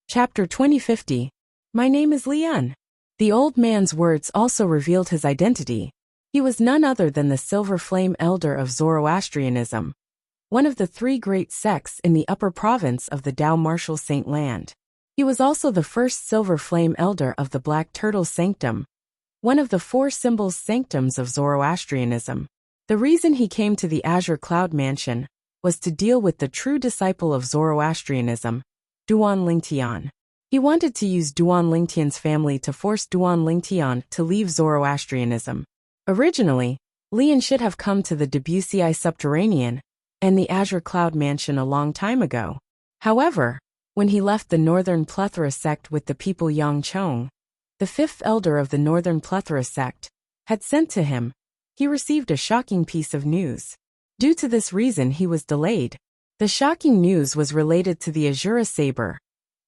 Chapter 2050. My name is Lian. The old man's words also revealed his identity. He was none other than the Silver Flame Elder of Zoroastrianism, one of the three great sects in the upper province of the Tao Martial Saint Land. He was also the first Silver Flame Elder of the Black Turtle Sanctum, one of the four symbols sanctums of Zoroastrianism. The reason he came to the Azure Cloud Mansion was to deal with the true disciple of Zoroastrianism, Duan Lingtian. He wanted to use Duan Lingtian's family to force Duan Lingtian to leave Zoroastrianism. Originally, Lian should have come to the Wuxia subterranean and the Azure Cloud Mansion a long time ago. However, when he left the Northern Plethora sect with the people Yang Chong, the fifth elder of the Northern Plethora sect, had sent to him, he received a shocking piece of news. Due to this reason he was delayed. The shocking news was related to the Azura Saber,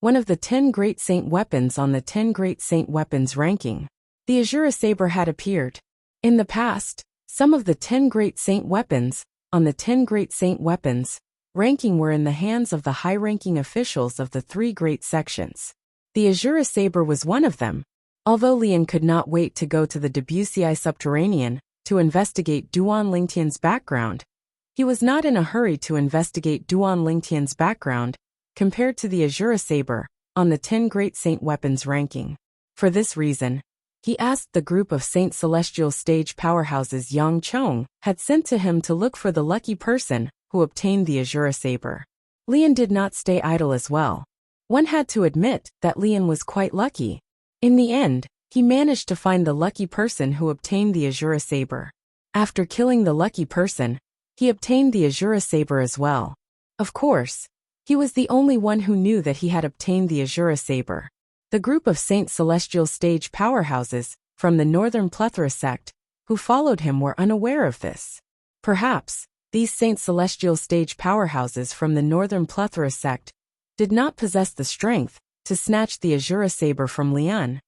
one of the 10 Great Saint Weapons on the 10 Great Saint Weapons ranking. The Azura Saber had appeared. In the past, some of the 10 Great Saint Weapons on the 10 Great Saint Weapons ranking were in the hands of the high-ranking officials of the three great sections. The Azura Saber was one of them. Although Lian could not wait to go to the Wuxia subterranean to investigate Duan Lingtian's background, he was not in a hurry to investigate Duan Lingtian's background compared to the Azura Saber on the 10 Great Saint Weapons ranking. For this reason, he asked the group of Saint Celestial stage powerhouses Yang Chong had sent to him to look for the lucky person who obtained the Azura Saber. Lian did not stay idle as well. One had to admit that Lian was quite lucky. In the end, he managed to find the lucky person who obtained the Azura Saber. After killing the lucky person, he obtained the Azura Saber as well. Of course, he was the only one who knew that he had obtained the Azura Saber. The group of Saint Celestial stage powerhouses from the Northern Plethora sect who followed him were unaware of this. Perhaps, these Saint Celestial stage powerhouses from the Northern Plethora sect did not possess the strength to snatch the Azura Saber from Lian,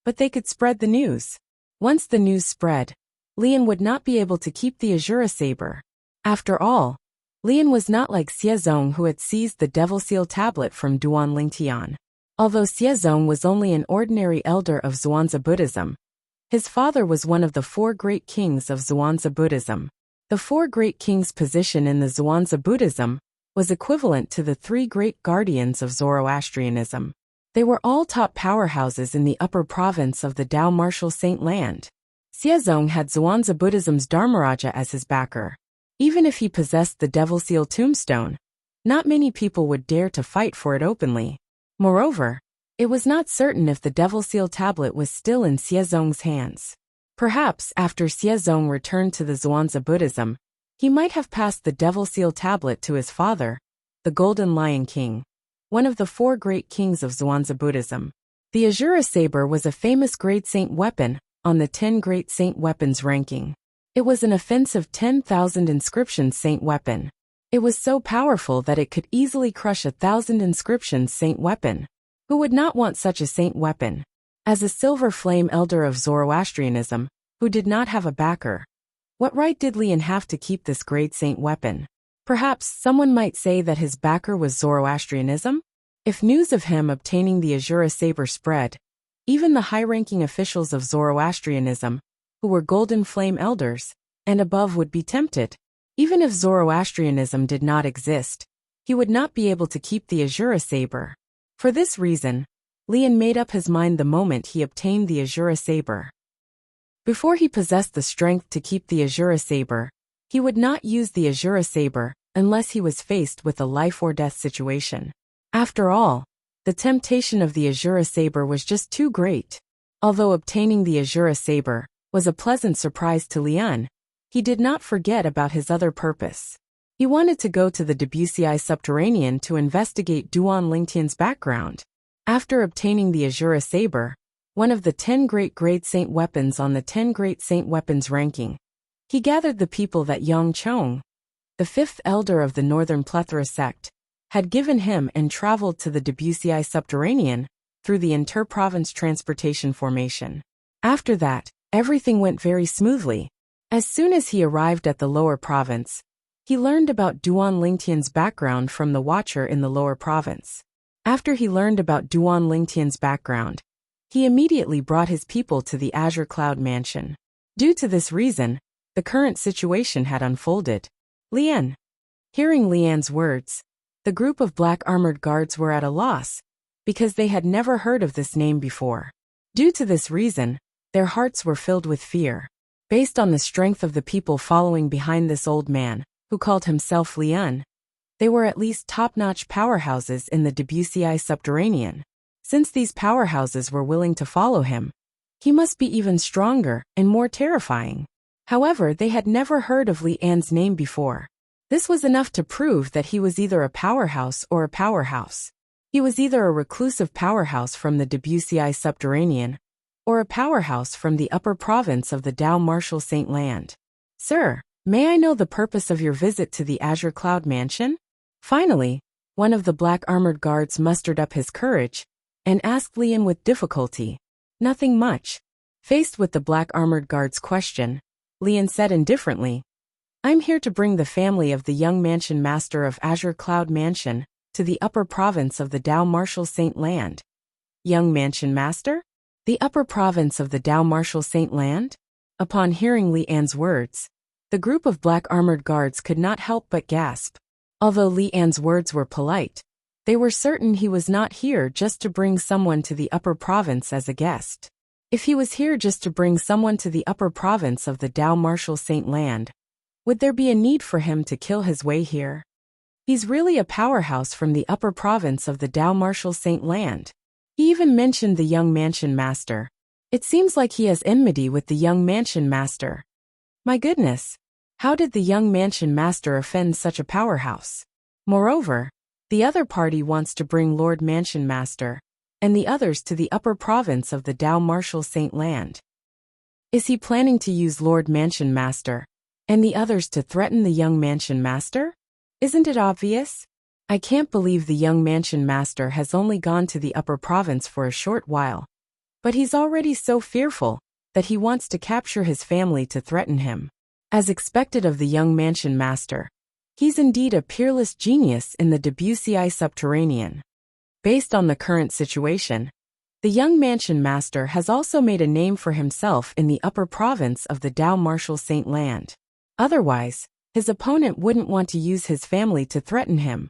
but they could spread the news. Once the news spread, Lian would not be able to keep the Azura Saber. After all, Lian was not like Xiezong who had seized the Devil Seal tablet from Duan Lingtian. Although Xiezong was only an ordinary elder of Zhuangzi Buddhism, his father was one of the four great kings of Zhuangzi Buddhism. The four great kings' position in the Zhuangzi Buddhism was equivalent to the three great guardians of Zoroastrianism. They were all top powerhouses in the upper province of the Tao Martial Saint Land. Xiezong had Zhuangzi Buddhism's Dharmaraja as his backer. Even if he possessed the Devil Seal tombstone, not many people would dare to fight for it openly. Moreover, it was not certain if the Devil Seal tablet was still in Xiezong's hands. Perhaps after Xiezong returned to the Zhuangzi Buddhism, he might have passed the Devil Seal tablet to his father, the Golden Lion King, one of the four great kings of Zhuangzi Buddhism. The Azura Saber was a famous Great Saint weapon on the 10 Great Saint Weapons ranking. It was an offensive 10,000 inscription saint weapon. It was so powerful that it could easily crush 1,000 inscriptions saint weapon. Who would not want such a saint weapon? As a Silver Flame Elder of Zoroastrianism, who did not have a backer, what right did Lian have to keep this great saint weapon? Perhaps someone might say that his backer was Zoroastrianism? If news of him obtaining the Azura Saber spread, even the high-ranking officials of Zoroastrianism, who were Golden Flame Elders, and above would be tempted. Even if Zoroastrianism did not exist, he would not be able to keep the Azura Saber. For this reason, Lian made up his mind the moment he obtained the Azura Saber. Before he possessed the strength to keep the Azura Saber, he would not use the Azura Saber unless he was faced with a life-or-death situation. After all, the temptation of the Azura Saber was just too great. Although obtaining the Azura Saber was a pleasant surprise to Lian, he did not forget about his other purpose. He wanted to go to the Wuxia subterranean to investigate Duan Lingtian's background. After obtaining the Azura Saber, one of the 10 Great Saint Weapons on the 10 Great Saint Weapons ranking, he gathered the people that Yang Chong, the fifth elder of the Northern Plethora sect, had given him and traveled to the Wuxia subterranean through the inter-province transportation formation. After that, everything went very smoothly. As soon as he arrived at the lower province, he learned about Duan Lingtian's background from the watcher in the lower province. After he learned about Duan Lingtian's background, he immediately brought his people to the Azure Cloud Mansion. Due to this reason, the current situation had unfolded. Lian. Hearing Lian's words, the group of black armored guards were at a loss, because they had never heard of this name before. Due to this reason, their hearts were filled with fear. Based on the strength of the people following behind this old man, who called himself Lian, they were at least top-notch powerhouses in the Wuxia subterranean. Since these powerhouses were willing to follow him, he must be even stronger and more terrifying. However, they had never heard of Lian's name before. This was enough to prove that he was either a powerhouse or a powerhouse. He was either a reclusive powerhouse from the Wuxia subterranean, or a powerhouse from the upper province of the Dao Martial Saint Land. Sir, may I know the purpose of your visit to the Azure Cloud Mansion? Finally, one of the black armored guards mustered up his courage and asked Lian with difficulty. Nothing much. Faced with the black armored guard's question, Lian said indifferently, I'm here to bring the family of the young mansion master of Azure Cloud Mansion to the upper province of the Dao Martial Saint Land. Young mansion master? The upper province of the Dao Martial Saint Land? Upon hearing Lian's words, the group of black armored guards could not help but gasp. Although Lian's words were polite, they were certain he was not here just to bring someone to the upper province as a guest. If he was here just to bring someone to the upper province of the Dao Martial Saint Land, would there be a need for him to kill his way here? He's really a powerhouse from the upper province of the Dao Martial Saint Land. He even mentioned the young mansion master. It seems like he has enmity with the young mansion master. My goodness, how did the young mansion master offend such a powerhouse? Moreover, the other party wants to bring Lord Mansion Master and the others to the upper province of the Dao Martial Saint Land. Is he planning to use Lord Mansion Master and the others to threaten the young mansion master? Isn't it obvious? I can't believe the young mansion master has only gone to the upper province for a short while, but he's already so fearful that he wants to capture his family to threaten him. As expected of the young mansion master, he's indeed a peerless genius in the Wuxia subterranean. Based on the current situation, the young mansion master has also made a name for himself in the upper province of the Dao Martial Saint Land. Otherwise, his opponent wouldn't want to use his family to threaten him.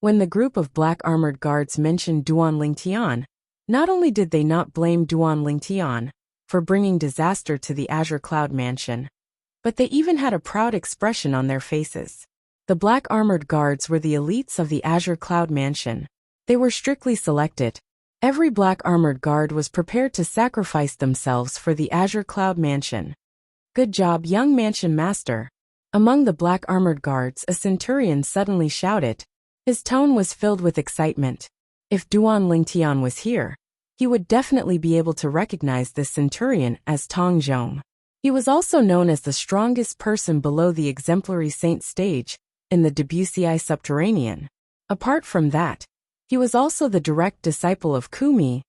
When the group of black armored guards mentioned Duan Lingtian, not only did they not blame Duan Lingtian for bringing disaster to the Azure Cloud Mansion, but they even had a proud expression on their faces. The black armored guards were the elites of the Azure Cloud Mansion. They were strictly selected. Every black armored guard was prepared to sacrifice themselves for the Azure Cloud Mansion. Good job, young mansion master. Among the black armored guards, a centurion suddenly shouted. His tone was filled with excitement. If Duan Lingtian was here, he would definitely be able to recognize this centurion as Tong Zhong. He was also known as the strongest person below the exemplary saint stage in the Wuxia subterranean. Apart from that, he was also the direct disciple of Kumi,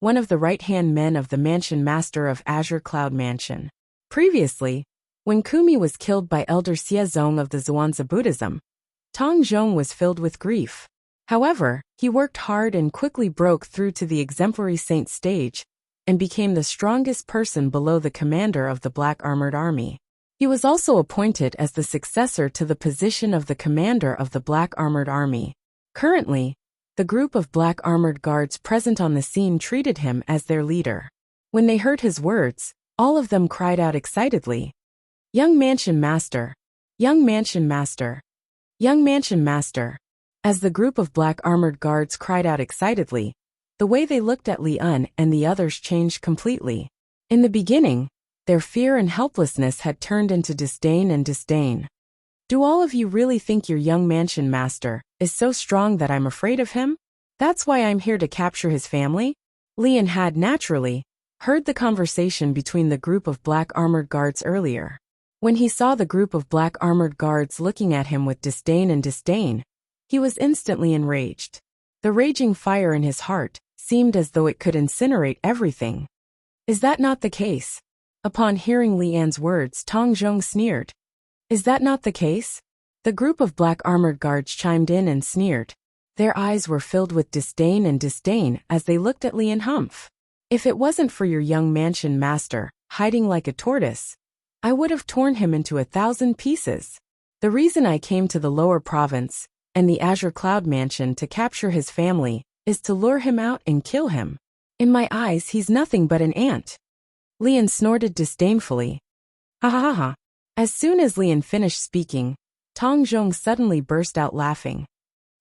one of the right-hand men of the mansion master of Azure Cloud Mansion. Previously, when Kumi was killed by Elder Xiezong of the Zhuangzi Buddhism, Tong Zhong was filled with grief. However, he worked hard and quickly broke through to the exemplary saint stage and became the strongest person below the commander of the Black Armored Army. He was also appointed as the successor to the position of the commander of the Black Armored Army. Currently, the group of black armored guards present on the scene treated him as their leader. When they heard his words, all of them cried out excitedly, "Young Mansion Master! Young Mansion Master! Young Mansion Master!" As the group of black armored guards cried out excitedly, the way they looked at Lian and the others changed completely. In the beginning, their fear and helplessness had turned into disdain and disdain. Do all of you really think your young mansion master is so strong that I'm afraid of him? That's why I'm here to capture his family? Lian had naturally heard the conversation between the group of black armored guards earlier. When he saw the group of black armored guards looking at him with disdain, he was instantly enraged. The raging fire in his heart seemed as though it could incinerate everything. Is that not the case? Upon hearing Lian's words, Tong Zhong sneered. Is that not the case? The group of black armored guards chimed in and sneered. Their eyes were filled with disdain as they looked at Lian Humph. If it wasn't for your young mansion master, hiding like a tortoise, I would have torn him into 1,000 pieces. The reason I came to the lower province and the Azure Cloud Mansion to capture his family is to lure him out and kill him. In my eyes, he's nothing but an ant. Lian snorted disdainfully. Ha ha ha ha. As soon as Lian finished speaking, Tong Zhong suddenly burst out laughing.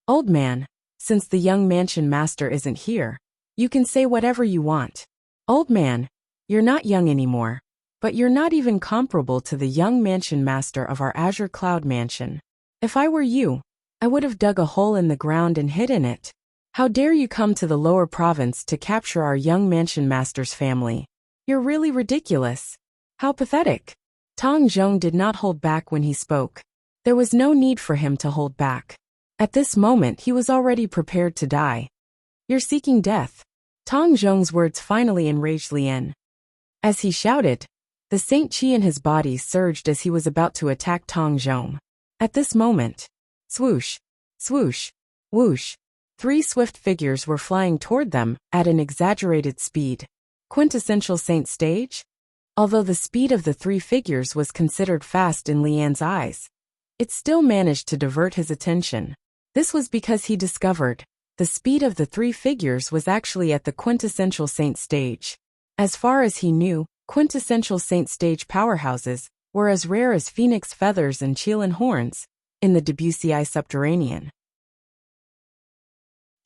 Old man, since the young mansion master isn't here, you can say whatever you want. Old man, you're not young anymore, but you're not even comparable to the young mansion master of our Azure Cloud Mansion. If I were you, I would have dug a hole in the ground and hid in it. How dare you come to the lower province to capture our young mansion master's family? You're really ridiculous. How pathetic. Tong Zhong did not hold back when he spoke. There was no need for him to hold back. At this moment he was already prepared to die. You're seeking death. Tong Zhong's words finally enraged Lian. As he shouted, the Saint Chi in his body surged as he was about to attack Tong Zhong. At this moment, swoosh, swoosh, whoosh, 3 swift figures were flying toward them at an exaggerated speed. Quintessential Saint stage? Although the speed of the 3 figures was considered fast in Lian's eyes, it still managed to divert his attention. This was because he discovered the speed of the 3 figures was actually at the quintessential Saint stage. As far as he knew, quintessential Saint stage powerhouses were as rare as phoenix feathers and Qilin horns in the Debussy subterranean.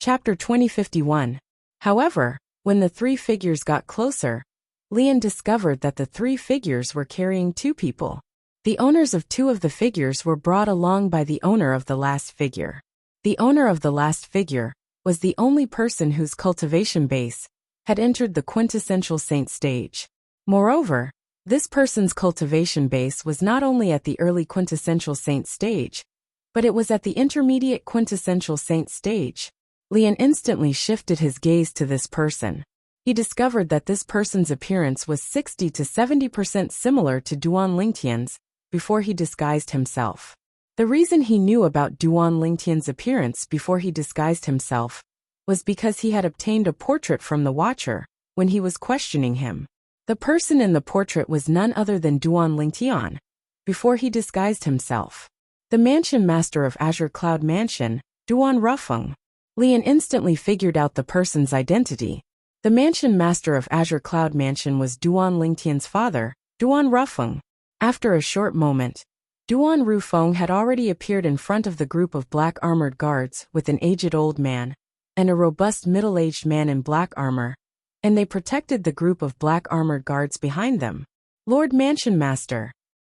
Chapter 2051. However, when the 3 figures got closer, Lian discovered that the 3 figures were carrying 2 people. The owners of 2 of the figures were brought along by the owner of the last figure. The owner of the last figure was the only person whose cultivation base had entered the quintessential Saint stage. Moreover, this person's cultivation base was not only at the early quintessential Saint stage, but it was at the intermediate quintessential Saint stage. Lian instantly shifted his gaze to this person. He discovered that this person's appearance was 60 to 70% similar to Duan Lingtian's before he disguised himself. The reason he knew about Duan Lingtian's appearance before he disguised himself was because he had obtained a portrait from the Watcher when he was questioning him. The person in the portrait was none other than Duan Lingtian before he disguised himself. The mansion master of Azure Cloud Mansion, Duan Rufeng. Lian instantly figured out the person's identity. The mansion master of Azure Cloud Mansion was Duan Lingtian's father, Duan Rufeng. After a short moment, Duan Rufeng had already appeared in front of the group of black armored guards with an aged old man and a robust middle-aged man in black armor, and they protected the group of black armored guards behind them. Lord Mansion Master!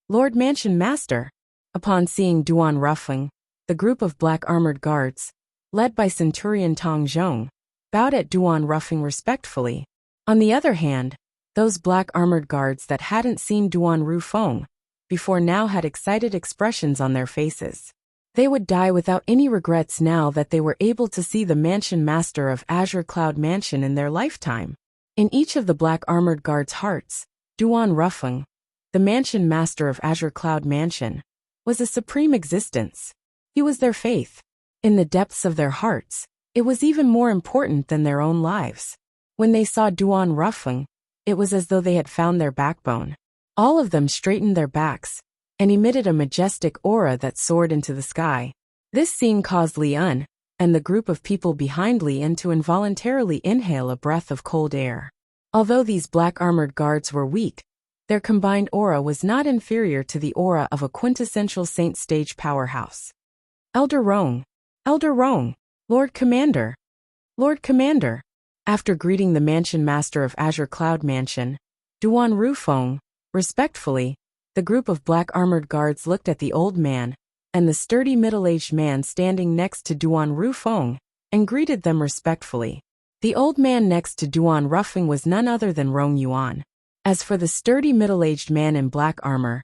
Lord Mansion Master! Upon seeing Duan Rufeng, the group of black armored guards, led by Centurion Tong Zhong, bowed at Duan Rufeng respectfully. On the other hand, those black armored guards that hadn't seen Duan Rufeng before now had excited expressions on their faces. They would die without any regrets now that they were able to see the mansion master of Azure Cloud Mansion in their lifetime. In each of the black armored guards' hearts, Duan Rufeng, the mansion master of Azure Cloud Mansion, was a supreme existence. He was their faith. In the depths of their hearts, it was even more important than their own lives. When they saw Duan Rufeng, it was as though they had found their backbone. All of them straightened their backs and emitted a majestic aura that soared into the sky. This scene caused Lian and the group of people behind Lian to involuntarily inhale a breath of cold air. Although these black armored guards were weak, their combined aura was not inferior to the aura of a quintessential Saint stage powerhouse. Elder Rong! Elder Rong! Lord Commander! Lord Commander! After greeting the mansion master of Azure Cloud Mansion, Duan Rufeng, respectfully, the group of black armored guards looked at the old man and the sturdy middle-aged man standing next to Duan Rufeng and greeted them respectfully. The old man next to Duan Rufeng was none other than Rong Yuan. As for the sturdy middle-aged man in black armor,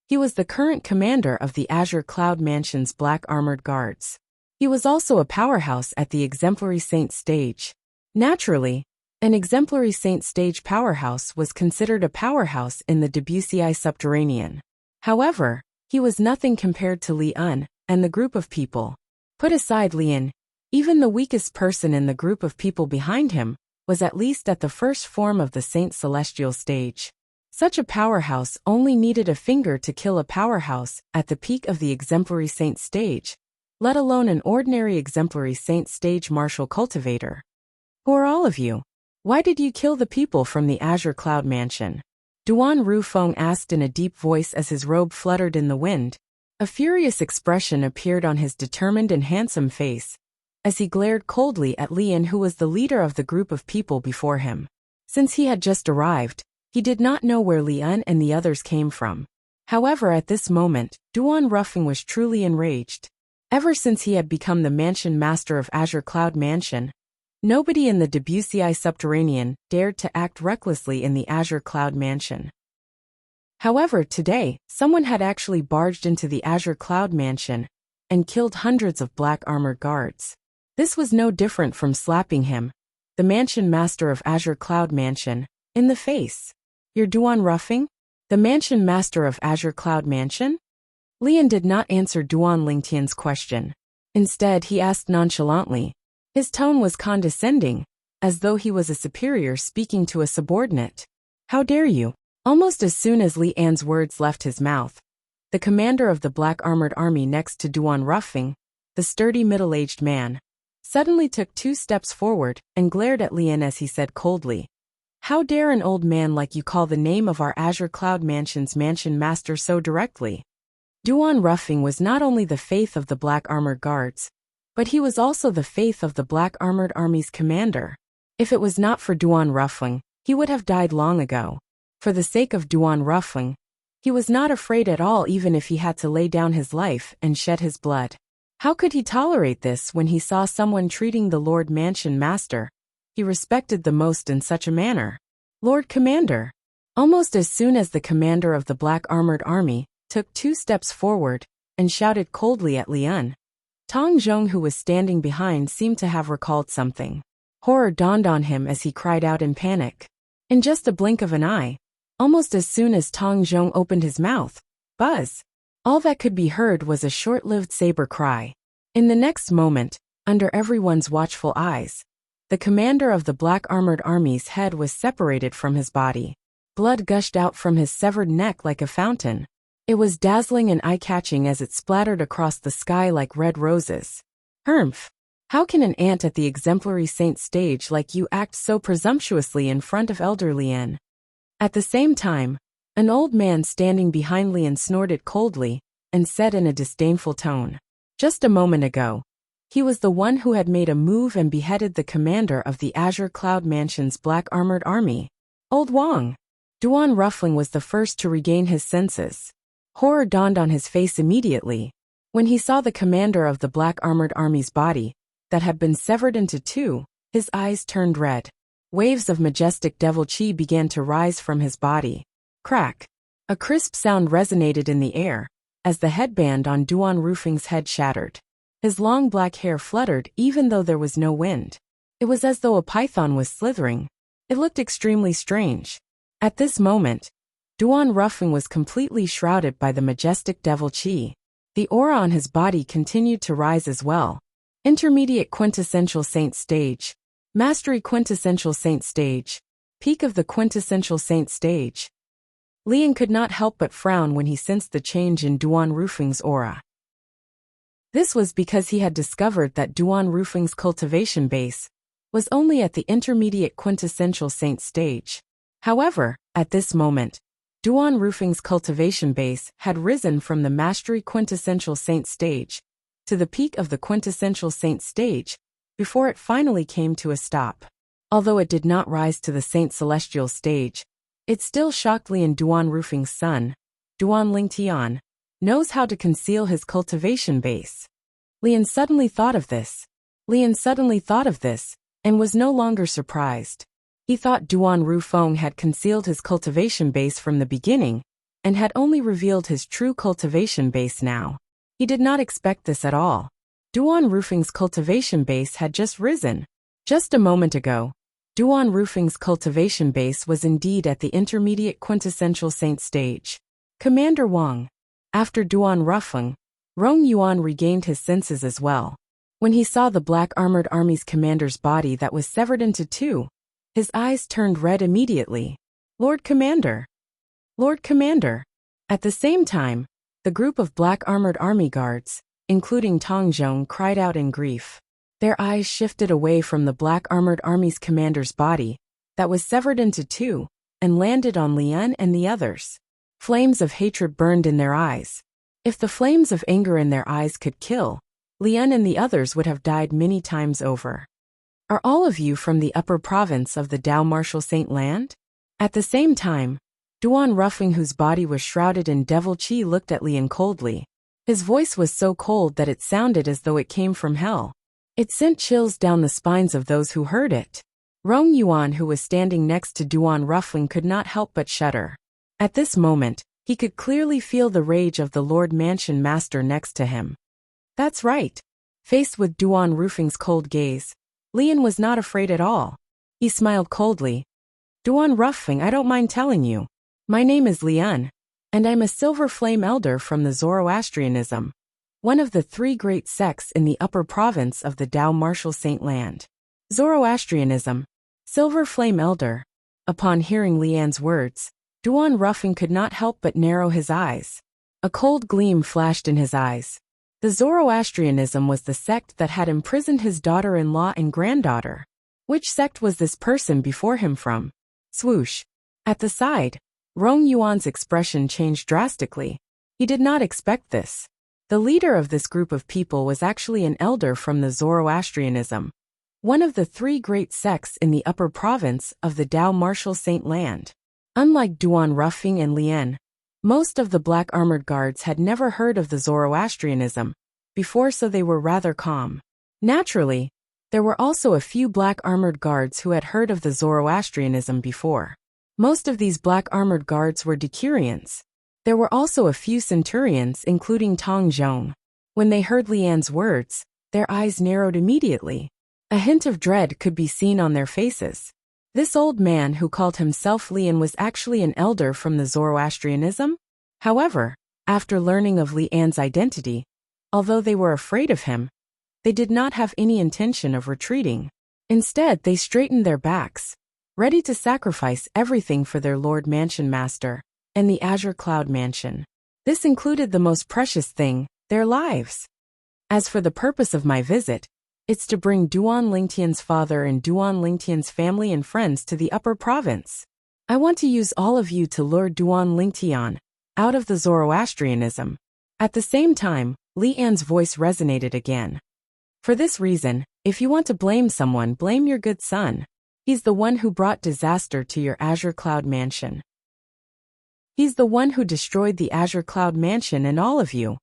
he was the current commander of the Azure Cloud Mansion's black armored guards. He was also a powerhouse at the exemplary Saint stage. Naturally, an exemplary Saint stage powerhouse was considered a powerhouse in the Debussy subterranean. However, he was nothing compared to Lian and the group of people. Put aside Lian, Even the weakest person in the group of people behind him was at least at the first form of the Saint Celestial stage. Such a powerhouse only needed a finger to kill a powerhouse at the peak of the exemplary saint stage, let alone an ordinary exemplary saint stage martial cultivator. Who are all of you? Why did you kill the people from the Azure Cloud Mansion? Duan Rufeng asked in a deep voice as his robe fluttered in the wind. A furious expression appeared on his determined and handsome face, as he glared coldly at Lian, who was the leader of the group of people before him. Since he had just arrived, he did not know where Lian and the others came from. However, at this moment, Duan Rufeng was truly enraged. Ever since he had become the mansion master of Azure Cloud Mansion, nobody in the Debussy subterranean dared to act recklessly in the Azure Cloud Mansion. However, today, someone had actually barged into the Azure Cloud Mansion and killed hundreds of black armored guards. This was no different from slapping him, the mansion master of Azure Cloud Mansion, in the face. You're Duan Rufeng, the mansion master of Azure Cloud Mansion? Lian did not answer Duan Lingtian's question. Instead, he asked nonchalantly. His tone was condescending, as though he was a superior speaking to a subordinate. How dare you? Almost as soon as Li An's words left his mouth, the commander of the black armored army next to Duan Rufeng, the sturdy middle-aged man, suddenly took 2 steps forward and glared at Lian as he said coldly, "How dare an old man like you call the name of our Azure Cloud Mansion's mansion master so directly?" Duan Rufeng was not only the faith of the Black Armored Guards, but he was also the faith of the Black Armored Army's commander. If it was not for Duan Rufeng, he would have died long ago. For the sake of Duan Rufeng, he was not afraid at all, even if he had to lay down his life and shed his blood. How could he tolerate this when he saw someone treating the Lord Mansion Master he respected the most in such a manner? Lord Commander. Almost as soon as the commander of the Black Armored Army took 2 steps forward and shouted coldly at Lian, Tong Zhong, who was standing behind, seemed to have recalled something. Horror dawned on him as he cried out in panic. In just a blink of an eye, almost as soon as Tong Zhong opened his mouth, buzz! All that could be heard was a short-lived saber cry. In the next moment, under everyone's watchful eyes, the commander of the Black Armored Army's head was separated from his body. Blood gushed out from his severed neck like a fountain. It was dazzling and eye-catching as it splattered across the sky like red roses. Humph! How can an ant at the exemplary saint stage like you act so presumptuously in front of Elder Lian? At the same time, an old man standing behind Lian snorted coldly and said in a disdainful tone, "Just a moment ago, he was the one who had made a move and beheaded the commander of the Azure Cloud Mansion's Black Armored Army, Old Wang." Duan Rufeng was the first to regain his senses. Horror dawned on his face immediately when he saw the commander of the Black Armored Army's body that had been severed into 2. His eyes turned red. Waves of majestic devil chi began to rise from his body. Crack! A crisp sound resonated in the air as the headband on Duan Rufeng's head shattered. His long black hair fluttered even though there was no wind. It was as though a python was slithering. It looked extremely strange. At this moment, Duan Rufeng was completely shrouded by the majestic devil chi. The aura on his body continued to rise as well. Intermediate quintessential saint stage. Mastery quintessential saint stage. Peak of the quintessential saint stage. Lian could not help but frown when he sensed the change in Duan Rufeng's aura. This was because he had discovered that Duan Rufeng's cultivation base was only at the intermediate quintessential saint stage. However, at this moment, Duan Rufeng's cultivation base had risen from the mastery quintessential saint stage to the peak of the quintessential saint stage before it finally came to a stop. Although it did not rise to the saint celestial stage, it still shocked Lian. Duan Rufeng's son, Duan Lingtian, knows how to conceal his cultivation base. Lian suddenly thought of this. And was no longer surprised. He thought Duan Rufeng had concealed his cultivation base from the beginning and had only revealed his true cultivation base now. He did not expect this at all. Duan Rufeng's cultivation base had just risen. Just a moment ago, Duan Rufeng's cultivation base was indeed at the intermediate quintessential saint stage. Commander Wang. After Duan Rufeng, Rong Yuan regained his senses as well. When he saw the black armored army's commander's body that was severed into two, his eyes turned red immediately. Lord Commander! Lord Commander! At the same time, the group of black armored army guards, including Tong Zhong, cried out in grief. Their eyes shifted away from the black armored army's commander's body that was severed into two and landed on Lian and the others. Flames of hatred burned in their eyes. If the flames of anger in their eyes could kill, Lian and the others would have died many times over. Are all of you from the upper province of the Dao Martial Saint Land? At the same time, Duan Ruffing, whose body was shrouded in devil chi, looked at Lian coldly. His voice was so cold that it sounded as though it came from hell. It sent chills down the spines of those who heard it. Rong Yuan, who was standing next to Duan Ruffling, could not help but shudder. At this moment, he could clearly feel the rage of the Lord Mansion Master next to him. That's right. Faced with Duan Ruffing's cold gaze, Lian was not afraid at all. He smiled coldly. Duan Ruffing, I don't mind telling you. My name is Lian, and I'm a Silver Flame Elder from the Zoroastrianism, one of the three great sects in the upper province of the Dao Martial Saint Land. Zoroastrianism, Silver Flame Elder. Upon hearing Lian's words, Duan Ruffing could not help but narrow his eyes. A cold gleam flashed in his eyes. The Zoroastrianism was the sect that had imprisoned his daughter-in-law and granddaughter. Which sect was this person before him from? Swoosh. At the side, Rong Yuan's expression changed drastically. He did not expect this. The leader of this group of people was actually an elder from the Zoroastrianism, one of the three great sects in the upper province of the Dao Martial Saint Land. Unlike Duan Ruffing and Lian, most of the black armored guards had never heard of the Zoroastrianism before, so they were rather calm. Naturally, there were also a few black armored guards who had heard of the Zoroastrianism before. Most of these black armored guards were Decurions. There were also a few centurions, including Tong Zhong. When they heard Lian's words, their eyes narrowed immediately. A hint of dread could be seen on their faces. This old man who called himself Lian was actually an elder from the Zoroastrianism. However, after learning of Lian's identity, although they were afraid of him, they did not have any intention of retreating. Instead, they straightened their backs, ready to sacrifice everything for their Lord Mansion Master and the Azure Cloud Mansion. This included the most precious thing, their lives. As for the purpose of my visit, it's to bring Duan Lingtian's father and Duan Lingtian's family and friends to the upper province. I want to use all of you to lure Duan Lingtian out of the Zoroastrianism. At the same time, Lian's voice resonated again. For this reason, if you want to blame someone, blame your good son. He's the one who brought disaster to your Azure Cloud Mansion. He's the one who destroyed the Azure Cloud Mansion and all of you.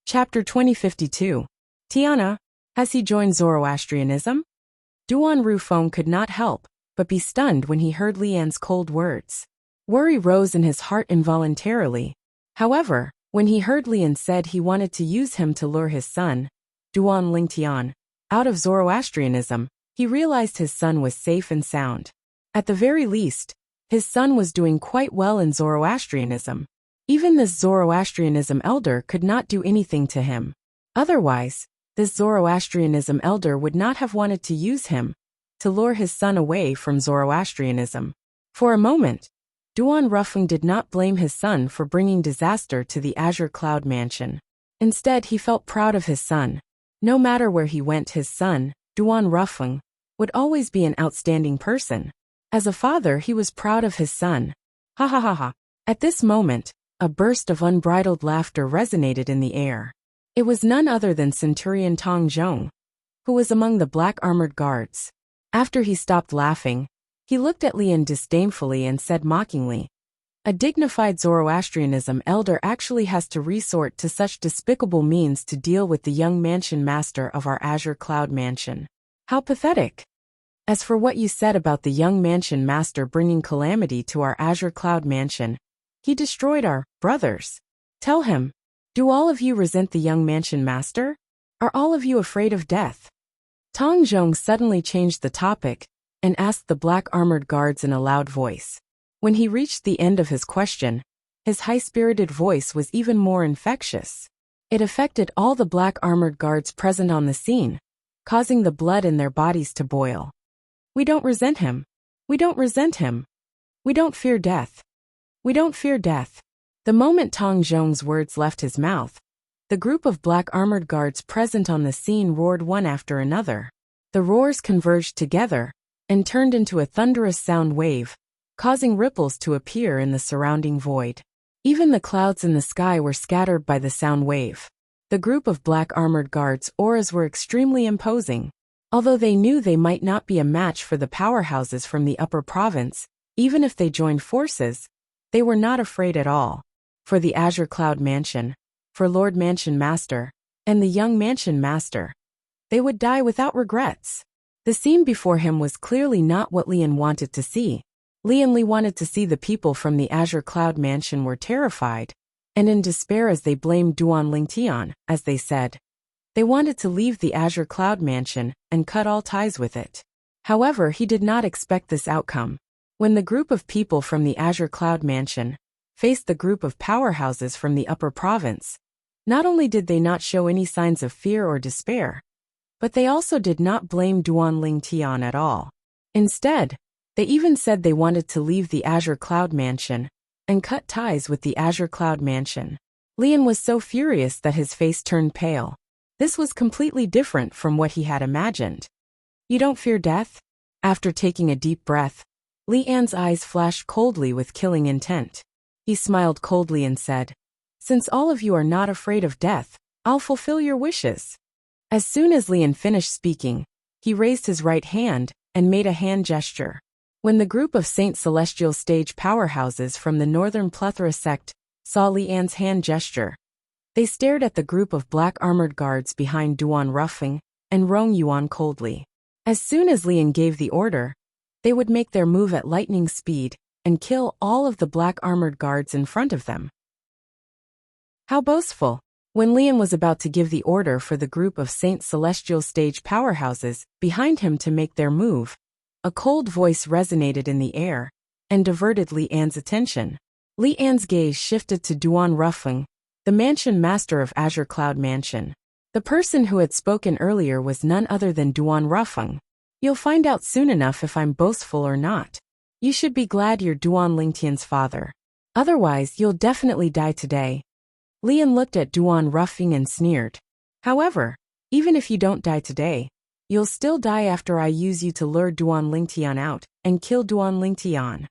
Chapter 2052. Tiana, has he joined Zoroastrianism? Duan Rufeng could not help but be stunned when he heard Lian's cold words. Worry rose in his heart involuntarily. However, when he heard Lian said he wanted to use him to lure his son, Duan Lingtian, out of Zoroastrianism, he realized his son was safe and sound. At the very least, his son was doing quite well in Zoroastrianism. Even this Zoroastrianism elder could not do anything to him. Otherwise, this Zoroastrianism elder would not have wanted to use him to lure his son away from Zoroastrianism. For a moment, Duan Ruffeng did not blame his son for bringing disaster to the Azure Cloud Mansion. Instead, he felt proud of his son. No matter where he went, his son, Duan Ruffeng, would always be an outstanding person. As a father, he was proud of his son. Ha ha ha ha. At this moment, a burst of unbridled laughter resonated in the air. It was none other than Centurion Tong Zhong, who was among the black armored guards. After he stopped laughing, he looked at Lian disdainfully and said mockingly, "A dignified Zoroastrianism elder actually has to resort to such despicable means to deal with the young mansion master of our Azure Cloud Mansion. How pathetic! As for what you said about the young mansion master bringing calamity to our Azure Cloud Mansion, he destroyed our brothers. Tell him, do all of you resent the young mansion master? Are all of you afraid of death?" Tong Zhong suddenly changed the topic and asked the black armored guards in a loud voice. When he reached the end of his question, his high-spirited voice was even more infectious. It affected all the black armored guards present on the scene, causing the blood in their bodies to boil. We don't resent him. We don't resent him. We don't fear death. We don't fear death. The moment Tong Zhong's words left his mouth, the group of black armored guards present on the scene roared one after another. The roars converged together and turned into a thunderous sound wave, causing ripples to appear in the surrounding void. Even the clouds in the sky were scattered by the sound wave. The group of black armored guards' auras were extremely imposing. Although they knew they might not be a match for the powerhouses from the upper province, even if they joined forces, they were not afraid at all. For the Azure Cloud Mansion, for Lord Mansion Master, and the young Mansion Master, they would die without regrets. The scene before him was clearly not what Lian wanted to see. Li wanted to see the people from the Azure Cloud Mansion were terrified and in despair as they blamed Duan Lingtian, as they said. They wanted to leave the Azure Cloud Mansion and cut all ties with it. However, he did not expect this outcome. When the group of people from the Azure Cloud Mansion faced the group of powerhouses from the upper province, not only did they not show any signs of fear or despair, but they also did not blame Duan Lingtian at all. Instead, they even said they wanted to leave the Azure Cloud Mansion and cut ties with the Azure Cloud Mansion. Lian was so furious that his face turned pale. This was completely different from what he had imagined. You don't fear death? After taking a deep breath, Lian's eyes flashed coldly with killing intent. He smiled coldly and said, "Since all of you are not afraid of death, I'll fulfill your wishes." As soon as Lian finished speaking, he raised his right hand and made a hand gesture. When the group of Saint Celestial stage powerhouses from the Northern Plethora sect saw Lian's hand gesture, they stared at the group of black armored guards behind Duan Ruffing and Rong Yuan coldly. As soon as Lian gave the order, they would make their move at lightning speed and kill all of the black armored guards in front of them. How boastful! When Lian was about to give the order for the group of Saint Celestial stage powerhouses behind him to make their move, a cold voice resonated in the air and diverted Lian's attention. Lian's gaze shifted to Duan Ruffing, the Mansion Master of Azure Cloud Mansion. The person who had spoken earlier was none other than Duan Ruffing. You'll find out soon enough if I'm boastful or not. You should be glad you're Duan Lingtian's father. Otherwise, you'll definitely die today. Lian looked at Duan Ruffing and sneered. However, even if you don't die today, you'll still die after I use you to lure Duan Lingtian out and kill Duan Lingtian.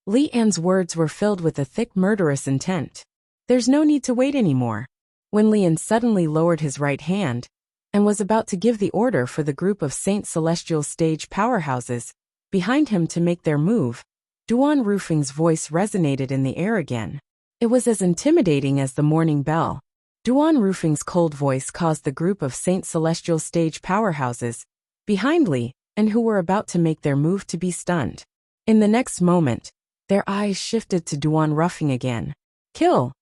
Lian's words were filled with a thick murderous intent. There's no need to wait anymore. When Lian suddenly lowered his right hand and was about to give the order for the group of Saint Celestial stage powerhouses behind him to make their move, Duan Ruffing's voice resonated in the air again. It was as intimidating as the morning bell. Duan Ruffing's cold voice caused the group of Saint Celestial stage powerhouses behind Li and who were about to make their move to be stunned. In the next moment, their eyes shifted to Duan Ruffing again. Kill!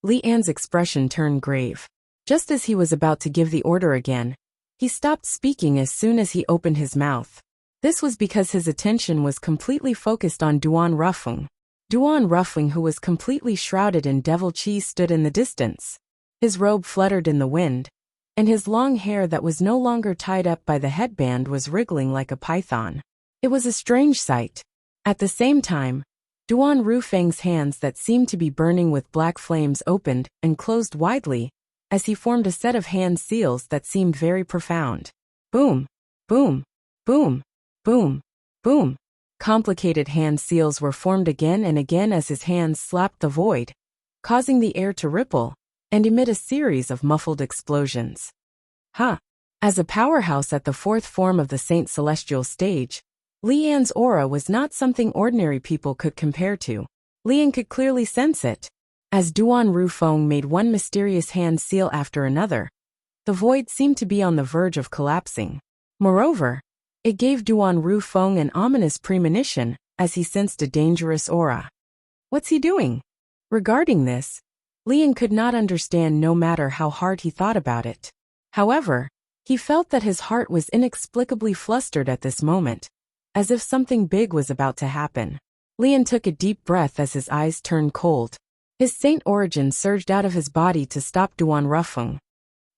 Lian's expression turned grave. Just as he was about to give the order again, he stopped speaking as soon as he opened his mouth. This was because his attention was completely focused on Duan Ruffing. Duan Ruffing, who was completely shrouded in devil cheese, stood in the distance. His robe fluttered in the wind, and his long hair that was no longer tied up by the headband was wriggling like a python. It was a strange sight. At the same time, Duan Ruffing's hands that seemed to be burning with black flames opened and closed widely, as he formed a set of hand seals that seemed very profound. Boom, boom, boom, boom, boom. Complicated hand seals were formed again and again as his hands slapped the void, causing the air to ripple and emit a series of muffled explosions. As a powerhouse at the fourth form of the Saint Celestial stage, Lian's aura was not something ordinary people could compare to. Lian could clearly sense it. As Duan Ruffing made one mysterious hand seal after another, the void seemed to be on the verge of collapsing. Moreover, it gave Duan Ruffing an ominous premonition as he sensed a dangerous aura. What's he doing? Regarding this, Lian could not understand no matter how hard he thought about it. However, he felt that his heart was inexplicably flustered at this moment, as if something big was about to happen. Lian took a deep breath as his eyes turned cold. His saint origin surged out of his body to stop Duan Rufeng.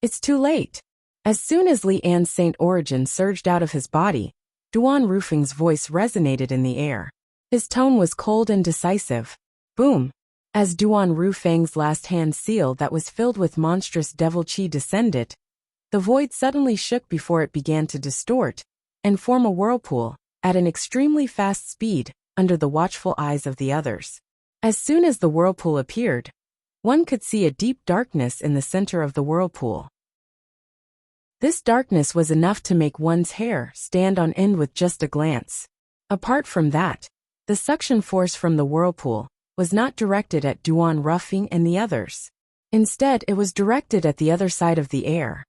It's too late. As soon as Li An's saint origin surged out of his body, Duan Rufeng's voice resonated in the air. His tone was cold and decisive. Boom! As Duan Rufeng's last hand seal that was filled with monstrous devil qi descended, the void suddenly shook before it began to distort and form a whirlpool at an extremely fast speed under the watchful eyes of the others. As soon as the whirlpool appeared, one could see a deep darkness in the center of the whirlpool. This darkness was enough to make one's hair stand on end with just a glance. Apart from that, the suction force from the whirlpool was not directed at Duan Rufeng and the others. Instead, it was directed at the other side of the air.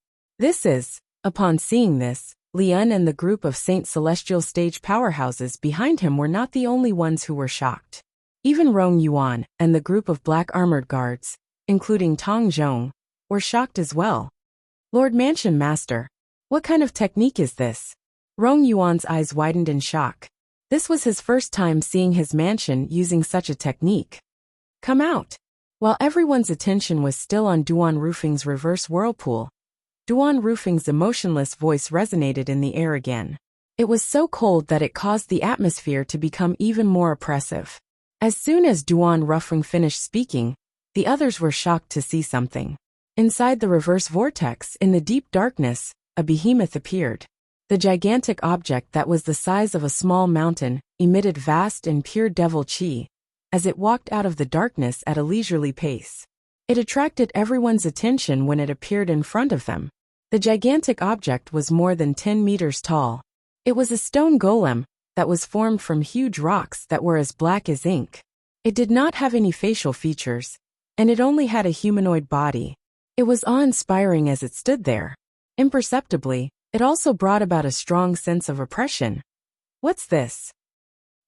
Upon seeing this, Lian and the group of Saint Celestial stage powerhouses behind him were not the only ones who were shocked. Even Rong Yuan and the group of black armored guards, including Tong Zhong, were shocked as well. Lord Mansion Master, what kind of technique is this? Rong Yuan's eyes widened in shock. This was his first time seeing his mansion using such a technique. Come out! While everyone's attention was still on Duan Rufeng's reverse whirlpool, Duan Rufeng's emotionless voice resonated in the air again. It was so cold that it caused the atmosphere to become even more oppressive. As soon as Duan Rufeng finished speaking, the others were shocked to see something. Inside the reverse vortex, in the deep darkness, a behemoth appeared. The gigantic object that was the size of a small mountain emitted vast and pure devil qi as it walked out of the darkness at a leisurely pace. It attracted everyone's attention when it appeared in front of them. The gigantic object was more than 10 meters tall. It was a stone golem that was formed from huge rocks that were as black as ink. It did not have any facial features, and it only had a humanoid body. It was awe-inspiring as it stood there. Imperceptibly, it also brought about a strong sense of oppression. What's this?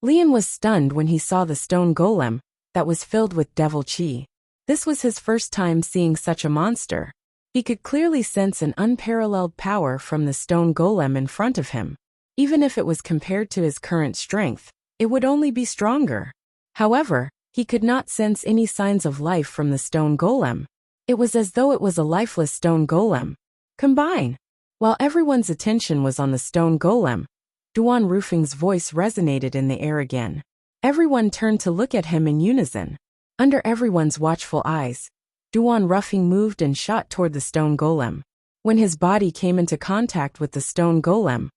Lian was stunned when he saw the stone golem that was filled with devil qi. This was his first time seeing such a monster. He could clearly sense an unparalleled power from the stone golem in front of him. Even if it was compared to his current strength, it would only be stronger. However, he could not sense any signs of life from the stone golem. It was as though it was a lifeless stone golem. Combine! While everyone's attention was on the stone golem, Duan Rufeng's voice resonated in the air again. Everyone turned to look at him in unison. Under everyone's watchful eyes, Duan Rufeng moved and shot toward the stone golem. When his body came into contact with the stone golem,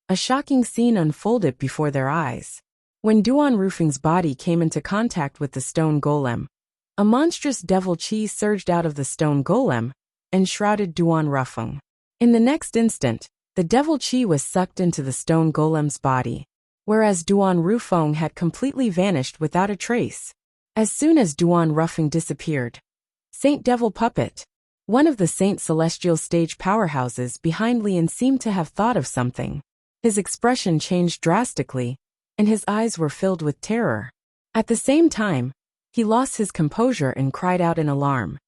a shocking scene unfolded before their eyes. When Duan Rufeng's body came into contact with the stone golem, a monstrous devil qi surged out of the stone golem and shrouded Duan Rufeng. In the next instant, the devil qi was sucked into the stone golem's body, whereas Duan Rufeng had completely vanished without a trace. As soon as Duan Rufeng disappeared, Saint Devil Puppet, one of the Saint Celestial stage powerhouses behind Lian, seemed to have thought of something. His expression changed drastically, and his eyes were filled with terror. At the same time, he lost his composure and cried out in alarm.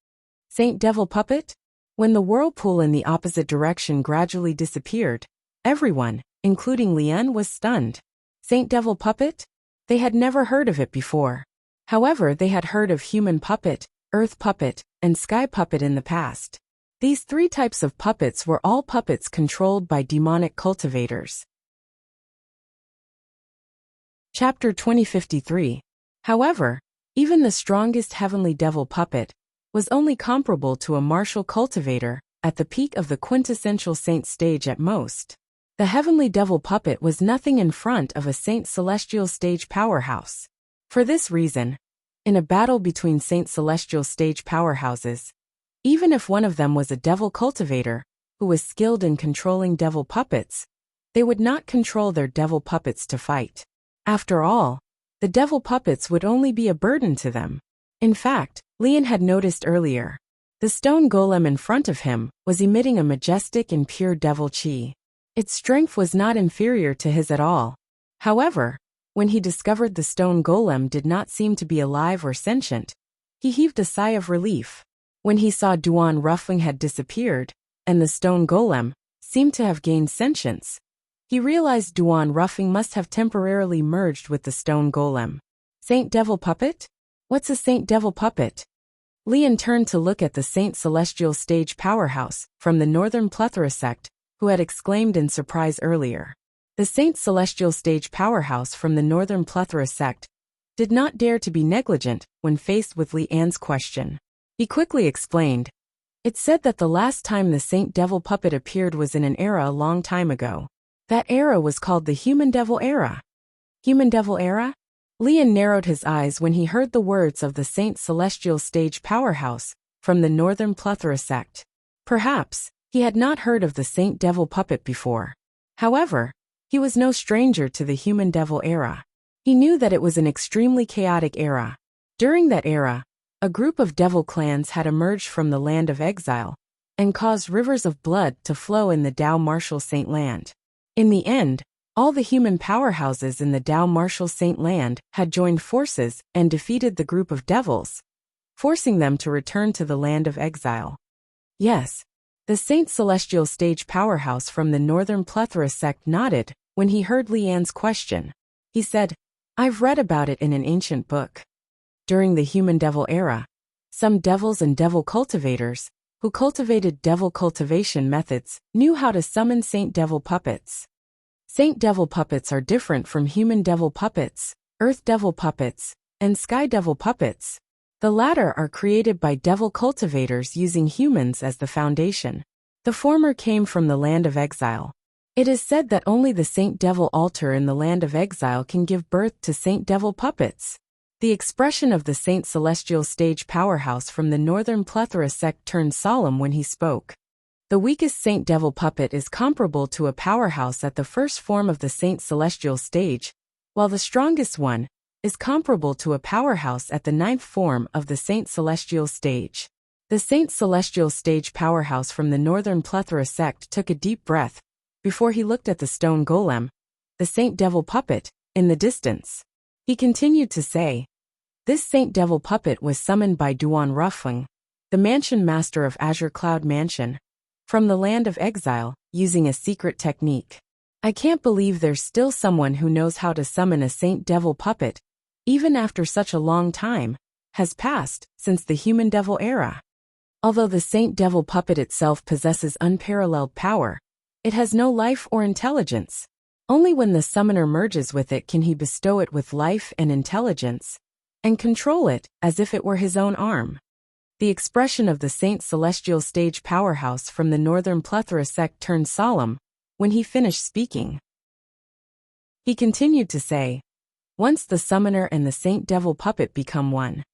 Saint Devil Puppet? When the whirlpool in the opposite direction gradually disappeared, everyone, including Lian, was stunned. Saint Devil Puppet? They had never heard of it before. However, they had heard of human puppet, earth puppet, and sky puppet in the past. These three types of puppets were all puppets controlled by demonic cultivators. Chapter 2053. However, even the strongest heavenly devil puppet was only comparable to a martial cultivator at the peak of the quintessential saint stage at most. The heavenly devil puppet was nothing in front of a Saint Celestial stage powerhouse. For this reason, in a battle between Saint Celestial stage powerhouses, even if one of them was a devil cultivator who was skilled in controlling devil puppets, they would not control their devil puppets to fight. After all, the devil puppets would only be a burden to them. In fact, Lian had noticed earlier, the stone golem in front of him was emitting a majestic and pure devil qi. Its strength was not inferior to his at all. However, when he discovered the stone golem did not seem to be alive or sentient, he heaved a sigh of relief. When he saw Duan Rufeng had disappeared, and the stone golem seemed to have gained sentience, he realized Duan Rufeng must have temporarily merged with the stone golem. Saint Devil Puppet? What's a Saint Devil Puppet? Lian turned to look at the Saint Celestial Stage Powerhouse from the Northern Plethora sect, who had exclaimed in surprise earlier. The Saint Celestial Stage Powerhouse from the Northern Plethora sect did not dare to be negligent when faced with Lian's question. He quickly explained. It's said that the last time the Saint Devil puppet appeared was in an era a long time ago. That era was called the Human Devil Era. Human Devil Era? Lian narrowed his eyes when he heard the words of the Saint Celestial Stage Powerhouse from the Northern Plethora sect. Perhaps he had not heard of the Saint Devil puppet before. However, he was no stranger to the Human Devil Era. He knew that it was an extremely chaotic era. During that era, a group of devil clans had emerged from the land of exile and caused rivers of blood to flow in the Dao Martial Saint Land. In the end, all the human powerhouses in the Dao Martial Saint Land had joined forces and defeated the group of devils, forcing them to return to the land of exile. Yes, the Saint Celestial Stage Powerhouse from the Northern Plethora sect nodded when he heard Lian's question. He said, I've read about it in an ancient book. During the Human Devil Era, some devils and devil cultivators, who cultivated devil cultivation methods, knew how to summon Saint Devil puppets. Saint Devil puppets are different from human devil puppets, earth devil puppets, and sky devil puppets. The latter are created by devil cultivators using humans as the foundation. The former came from the land of exile. It is said that only the Saint Devil altar in the land of exile can give birth to Saint Devil puppets. The expression of the Saint Celestial Stage Powerhouse from the Northern Plethora sect turned solemn when he spoke. The weakest Saint Devil puppet is comparable to a powerhouse at the first form of the Saint Celestial Stage, while the strongest one is comparable to a powerhouse at the 9th form of the Saint Celestial Stage. The Saint Celestial Stage Powerhouse from the Northern Plethora sect took a deep breath before he looked at the stone golem, the Saint Devil puppet, in the distance. He continued to say, this Saint Devil puppet was summoned by Duan Rufeng, the mansion master of Azure Cloud Mansion, from the land of exile, using a secret technique. I can't believe there's still someone who knows how to summon a Saint Devil puppet, even after such a long time has passed since the Human Devil Era. Although the Saint Devil puppet itself possesses unparalleled power, it has no life or intelligence. Only when the summoner merges with it can he bestow it with life and intelligence, and control it as if it were his own arm. The expression of the Saint Celestial Stage Powerhouse from the Northern Plethora sect turned solemn when he finished speaking. He continued to say, once the summoner and the Saint Devil puppet become one,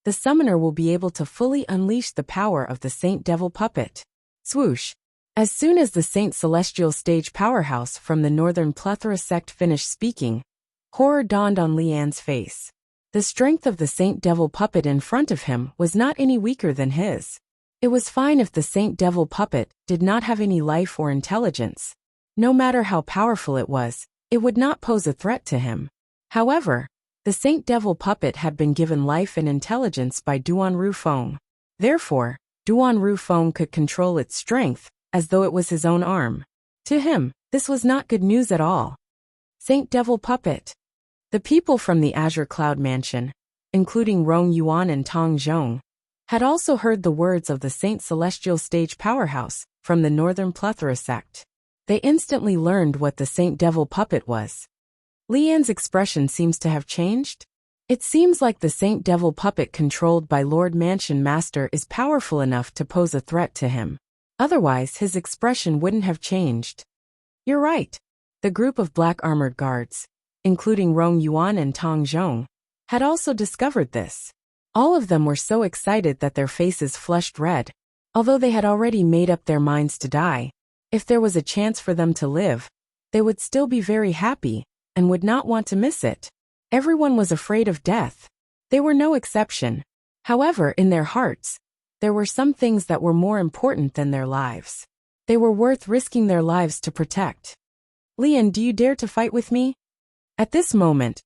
the summoner will be able to fully unleash the power of the Saint Devil puppet. Swoosh! As soon as the Saint Celestial Stage Powerhouse from the Northern Plethora sect finished speaking, horror dawned on Lian's face. The strength of the Saint Devil puppet in front of him was not any weaker than his. It was fine if the Saint Devil puppet did not have any life or intelligence. No matter how powerful it would not pose a threat to him. However, the Saint Devil puppet had been given life and intelligence by Duan Rufeng. Therefore, Duan Rufeng could control its strength as though it was his own arm. To him, this was not good news at all. Saint Devil puppet. The people from the Azure Cloud Mansion, including Rong Yuan and Tong Zhong, had also heard the words of the Saint Celestial Stage Powerhouse from the Northern Plethora sect. They instantly learned what the Saint Devil puppet was. Lian's expression seems to have changed. It seems like the Saint Devil puppet controlled by Lord Mansion Master is powerful enough to pose a threat to him. Otherwise his expression wouldn't have changed. You're right. The group of black armored guards, including Rong Yuan and Tong Zhong, had also discovered this. All of them were so excited that their faces flushed red. Although they had already made up their minds to die, if there was a chance for them to live, they would still be very happy and would not want to miss it. Everyone was afraid of death. They were no exception. However, in their hearts, there were some things that were more important than their lives. They were worth risking their lives to protect. Lian, do you dare to fight with me? At this moment,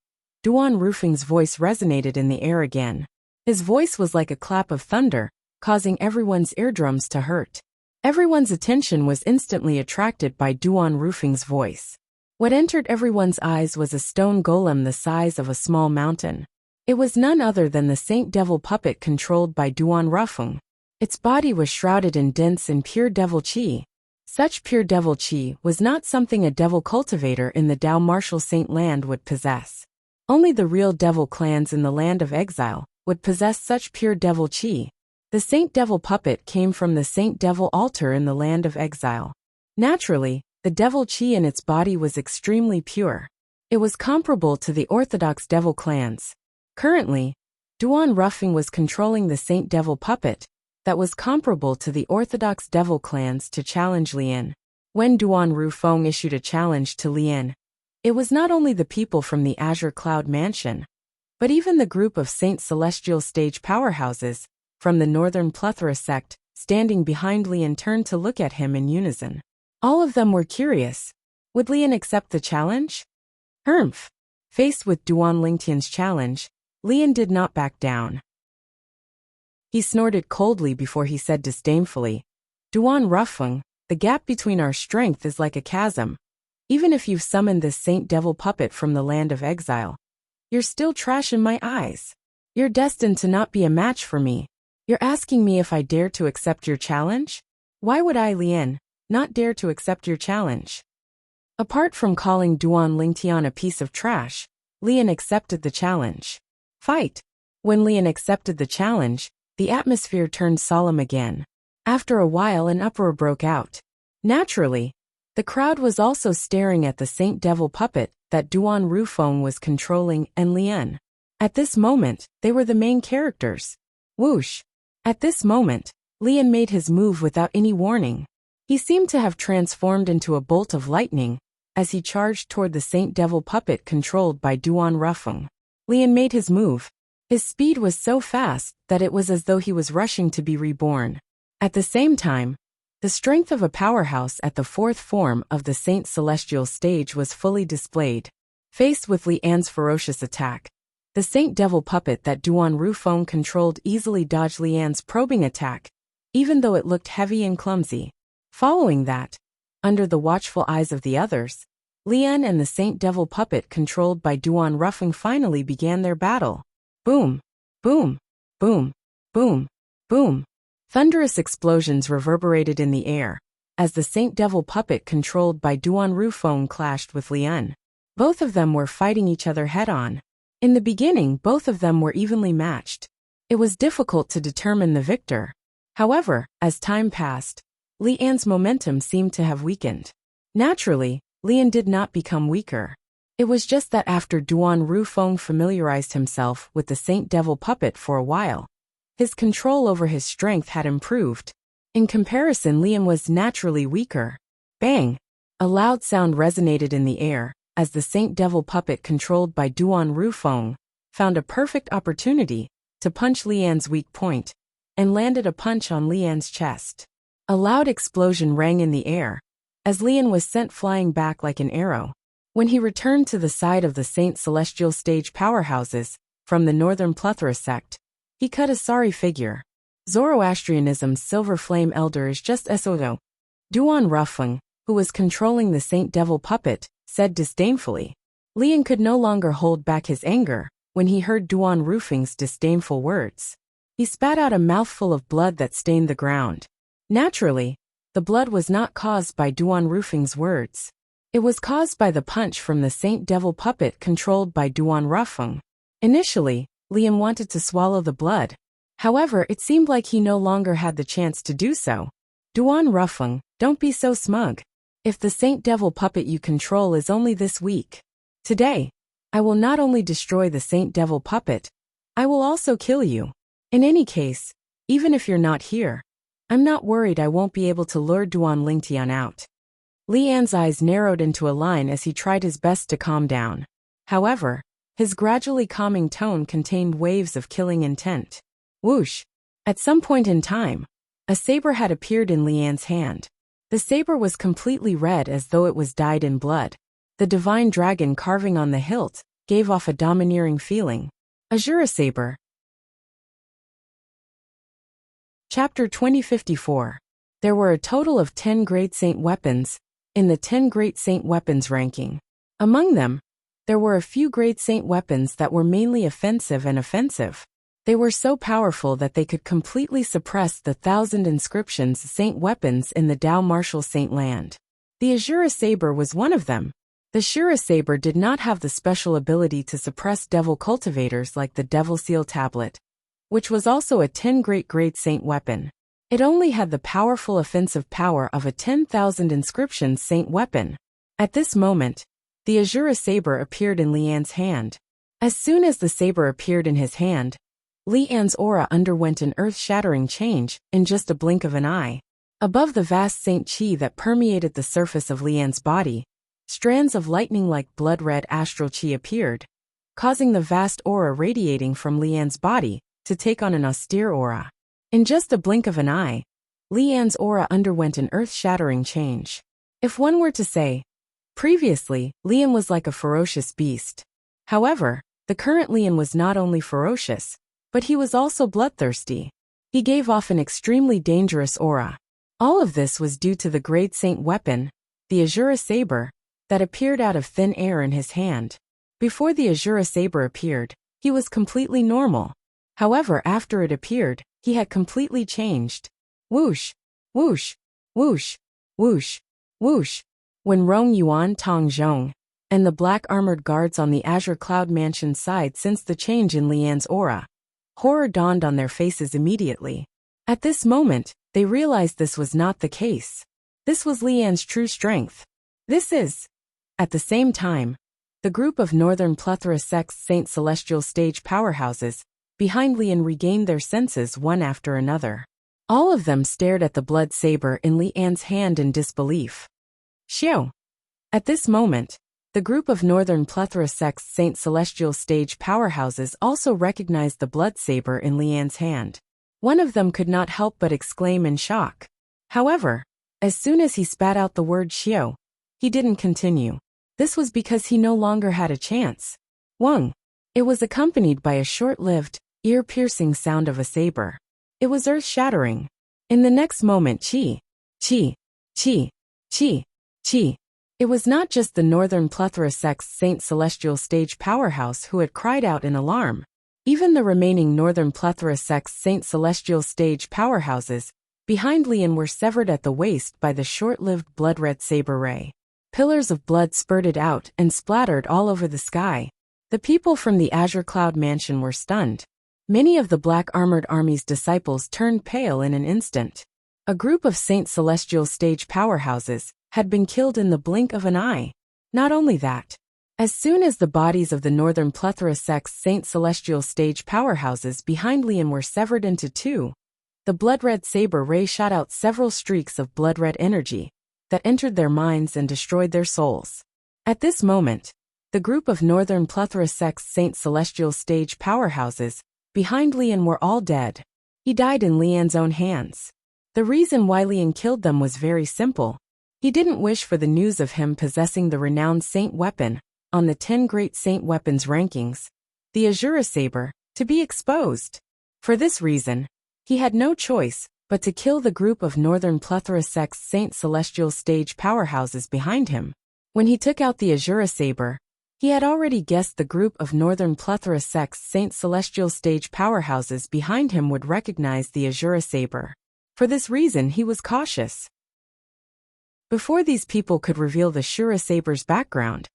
Duan Rufeng's voice resonated in the air again. His voice was like a clap of thunder, causing everyone's eardrums to hurt. Everyone's attention was instantly attracted by Duan Rufeng's voice. What entered everyone's eyes was a stone golem the size of a small mountain. It was none other than the Saint Devil puppet controlled by Duan Rufeng. Its body was shrouded in dense and pure devil qi. Such pure devil qi was not something a devil cultivator in the Dao martial saint land would possess. Only the real devil clans in the land of exile would possess such pure devil qi. The Saint Devil puppet came from the Saint Devil altar in the land of exile. Naturally, the devil qi in its body was extremely pure. It was comparable to the orthodox devil clans. Currently, Duan Rufeng was controlling the Saint Devil puppet that was comparable to the orthodox devil clans to challenge Lian. When Duan Rufeng issued a challenge to Lian, it was not only the people from the Azure Cloud Mansion, but even the group of Saint Celestial stage powerhouses from the Northern Plethora sect standing behind Lian turned to look at him in unison. All of them were curious. Would Lian accept the challenge? Humph! Faced with Duan Lingtian's challenge, Lian did not back down. He snorted coldly before he said disdainfully, Duan Rufeng, the gap between our strength is like a chasm. Even if you've summoned this Saint Devil puppet from the land of exile, you're still trash in my eyes. You're destined to not be a match for me. You're asking me if I dare to accept your challenge? Why would I, Lian, not dare to accept your challenge? Apart from calling Duan Lingtian a piece of trash, Lian accepted the challenge. Fight! When Lian accepted the challenge, the atmosphere turned solemn again. After a while an uproar broke out. Naturally, the crowd was also staring at the Saint Devil puppet that Duan Rufeng was controlling and Lian. At this moment, they were the main characters. Whoosh! At this moment, Lian made his move without any warning. He seemed to have transformed into a bolt of lightning as he charged toward the Saint Devil puppet controlled by Duan Rufeng. Lian made his move. His speed was so fast that it was as though he was rushing to be reborn. At the same time, the strength of a powerhouse at the fourth form of the Saint Celestial stage was fully displayed. Faced with Lian's ferocious attack, the Saint Devil puppet that Duan Rufeng controlled easily dodged Lian's probing attack, even though it looked heavy and clumsy. Following that, under the watchful eyes of the others, Lian and the Saint Devil puppet controlled by Duan Rufeng finally began their battle. Boom! Boom! Boom! Boom! Boom! Thunderous explosions reverberated in the air as the Saint Devil puppet controlled by Duan Rufeng clashed with Lian. Both of them were fighting each other head-on. In the beginning, both of them were evenly matched. It was difficult to determine the victor. However, as time passed, Lian's momentum seemed to have weakened. Naturally, Lian did not become weaker. It was just that after Duan Rufeng familiarized himself with the Saint Devil puppet for a while, his control over his strength had improved. In comparison, Lian was naturally weaker. Bang! A loud sound resonated in the air as the Saint Devil puppet controlled by Duan Rufeng found a perfect opportunity to punch Lian's weak point and landed a punch on Lian's chest. A loud explosion rang in the air as Lian was sent flying back like an arrow. When he returned to the side of the Saint Celestial stage powerhouses from the Northern Plethora sect, he cut a sorry figure. Zoroastrianism's Silver Flame Elder is just SOO. Duan Rufeng, who was controlling the Saint Devil puppet, said disdainfully. Lian could no longer hold back his anger when he heard Duan Rufeng's disdainful words. He spat out a mouthful of blood that stained the ground. Naturally, the blood was not caused by Duan Rufeng's words. It was caused by the punch from the Saint Devil puppet controlled by Duan Rufeng. Initially, Lian wanted to swallow the blood. However, it seemed like he no longer had the chance to do so. Duan Rufeng, don't be so smug. If the Saint Devil puppet you control is only this weak, today, I will not only destroy the Saint Devil puppet, I will also kill you. In any case, even if you're not here, I'm not worried I won't be able to lure Duan Lingtian out. Lian's eyes narrowed into a line as he tried his best to calm down. However, his gradually calming tone contained waves of killing intent. Whoosh! At some point in time, a saber had appeared in Lian's hand. The saber was completely red as though it was dyed in blood. The divine dragon carving on the hilt gave off a domineering feeling. Azura saber. Chapter 2054. There were a total of 10 Great Saint weapons in the 10 Great Saint weapons ranking. Among them, there were a few great saint weapons that were mainly offensive and offensive. They were so powerful that they could completely suppress the 1,000 inscriptions saint weapons in the Dao martial saint land. The Azura Saber was one of them. The Shura Saber did not have the special ability to suppress devil cultivators like the Devil Seal Tablet, which was also a 10 great saint weapon. It only had the powerful offensive power of a 10,000 inscriptions saint weapon. At this moment, the Azura Saber appeared in Lian's hand. As soon as the saber appeared in his hand, Lian's aura underwent an earth-shattering change in just a blink of an eye. Above the vast saint chi that permeated the surface of Lian's body, strands of lightning-like blood-red astral chi appeared, causing the vast aura radiating from Lian's body to take on an austere aura. In just a blink of an eye, Lian's aura underwent an earth-shattering change. If one were to say, previously, Lian was like a ferocious beast. However, the current Lian was not only ferocious, but he was also bloodthirsty. He gave off an extremely dangerous aura. All of this was due to the great saint weapon, the Azura Saber, that appeared out of thin air in his hand. Before the Azura Saber appeared, he was completely normal. However, after it appeared, he had completely changed. Whoosh, whoosh, whoosh, whoosh, whoosh. When Rong Yuan Tong Zhong and the black armored guards on the Azure Cloud Mansion side sensed the change in Lian's aura, horror dawned on their faces immediately. At this moment, they realized this was not the case. This was Lian's true strength. This is. At the same time, the group of Northern Plethora Sect's Saint Celestial stage powerhouses behind Lian regained their senses one after another. All of them stared at the blood saber in Lian's hand in disbelief. Xiao. At this moment, the group of Northern Plethora Sect's Saint Celestial stage powerhouses also recognized the blood saber in Lian's hand. One of them could not help but exclaim in shock. However, as soon as he spat out the word Xiao, he didn't continue. This was because he no longer had a chance. Wang. It was accompanied by a short-lived, ear-piercing sound of a saber. It was earth-shattering. In the next moment, chi, chi, chi, chi, chi. It was not just the Northern Plethora Sect's Saint Celestial stage powerhouse who had cried out in alarm. Even the remaining Northern Plethora Sect's Saint Celestial stage powerhouses behind Lian were severed at the waist by the short-lived blood-red saber ray. Pillars of blood spurted out and splattered all over the sky. The people from the Azure Cloud Mansion were stunned. Many of the Black Armored Army's disciples turned pale in an instant. A group of Saint Celestial stage powerhouses had been killed in the blink of an eye. Not only that, as soon as the bodies of the Northern Plethora Sect's Saint Celestial stage powerhouses behind Lian were severed into two, the blood-red saber ray shot out several streaks of blood-red energy that entered their minds and destroyed their souls. At this moment, the group of Northern Plethora Sect's Saint Celestial stage powerhouses behind Lian were all dead. He died in Lian's own hands. The reason why Lian killed them was very simple. He didn't wish for the news of him possessing the renowned saint weapon on the 10 great saint weapons rankings, the Azura Saber, to be exposed. For this reason, he had no choice but to kill the group of Northern Plethora Sect's Saint Celestial stage powerhouses behind him. When he took out the Azura Saber, he had already guessed the group of Northern Plethora Sect's Saint Celestial stage powerhouses behind him would recognize the Azura Saber. For this reason, he was cautious. Before these people could reveal the Shura Saber's background,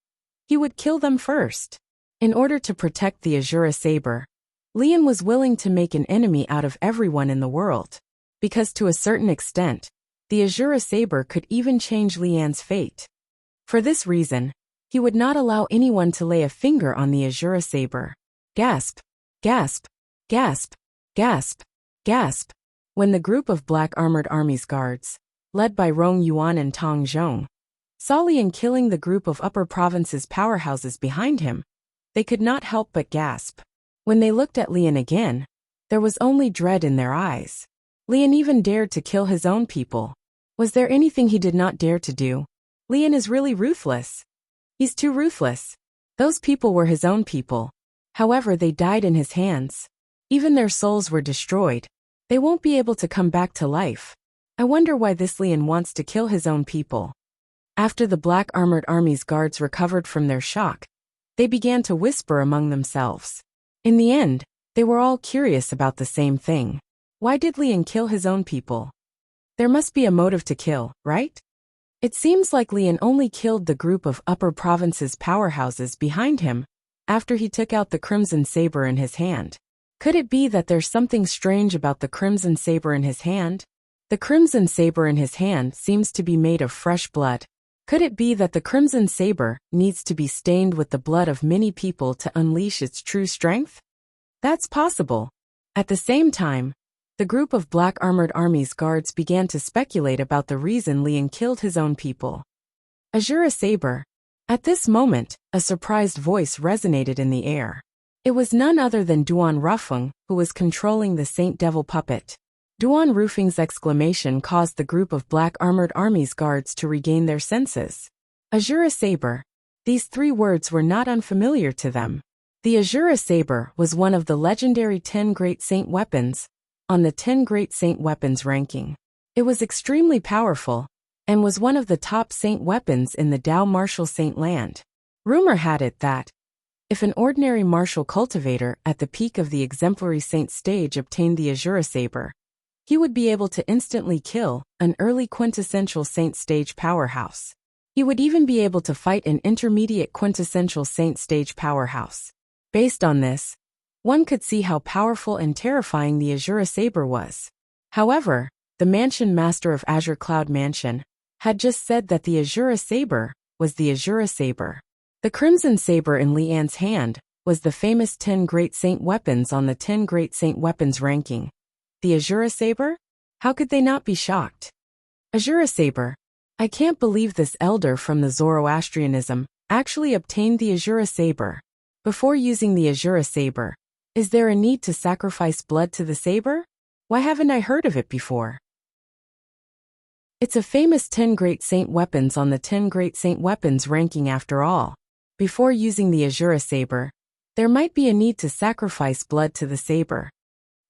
he would kill them first. In order to protect the Azura Saber, Lian was willing to make an enemy out of everyone in the world. Because to a certain extent, the Azura Saber could even change Lian's fate. For this reason, he would not allow anyone to lay a finger on the Azura Saber. Gasp, gasp, gasp, gasp, gasp. When the group of Black Armored Army's guards, led by Rong Yuan and Tong Zhong, saw Lian killing the group of Upper Province's powerhouses behind him, they could not help but gasp. When they looked at Lian again, there was only dread in their eyes. Lian even dared to kill his own people. Was there anything he did not dare to do? Lian is really ruthless. He's too ruthless. Those people were his own people. However, they died in his hands. Even their souls were destroyed. They won't be able to come back to life. I wonder why this Lian wants to kill his own people. After the Black Armored Army's guards recovered from their shock, They began to whisper among themselves. In the end, they were all curious about the same thing. Why did Lian kill his own people? There must be a motive to kill, right? It seems like Lian only killed the group of upper province's powerhouses behind him after he took out the crimson saber in his hand. Could it be that there's something strange about the crimson saber in his hand? The crimson saber in his hand seems to be made of fresh blood. Could it be that the crimson saber needs to be stained with the blood of many people to unleash its true strength? That's possible. At the same time, the group of black armored army's guards began to speculate about the reason Lian killed his own people. Azura saber. At this moment, a surprised voice resonated in the air. It was none other than Duan Rufeng, who was controlling the Saint Devil puppet. Duan Rufeng's exclamation caused the group of black armored army's guards to regain their senses. Azura saber. These three words were not unfamiliar to them. The Azura saber was one of the legendary 10 Great Saint weapons on the 10 Great Saint weapons ranking. It was extremely powerful and was one of the top saint weapons in the Dao martial saint land. Rumor had it that if an ordinary martial cultivator at the peak of the exemplary saint stage obtained the Azura saber, he would be able to instantly kill an early quintessential saint stage powerhouse. He would even be able to fight an intermediate quintessential saint stage powerhouse. Based on this, one could see how powerful and terrifying the Azura saber was. However, the Mansion Master of Azure Cloud Mansion had just said that the Azura saber was the Azura saber. The Crimson Saber in Lian's hand was the famous 10 Great Saint weapons on the 10 Great Saint weapons ranking. The Azura saber? How could they not be shocked? Azura saber. I can't believe this elder from the Zoroastrianism actually obtained the Azura saber. Before using the Azura saber, is there a need to sacrifice blood to the saber? Why haven't I heard of it before? It's a famous 10 Great Saint weapons on the 10 Great Saint weapons ranking after all. Before using the Azura saber, there might be a need to sacrifice blood to the saber.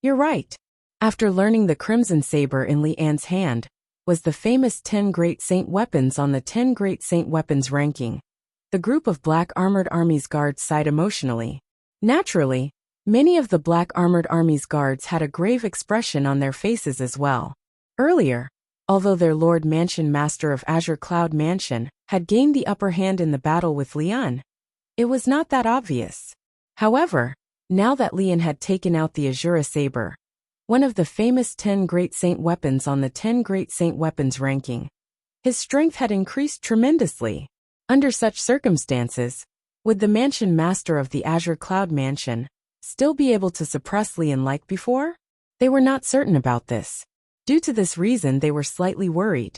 You're right. After learning the Crimson Saber in Lian's hand was the famous 10 Great Saint weapons on the 10 Great Saint weapons ranking, the group of black armored army's guards sighed emotionally. Naturally, many of the black armored army's guards had a grave expression on their faces as well. Earlier, although their Lord Mansion Master of Azure Cloud Mansion had gained the upper hand in the battle with Lian, it was not that obvious. However, now that Lian had taken out the Azura saber, one of the famous 10 Great Saint weapons on the 10 Great Saint weapons ranking, his strength had increased tremendously. Under such circumstances, would the Mansion Master of the Azure Cloud Mansion still be able to suppress Lian like before? They were not certain about this. Due to this reason, they were slightly worried.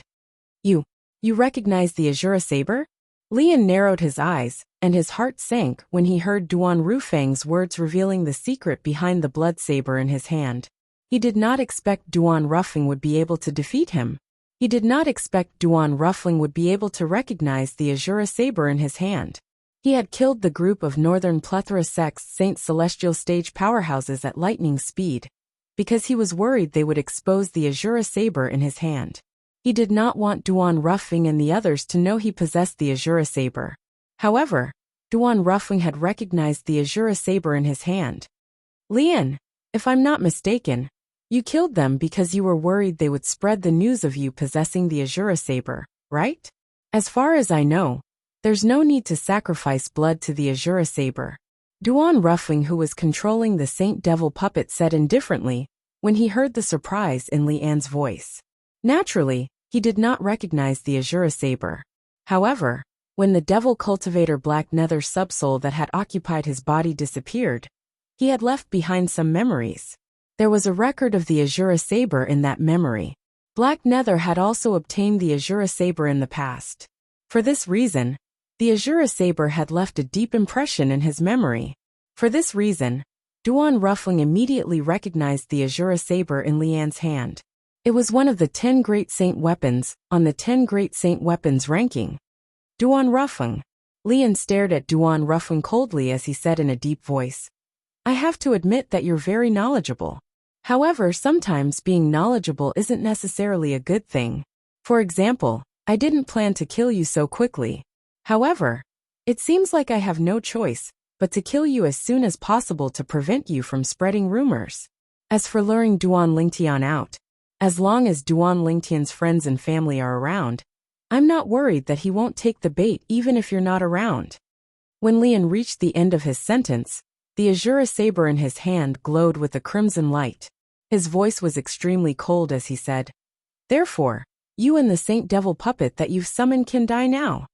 You recognize the Azura saber? Lian narrowed his eyes, and his heart sank when he heard Duan Rufeng's words revealing the secret behind the blood saber in his hand. He did not expect Duan Rufeng would be able to defeat him. He did not expect Duan Rufeng would be able to recognize the Azura saber in his hand. He had killed the group of Northern Plethora Sect's Saint Celestial Stage powerhouses at lightning speed, because he was worried they would expose the Azura saber in his hand. He did not want Duan Rufeng and the others to know he possessed the Azura saber. However, Duan Rufeng had recognized the Azura saber in his hand. Lian, if I'm not mistaken, you killed them because you were worried they would spread the news of you possessing the Azura saber, right? As far as I know, there's no need to sacrifice blood to the Azura saber. Duan Rufeng, who was controlling the Saint Devil puppet, said indifferently when he heard the surprise in Lian's voice. Naturally, he did not recognize the Azura saber. However, when the Devil Cultivator Black Nether subsoul that had occupied his body disappeared, he had left behind some memories. There was a record of the Azura saber in that memory. Black Nether had also obtained the Azura saber in the past. For this reason, the Azura saber had left a deep impression in his memory. For this reason, Duan Rufeng immediately recognized the Azura saber in Lian's hand. It was one of the 10 Great Saint weapons on the 10 Great Saint weapons ranking. Duan Rufeng. Lian stared at Duan Rufeng coldly as he said in a deep voice, I have to admit that you're very knowledgeable. However, sometimes being knowledgeable isn't necessarily a good thing. For example, I didn't plan to kill you so quickly. However, It seems like I have no choice but to kill you as soon as possible to prevent you from spreading rumors. As for luring Duan Lingtian out, as long as Duan Lingtian's friends and family are around, I'm not worried that he won't take the bait even if you're not around. When Lian reached the end of his sentence, the azure saber in his hand glowed with a crimson light. His voice was extremely cold as he said, "Therefore, you and the Saint Devil puppet that you've summoned can die now."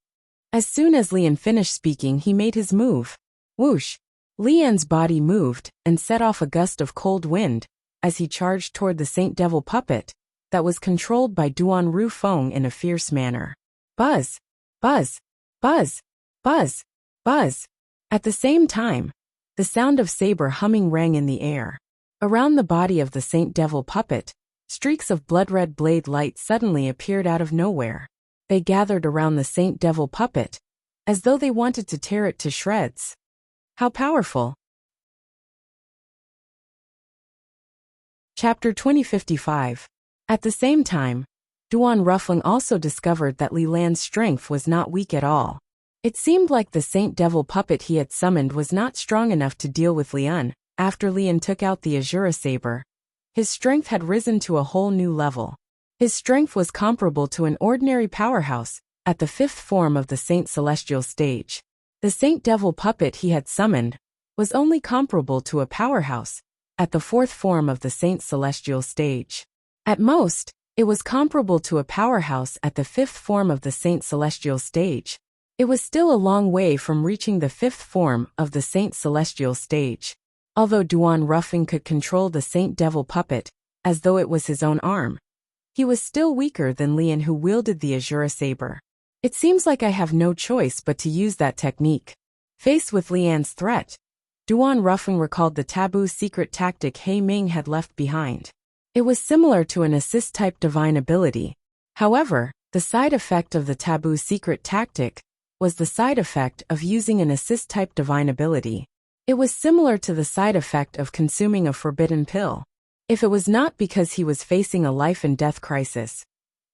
As soon as Lian finished speaking, he made his move. Whoosh! Lian's body moved and set off a gust of cold wind as he charged toward the Saint Devil puppet that was controlled by Duan Rufeng in a fierce manner. Buzz! Buzz! Buzz! Buzz! Buzz! At the same time, the sound of saber humming rang in the air. Around the body of the Saint Devil puppet, streaks of blood-red blade light suddenly appeared out of nowhere. They gathered around the Saint Devil puppet, as though they wanted to tear it to shreds. How powerful! Chapter 2055. At the same time, Duan Rufeng also discovered that Li Lan's strength was not weak at all. It seemed like the Saint Devil puppet he had summoned was not strong enough to deal with Lian. After Lian took out the azure saber, his strength had risen to a whole new level. His strength was comparable to an ordinary powerhouse at the fifth form of the Saint Celestial stage. The Saint Devil puppet he had summoned was only comparable to a powerhouse at the fourth form of the Saint Celestial stage. At most, it was comparable to a powerhouse at the fifth form of the Saint Celestial stage. It was still a long way from reaching the fifth form of the Saint Celestial stage. Although Duan Rufeng could control the Saint Devil puppet as though it was his own arm, he was still weaker than Lian, who wielded the azure saber. It seems like I have no choice but to use that technique. Faced with Lian's threat, Duan Rufeng recalled the taboo secret tactic He Ming had left behind. It was similar to an assist-type divine ability. However, the side effect of the taboo secret tactic was the side effect of using an assist-type divine ability. It was similar to the side effect of consuming a forbidden pill. If it was not because he was facing a life-and-death crisis,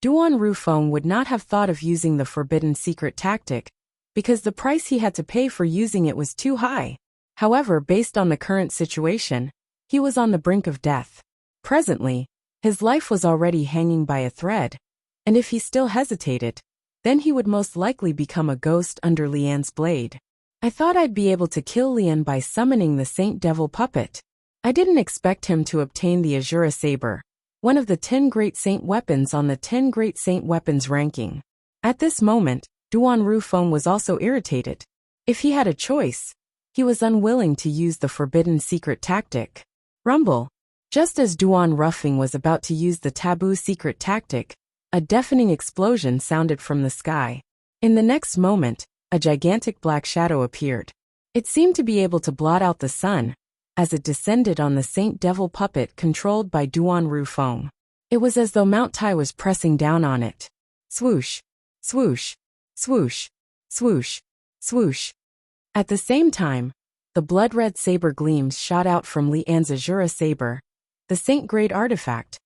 Duan Rufeng would not have thought of using the forbidden secret tactic, because the price he had to pay for using it was too high. However, based on the current situation, he was on the brink of death. Presently, his life was already hanging by a thread, and if he still hesitated, then he would most likely become a ghost under Lian's blade. I thought I'd be able to kill Lian by summoning the Saint Devil puppet. I didn't expect him to obtain the azure saber, one of the 10 great saint weapons on the 10 great saint weapons ranking. At this moment, Duan Rufeng was also irritated. If he had a choice, he was unwilling to use the forbidden secret tactic. Rumble. Just as Duan Rufeng was about to use the taboo secret tactic, a deafening explosion sounded from the sky. In the next moment, a gigantic black shadow appeared. It seemed to be able to blot out the sun, as it descended on the Saint Devil puppet controlled by Duan Rufeng. It was as though Mount Tai was pressing down on it. Swoosh, swoosh, swoosh, swoosh, swoosh. At the same time, the blood-red saber gleams shot out from Lian's azure saber. The Saint-grade artifact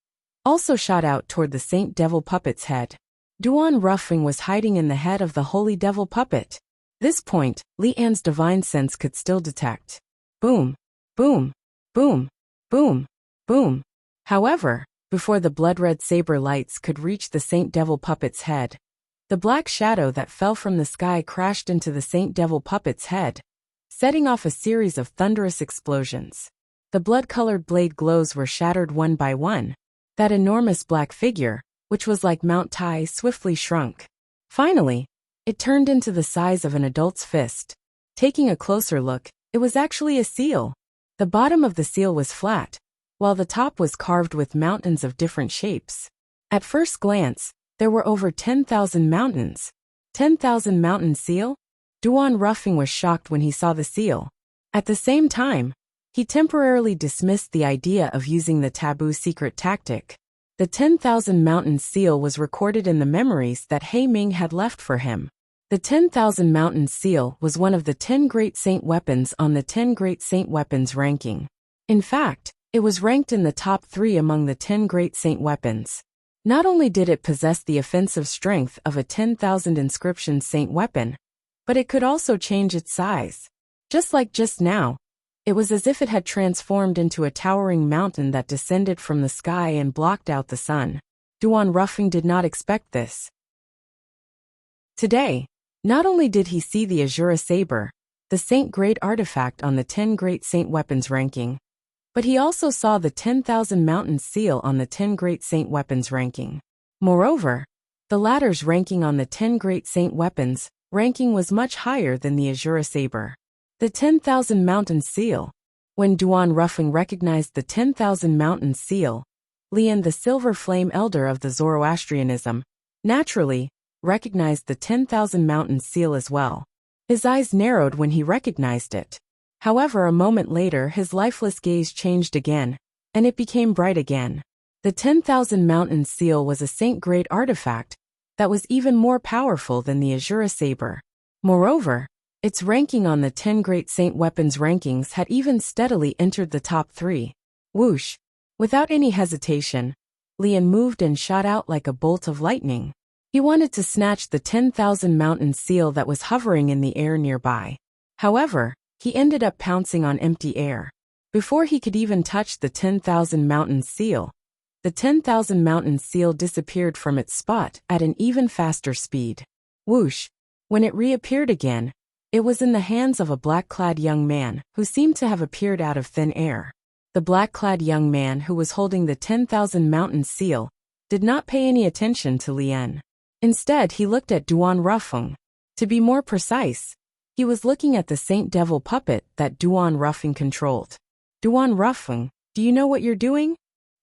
also shot out toward the Saint Devil puppet's head. Duan Rufeng was hiding in the head of the Holy Devil puppet. This point, Lian's divine sense could still detect. Boom, boom, boom, boom, boom. However, before the blood-red saber lights could reach the Saint Devil puppet's head, the black shadow that fell from the sky crashed into the Saint Devil puppet's head, setting off a series of thunderous explosions. The blood-colored blade glows were shattered one by one. That enormous black figure, which was like Mount Tai, swiftly shrunk. Finally, it turned into the size of an adult's fist. Taking a closer look, it was actually a seal. The bottom of the seal was flat, while the top was carved with mountains of different shapes. At first glance, there were over 10,000 mountains. 10,000 mountain seal? Duan Rufeng was shocked when he saw the seal. At the same time, he temporarily dismissed the idea of using the taboo secret tactic. The 10,000 mountain seal was recorded in the memories that He Ming had left for him. The 10,000 mountain seal was one of the 10 great saint weapons on the 10 great saint weapons ranking. In fact, it was ranked in the top 3 among the 10 great saint weapons. Not only did it possess the offensive strength of a 10,000 inscription saint weapon, but it could also change its size. Just like just now, it was as if it had transformed into a towering mountain that descended from the sky and blocked out the sun. Duan Ruffing did not expect this. Today, not only did he see the Azura Saber, the Saint Grade artifact on the 10 Great Saint Weapons ranking, but he also saw the 10,000 Mountain Seal on the 10 Great Saint Weapons ranking. Moreover, the latter's ranking on the 10 Great Saint Weapons ranking was much higher than the Azura Saber. The 10,000 Mountain Seal. When Duan Ruffing recognized the 10,000 Mountain Seal, Lian, the Silver Flame Elder of the Zoroastrianism, naturally recognized the 10,000 Mountain Seal as well. His eyes narrowed when he recognized it. However, a moment later his lifeless gaze changed again, and it became bright again. The 10,000 Mountain Seal was a Saint-grade artifact that was even more powerful than the Azura Saber. Moreover, its ranking on the 10 Great Saint Weapons rankings had even steadily entered the top 3. Whoosh! Without any hesitation, Lian moved and shot out like a bolt of lightning. He wanted to snatch the 10,000 Mountain Seal that was hovering in the air nearby. However, he ended up pouncing on empty air. Before he could even touch the 10,000 Mountain Seal, the 10,000 Mountain Seal disappeared from its spot at an even faster speed. Whoosh! When it reappeared again, it was in the hands of a black-clad young man who seemed to have appeared out of thin air. The black-clad young man who was holding the 10,000 Mountain Seal did not pay any attention to Lian. Instead, he looked at Duan Ruffing. To be more precise, he was looking at the Saint Devil puppet that Duan Ruffing controlled. Duan Ruffing, do you know what you're doing?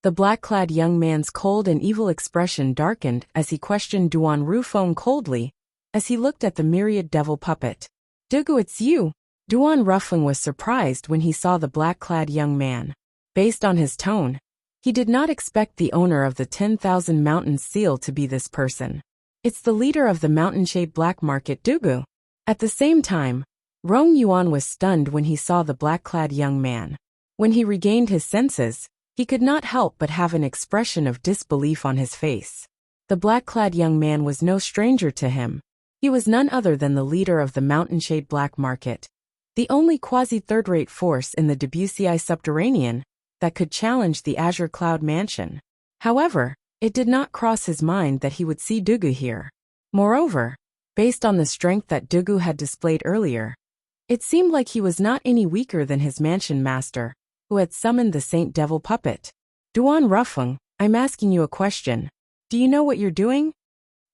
The black-clad young man's cold and evil expression darkened as he questioned Duan Ruffing coldly as he looked at the myriad devil puppet. Dugu, it's you! Duan Ruffing was surprised when he saw the black-clad young man. Based on his tone, he did not expect the owner of the 10,000 Mountain Seal to be this person. It's the leader of the mountain-shaped black market, Dugu. At the same time, Rong Yuan was stunned when he saw the black-clad young man. When he regained his senses, he could not help but have an expression of disbelief on his face. The black-clad young man was no stranger to him. He was none other than the leader of the mountain-shaped black market, the only quasi-third-rate force in the Debussy subterranean that could challenge the Azure Cloud Mansion. However, it did not cross his mind that he would see Dugu here. Moreover, based on the strength that Dugu had displayed earlier, it seemed like he was not any weaker than his mansion master, who had summoned the Saint Devil puppet. Duan Ruffing, I'm asking you a question. Do you know what you're doing?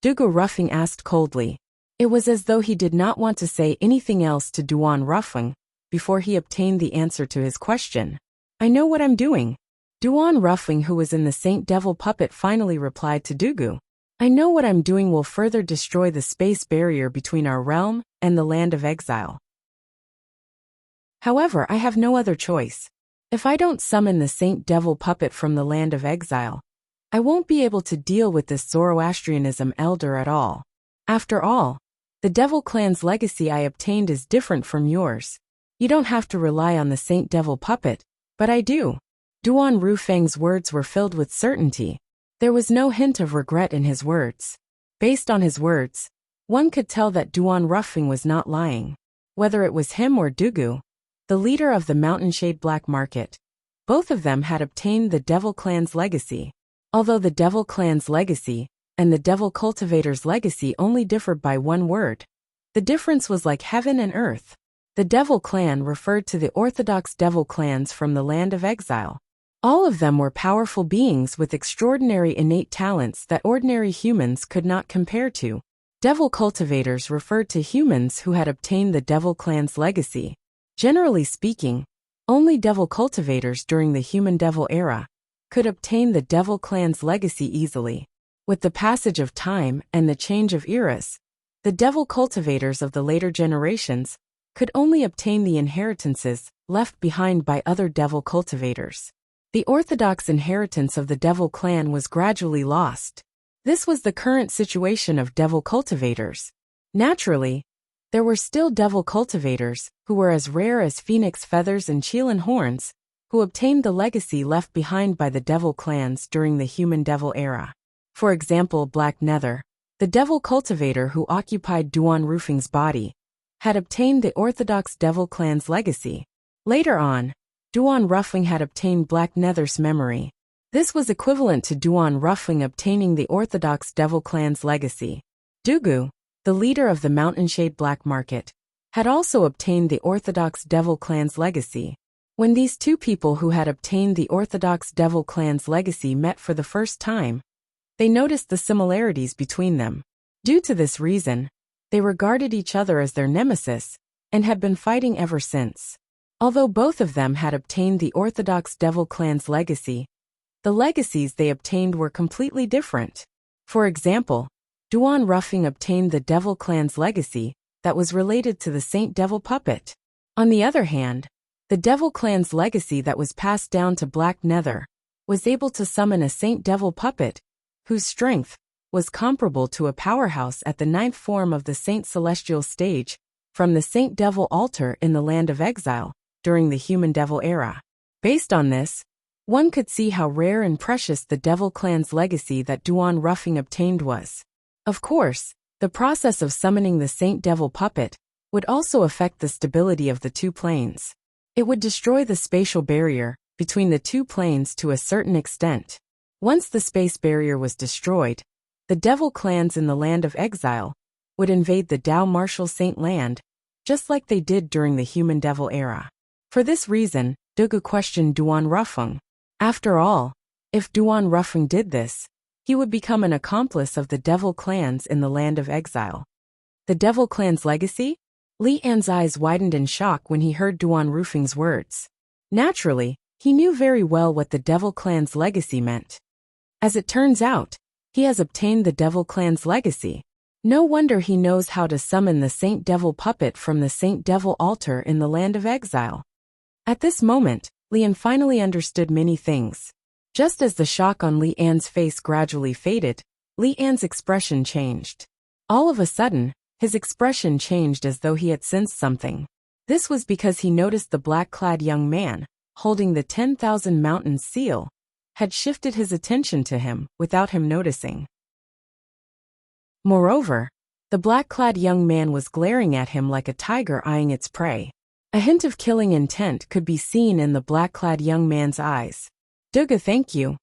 Dugu Ruffing asked coldly. It was as though he did not want to say anything else to Duan Ruffing before he obtained the answer to his question. I know what I'm doing. Duan Ruffing, who was in the Saint Devil puppet, finally replied to Dugu. I know what I'm doing will further destroy the space barrier between our realm and the land of exile. However, I have no other choice. If I don't summon the Saint Devil puppet from the land of exile, I won't be able to deal with this Zoroastrianism elder at all. After all, the Devil Clan's legacy I obtained is different from yours. You don't have to rely on the Saint Devil puppet, but I do. Duan Rufeng's words were filled with certainty. There was no hint of regret in his words. Based on his words, one could tell that Duan Ruffing was not lying. Whether it was him or Dugu, the leader of the mountain-shaped black market, both of them had obtained the Devil Clan's legacy. Although the Devil Clan's legacy and the Devil Cultivator's legacy only differed by one word, the difference was like heaven and earth. The Devil Clan referred to the orthodox Devil clans from the land of exile. All of them were powerful beings with extraordinary innate talents that ordinary humans could not compare to. Devil cultivators referred to humans who had obtained the Devil Clan's legacy. Generally speaking, only devil cultivators during the human devil era could obtain the Devil Clan's legacy easily. With the passage of time and the change of eras, the devil cultivators of the later generations could only obtain the inheritances left behind by other devil cultivators. The orthodox inheritance of the Devil Clan was gradually lost. This was the current situation of devil cultivators. Naturally, there were still devil cultivators, who were as rare as phoenix feathers and Chelan horns, who obtained the legacy left behind by the devil clans during the human devil era. For example, Black Nether, the devil cultivator who occupied Duan Ruffing's body, had obtained the Orthodox Devil clan's legacy. Later on, Duan Ruffing had obtained Black Nether's memory. This was equivalent to Duan Ruffing obtaining the Orthodox Devil clan's legacy. Dugu, the leader of the Mountainshade Black Market, had also obtained the Orthodox Devil clan's legacy. When these two people who had obtained the Orthodox Devil clan's legacy met for the first time, they noticed the similarities between them. Due to this reason, they regarded each other as their nemesis and had been fighting ever since. Although both of them had obtained the Orthodox Devil clan's legacy, the legacies they obtained were completely different. For example, Duan Ruffing obtained the Devil clan's legacy that was related to the Saint Devil puppet. On the other hand, the Devil clan's legacy that was passed down to Black Nether was able to summon a Saint Devil puppet whose strength was comparable to a powerhouse at the 9th form of the Saint Celestial stage from the Saint Devil altar in the Land of Exile during the Human Devil era. Based on this, one could see how rare and precious the Devil clan's legacy that Duan Ruffing obtained was. Of course, the process of summoning the Saint Devil puppet would also affect the stability of the two planes. It would destroy the spatial barrier between the two planes to a certain extent. Once the space barrier was destroyed, the Devil clans in the Land of Exile would invade the Dao Martial Saint Land, just like they did during the Human Devil era. For this reason, Dugu questioned Duan Ruffing. After all, if Duan Ruffing did this, he would become an accomplice of the Devil clans in the Land of Exile. The Devil clan's legacy? Li An's eyes widened in shock when he heard Duan Ruffing's words. Naturally, he knew very well what the Devil clan's legacy meant. As it turns out, he has obtained the Devil clan's legacy. No wonder he knows how to summon the Saint Devil puppet from the Saint Devil altar in the Land of Exile. At this moment, Li An finally understood many things. Just as the shock on Li An's face gradually faded, Li An's expression changed. All of a sudden, his expression changed as though he had sensed something. This was because he noticed the black-clad young man, holding the 10,000 Mountains seal, had shifted his attention to him without him noticing. Moreover, the black-clad young man was glaring at him like a tiger eyeing its prey. A hint of killing intent could be seen in the black-clad young man's eyes. Dugu, thank you.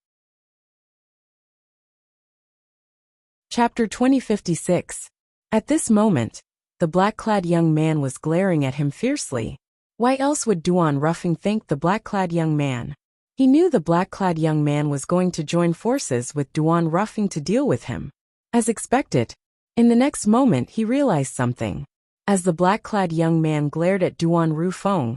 Chapter 2056. At this moment, the black-clad young man was glaring at him fiercely. Why else would Duan Ruffing thank the black-clad young man? He knew the black-clad young man was going to join forces with Duan Ruffing to deal with him. As expected, in the next moment he realized something. As the black-clad young man glared at Duan Ruffing,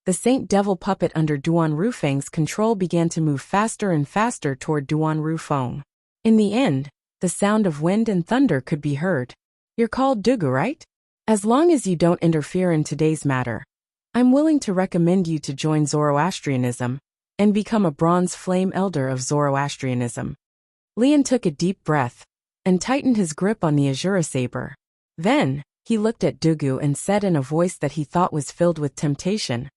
the Saint Devil puppet under Duan Ruffing's control began to move faster and faster toward Duan Ruffing. In the end, the sound of wind and thunder could be heard. You're called Dugu, right? As long as you don't interfere in today's matter, I'm willing to recommend you to join Zoroastrianism and become a bronze flame elder of Zoroastrianism. Li An took a deep breath and tightened his grip on the Azura saber. Then, he looked at Dugu and said in a voice that he thought was filled with temptation,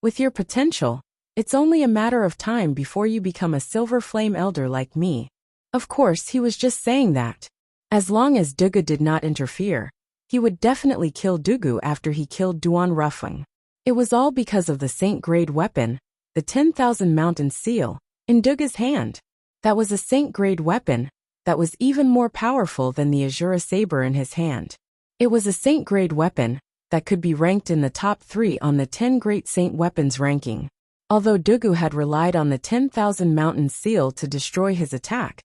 "With your potential, it's only a matter of time before you become a silver flame elder like me." Of course, he was just saying that. As long as Dugu did not interfere, he would definitely kill Dugu after he killed Duan Ruffing. It was all because of the Saint-grade weapon, the 10,000 Mountain seal, in Dugu's hand. That was a Saint-grade weapon that was even more powerful than the Azura saber in his hand. It was a Saint-grade weapon that could be ranked in the top 3 on the 10 Great Saint Weapons ranking. Although Dugu had relied on the 10,000 Mountain seal to destroy his attack,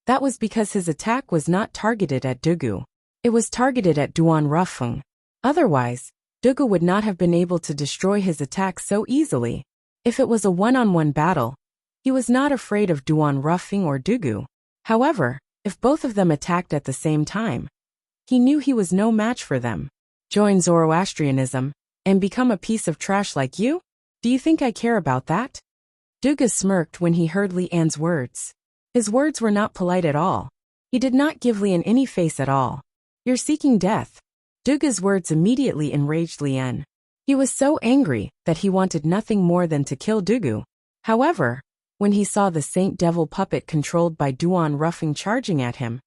that was because his attack was not targeted at Dugu. It was targeted at Duan Ruffing. Otherwise, Dugu would not have been able to destroy his attack so easily. If it was a one-on-one battle, he was not afraid of Duan Ruffing or Dugu. However, if both of them attacked at the same time, he knew he was no match for them. Join Zoroastrianism and become a piece of trash like you? Do you think I care about that? Dugu smirked when he heard Li An's words. His words were not polite at all. He did not give Li An any face at all. You're seeking death. Dugu's words immediately enraged Li An. He was so angry that he wanted nothing more than to kill Dugu. However, when he saw the Saint Devil puppet controlled by Duan Ruffing charging at him,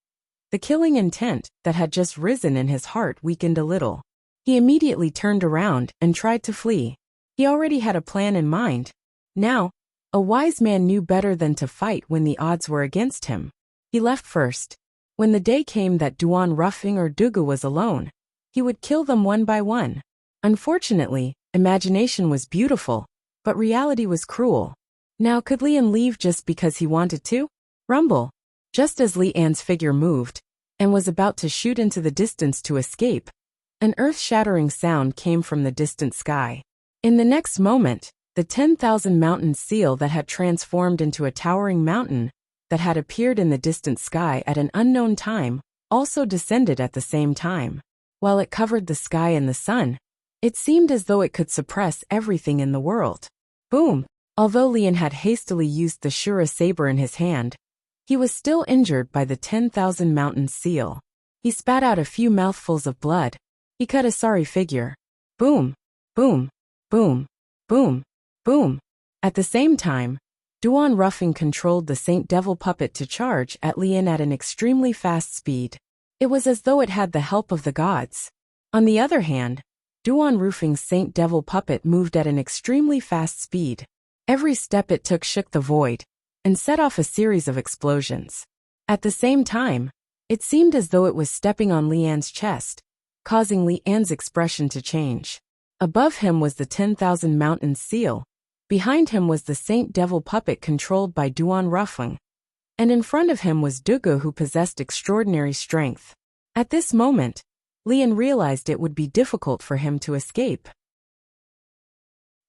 the killing intent that had just risen in his heart weakened a little. He immediately turned around and tried to flee. He already had a plan in mind. Now, a wise man knew better than to fight when the odds were against him. He left first. When the day came that Duan Ruffing or Dugu was alone, he would kill them one by one. Unfortunately, imagination was beautiful, but reality was cruel. Now could Lian leave just because he wanted to? Rumble. Just as Li An's figure moved, and was about to shoot into the distance to escape, an earth-shattering sound came from the distant sky. In the next moment, the 10,000 mountain seal that had transformed into a towering mountain that had appeared in the distant sky at an unknown time also descended at the same time. While it covered the sky and the sun, it seemed as though it could suppress everything in the world. Boom! Although Lian had hastily used the Shura saber in his hand, he was still injured by the 10,000 mountain seal. He spat out a few mouthfuls of blood. He cut a sorry figure. Boom! Boom! Boom! Boom! Boom! At the same time, Duan Ruffing controlled the Saint Devil puppet to charge at Lian at an extremely fast speed. It was as though it had the help of the gods. On the other hand, Duan Ruffing's Saint Devil puppet moved at an extremely fast speed. Every step it took shook the void and set off a series of explosions. At the same time, it seemed as though it was stepping on Lian's chest, causing Lian's expression to change. Above him was the 10,000 mountain seal. Behind him was the Saint Devil puppet controlled by Duan Ruffing. And in front of him was Dugu, who possessed extraordinary strength. At this moment, Lian realized it would be difficult for him to escape.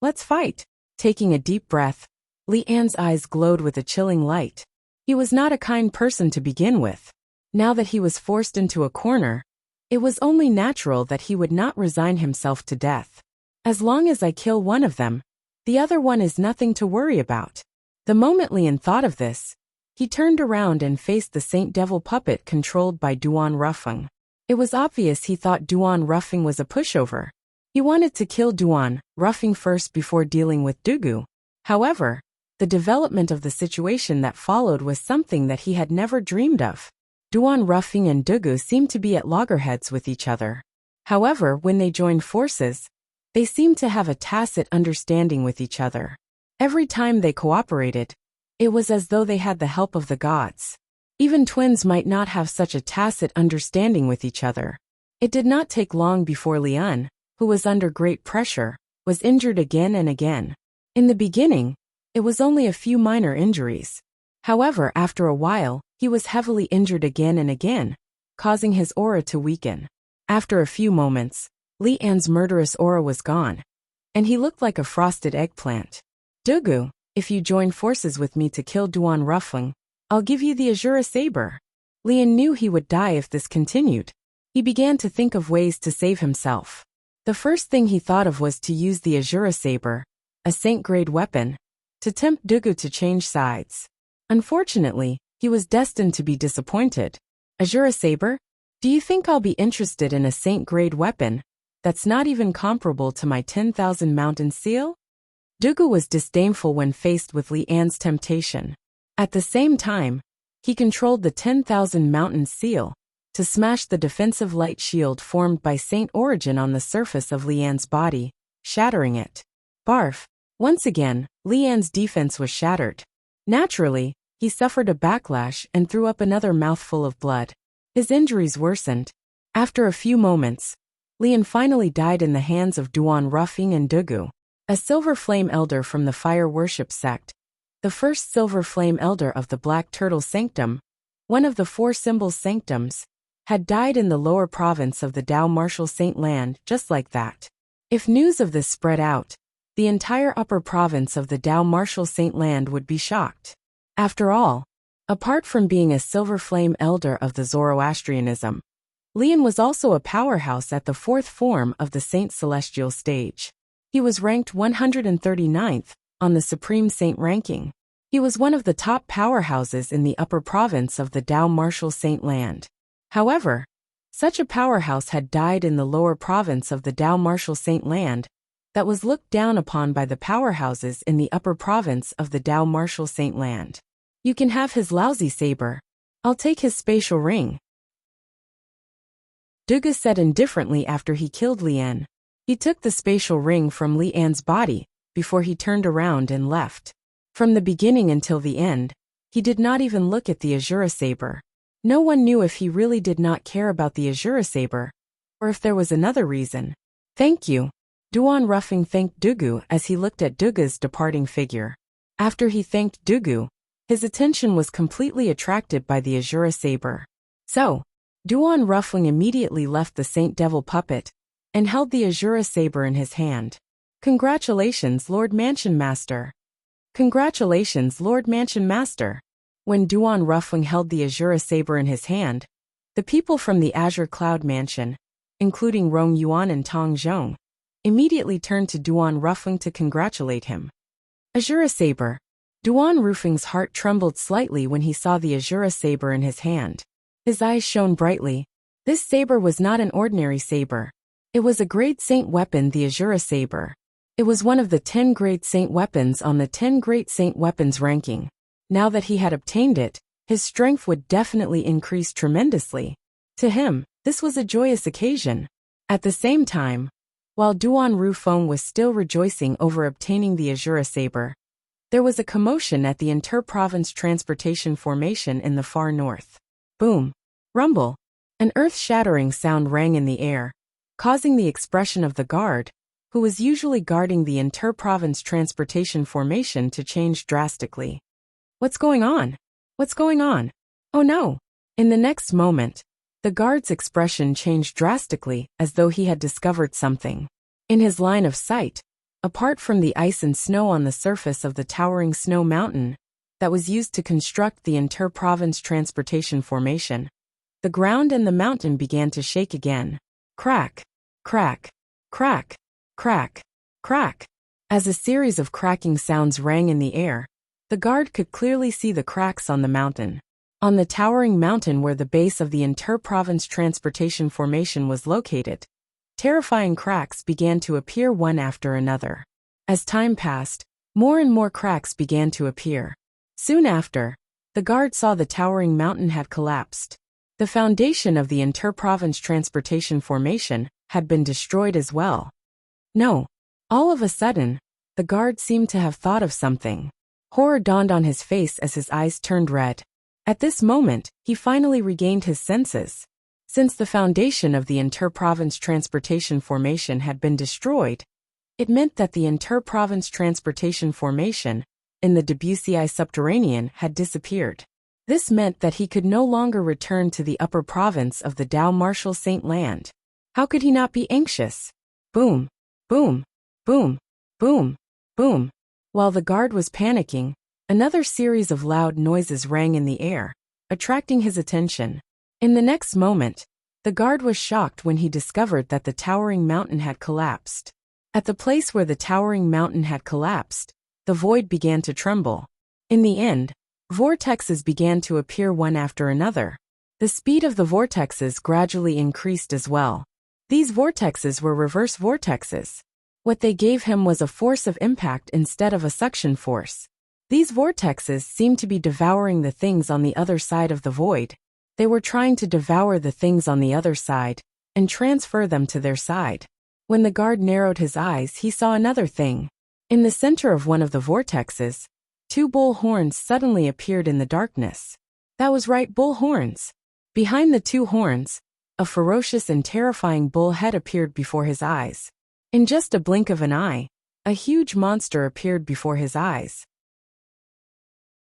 Let's fight. Taking a deep breath, Lian's eyes glowed with a chilling light. He was not a kind person to begin with. Now that he was forced into a corner, it was only natural that he would not resign himself to death. As long as I kill one of them, the other one is nothing to worry about. The moment Lian thought of this, he turned around and faced the Saint Devil puppet controlled by Duan Ruffing. It was obvious he thought Duan Ruffing was a pushover. He wanted to kill Duan Ruffing first before dealing with Dugu. However, the development of the situation that followed was something that he had never dreamed of. Duan Ruffing and Dugu seemed to be at loggerheads with each other. However, when they joined forces, they seemed to have a tacit understanding with each other. Every time they cooperated, it was as though they had the help of the gods. Even twins might not have such a tacit understanding with each other. It did not take long before Lian, who was under great pressure, was injured again and again. In the beginning, it was only a few minor injuries. However, after a while, he was heavily injured again and again, causing his aura to weaken. After a few moments, Lian's murderous aura was gone, and he looked like a frosted eggplant. Dugu, if you join forces with me to kill Duan Ruffing, I'll give you the Azura saber. Lian knew he would die if this continued. He began to think of ways to save himself. The first thing he thought of was to use the Azura saber, a saint-grade weapon, to tempt Dugu to change sides. Unfortunately, he was destined to be disappointed. Azura saber? Do you think I'll be interested in a saint-grade weapon that's not even comparable to my 10,000 mountain seal? Dugu was disdainful when faced with Lian's temptation. At the same time, he controlled the 10,000 mountain seal to smash the defensive light shield formed by Saint Origin on the surface of Lian's body, shattering it. Barf. Once again, Lian's defense was shattered. Naturally, he suffered a backlash and threw up another mouthful of blood. His injuries worsened. After a few moments, Lian finally died in the hands of Duan Ruffing and Dugu, a silver flame elder from the fire worship sect, the first silver flame elder of the Black Turtle Sanctum, one of the 4 symbols sanctums, had died in the lower province of the Dao Martial Saint Land just like that. If news of this spread out, the entire upper province of the Dao Martial Saint Land would be shocked. After all, apart from being a silver flame elder of the Zoroastrianism, Lian was also a powerhouse at the 4th form of the Saint Celestial stage. He was ranked 139th on the Supreme Saint ranking. He was one of the top powerhouses in the upper province of the Dao Martial Saint Land. However, such a powerhouse had died in the lower province of the Dao Martial Saint Land that was looked down upon by the powerhouses in the upper province of the Dao Martial Saint Land. You can have his lousy saber. I'll take his spatial ring. Dugu said indifferently after he killed Lian. He took the spatial ring from Lian's body before he turned around and left. From the beginning until the end, he did not even look at the Azura saber. No one knew if he really did not care about the Azura saber, or if there was another reason. Thank you. Duan Ruffing thanked Dugu as he looked at Dugu's departing figure. After he thanked Dugu, his attention was completely attracted by the Azura saber. So, Duan Ruffling immediately left the Saint Devil puppet and held the Azura saber in his hand. Congratulations, Lord Mansion Master. Congratulations, Lord Mansion Master. When Duan Ruffling held the Azura saber in his hand, the people from the Azure Cloud Mansion, including Rong Yuan and Tong Zhong, immediately turned to Duan Ruffling to congratulate him. Azura saber. Duan Ruffling's heart trembled slightly when he saw the Azura saber in his hand. His eyes shone brightly. This saber was not an ordinary saber. It was a Great Saint weapon, the Azura saber. It was one of the 10 Great Saint weapons on the 10 Great Saint weapons ranking. Now that he had obtained it, his strength would definitely increase tremendously. To him, this was a joyous occasion. At the same time, while Duan Rufeng was still rejoicing over obtaining the Azura saber, there was a commotion at the Inter-Province Transportation Formation in the far north. Boom! Rumble! An earth-shattering sound rang in the air, causing the expression of the guard, who was usually guarding the Inter-Province Transportation Formation, to change drastically. What's going on? What's going on? Oh no! In the next moment, the guard's expression changed drastically as though he had discovered something. In his line of sight, apart from the ice and snow on the surface of the towering snow mountain that was used to construct the Inter-Province Transportation Formation, the ground and the mountain began to shake again. Crack, crack, crack, crack, crack. As a series of cracking sounds rang in the air, the guard could clearly see the cracks on the mountain. On the towering mountain where the base of the Inter-Province Transportation Formation was located, terrifying cracks began to appear one after another. As time passed, more and more cracks began to appear. Soon after, the guard saw the towering mountain had collapsed. The foundation of the Inter-Province Transportation Formation had been destroyed as well. No. All of a sudden, the guard seemed to have thought of something. Horror dawned on his face as his eyes turned red. At this moment, he finally regained his senses. Since the foundation of the Inter-Province Transportation Formation had been destroyed, it meant that the Inter-Province Transportation Formation in the Debussy subterranean had disappeared. This meant that he could no longer return to the upper province of the Dao Marshal Saint Land. How could he not be anxious? Boom, boom, boom, boom, boom. While the guard was panicking, another series of loud noises rang in the air, attracting his attention. In the next moment, the guard was shocked when he discovered that the towering mountain had collapsed. At the place where the towering mountain had collapsed, the void began to tremble. In the end, vortexes began to appear one after another. The speed of the vortexes gradually increased as well. These vortexes were reverse vortexes. What they gave him was a force of impact instead of a suction force. These vortexes seemed to be devouring the things on the other side of the void. They were trying to devour the things on the other side and transfer them to their side. When the guard narrowed his eyes, he saw another thing. In the center of one of the vortexes, 2 bull horns suddenly appeared in the darkness. That was right, bull horns. Behind the 2 horns, a ferocious and terrifying bull head appeared before his eyes. In just a blink of an eye, a huge monster appeared before his eyes.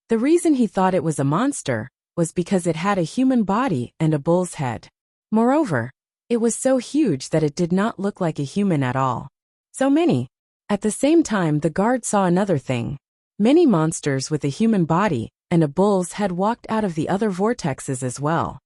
The reason he thought it was a monster was because it had a human body and a bull's head. Moreover, it was so huge that it did not look like a human at all. So many. At the same time, the guard saw another thing. Many monsters with a human body and a bull's head walked out of the other vortexes as well.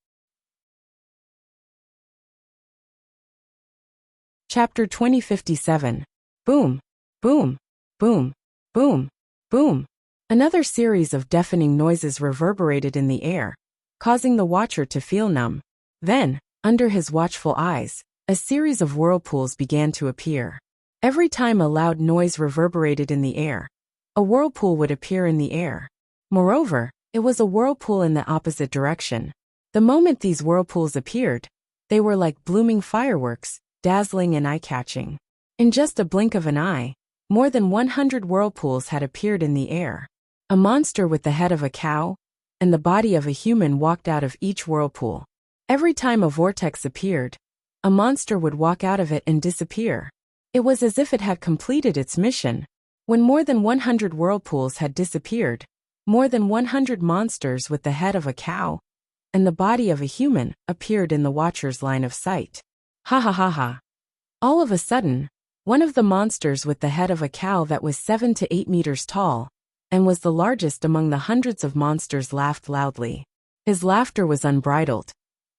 Chapter 2057. Boom, boom, boom, boom, boom. Another series of deafening noises reverberated in the air, causing the watcher to feel numb. Then, under his watchful eyes, a series of whirlpools began to appear. Every time a loud noise reverberated in the air, a whirlpool would appear in the air. Moreover, it was a whirlpool in the opposite direction. The moment these whirlpools appeared, They were like blooming fireworks, dazzling and eye-catching. In just a blink of an eye, more than 100 whirlpools had appeared in the air. A monster with the head of a cow and the body of a human walked out of each whirlpool. Every time a vortex appeared, a monster would walk out of it and disappear. It was as if it had completed its mission. When more than 100 whirlpools had disappeared, more than 100 monsters with the head of a cow and the body of a human appeared in the watcher's line of sight. Ha ha ha ha. All of a sudden, one of the monsters with the head of a cow that was 7 to 8 meters tall and was the largest among the hundreds of monsters laughed loudly. His laughter was unbridled,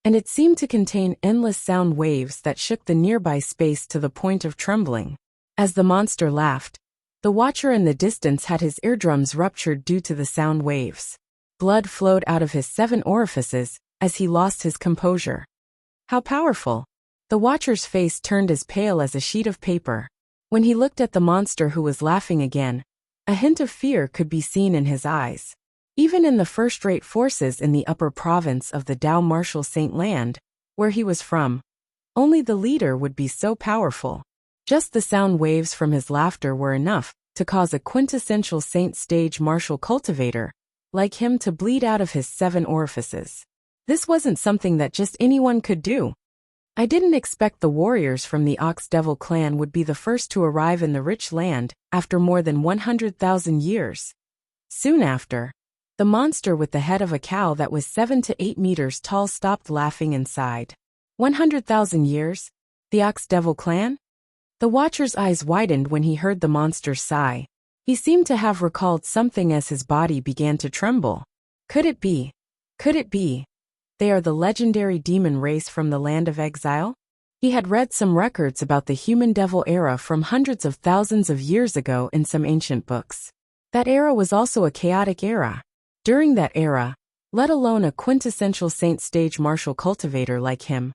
and it seemed to contain endless sound waves that shook the nearby space to the point of trembling. As the monster laughed, the watcher in the distance had his eardrums ruptured due to the sound waves. Blood flowed out of his 7 orifices as he lost his composure. How powerful! The watcher's face turned as pale as a sheet of paper. When he looked at the monster who was laughing again, a hint of fear could be seen in his eyes. Even in the first-rate forces in the upper province of the Dao Martial Saint Land, where he was from, only the leader would be so powerful. Just the sound waves from his laughter were enough to cause a quintessential saint stage martial cultivator like him to bleed out of his 7 orifices. This wasn't something that just anyone could do. I didn't expect the warriors from the Ox Devil clan would be the first to arrive in the rich land after more than 100,000 years. Soon after, the monster with the head of a cow that was 7 to 8 meters tall stopped laughing and sighed. 100,000 years? The Ox Devil clan? The watcher's eyes widened when he heard the monster's sigh. He seemed to have recalled something as his body began to tremble. Could it be? Could it be? They are the legendary demon race from the land of exile? He had read some records about the human devil era from hundreds of thousands of years ago in some ancient books. That era was also a chaotic era. During that era, let alone a quintessential saint stage martial cultivator like him,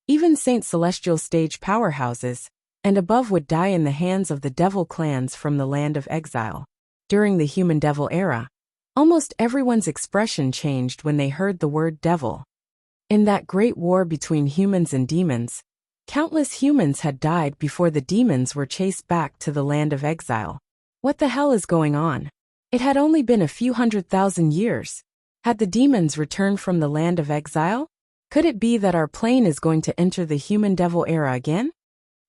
even saint celestial stage powerhouses, and above would die in the hands of the devil clans from the land of exile. During the human devil era, almost everyone's expression changed when they heard the word devil. In that great war between humans and demons, countless humans had died before the demons were chased back to the land of exile. What the hell is going on? It had only been a few 100,000 years. Had the demons returned from the land of exile? Could it be that our plane is going to enter the human devil era again?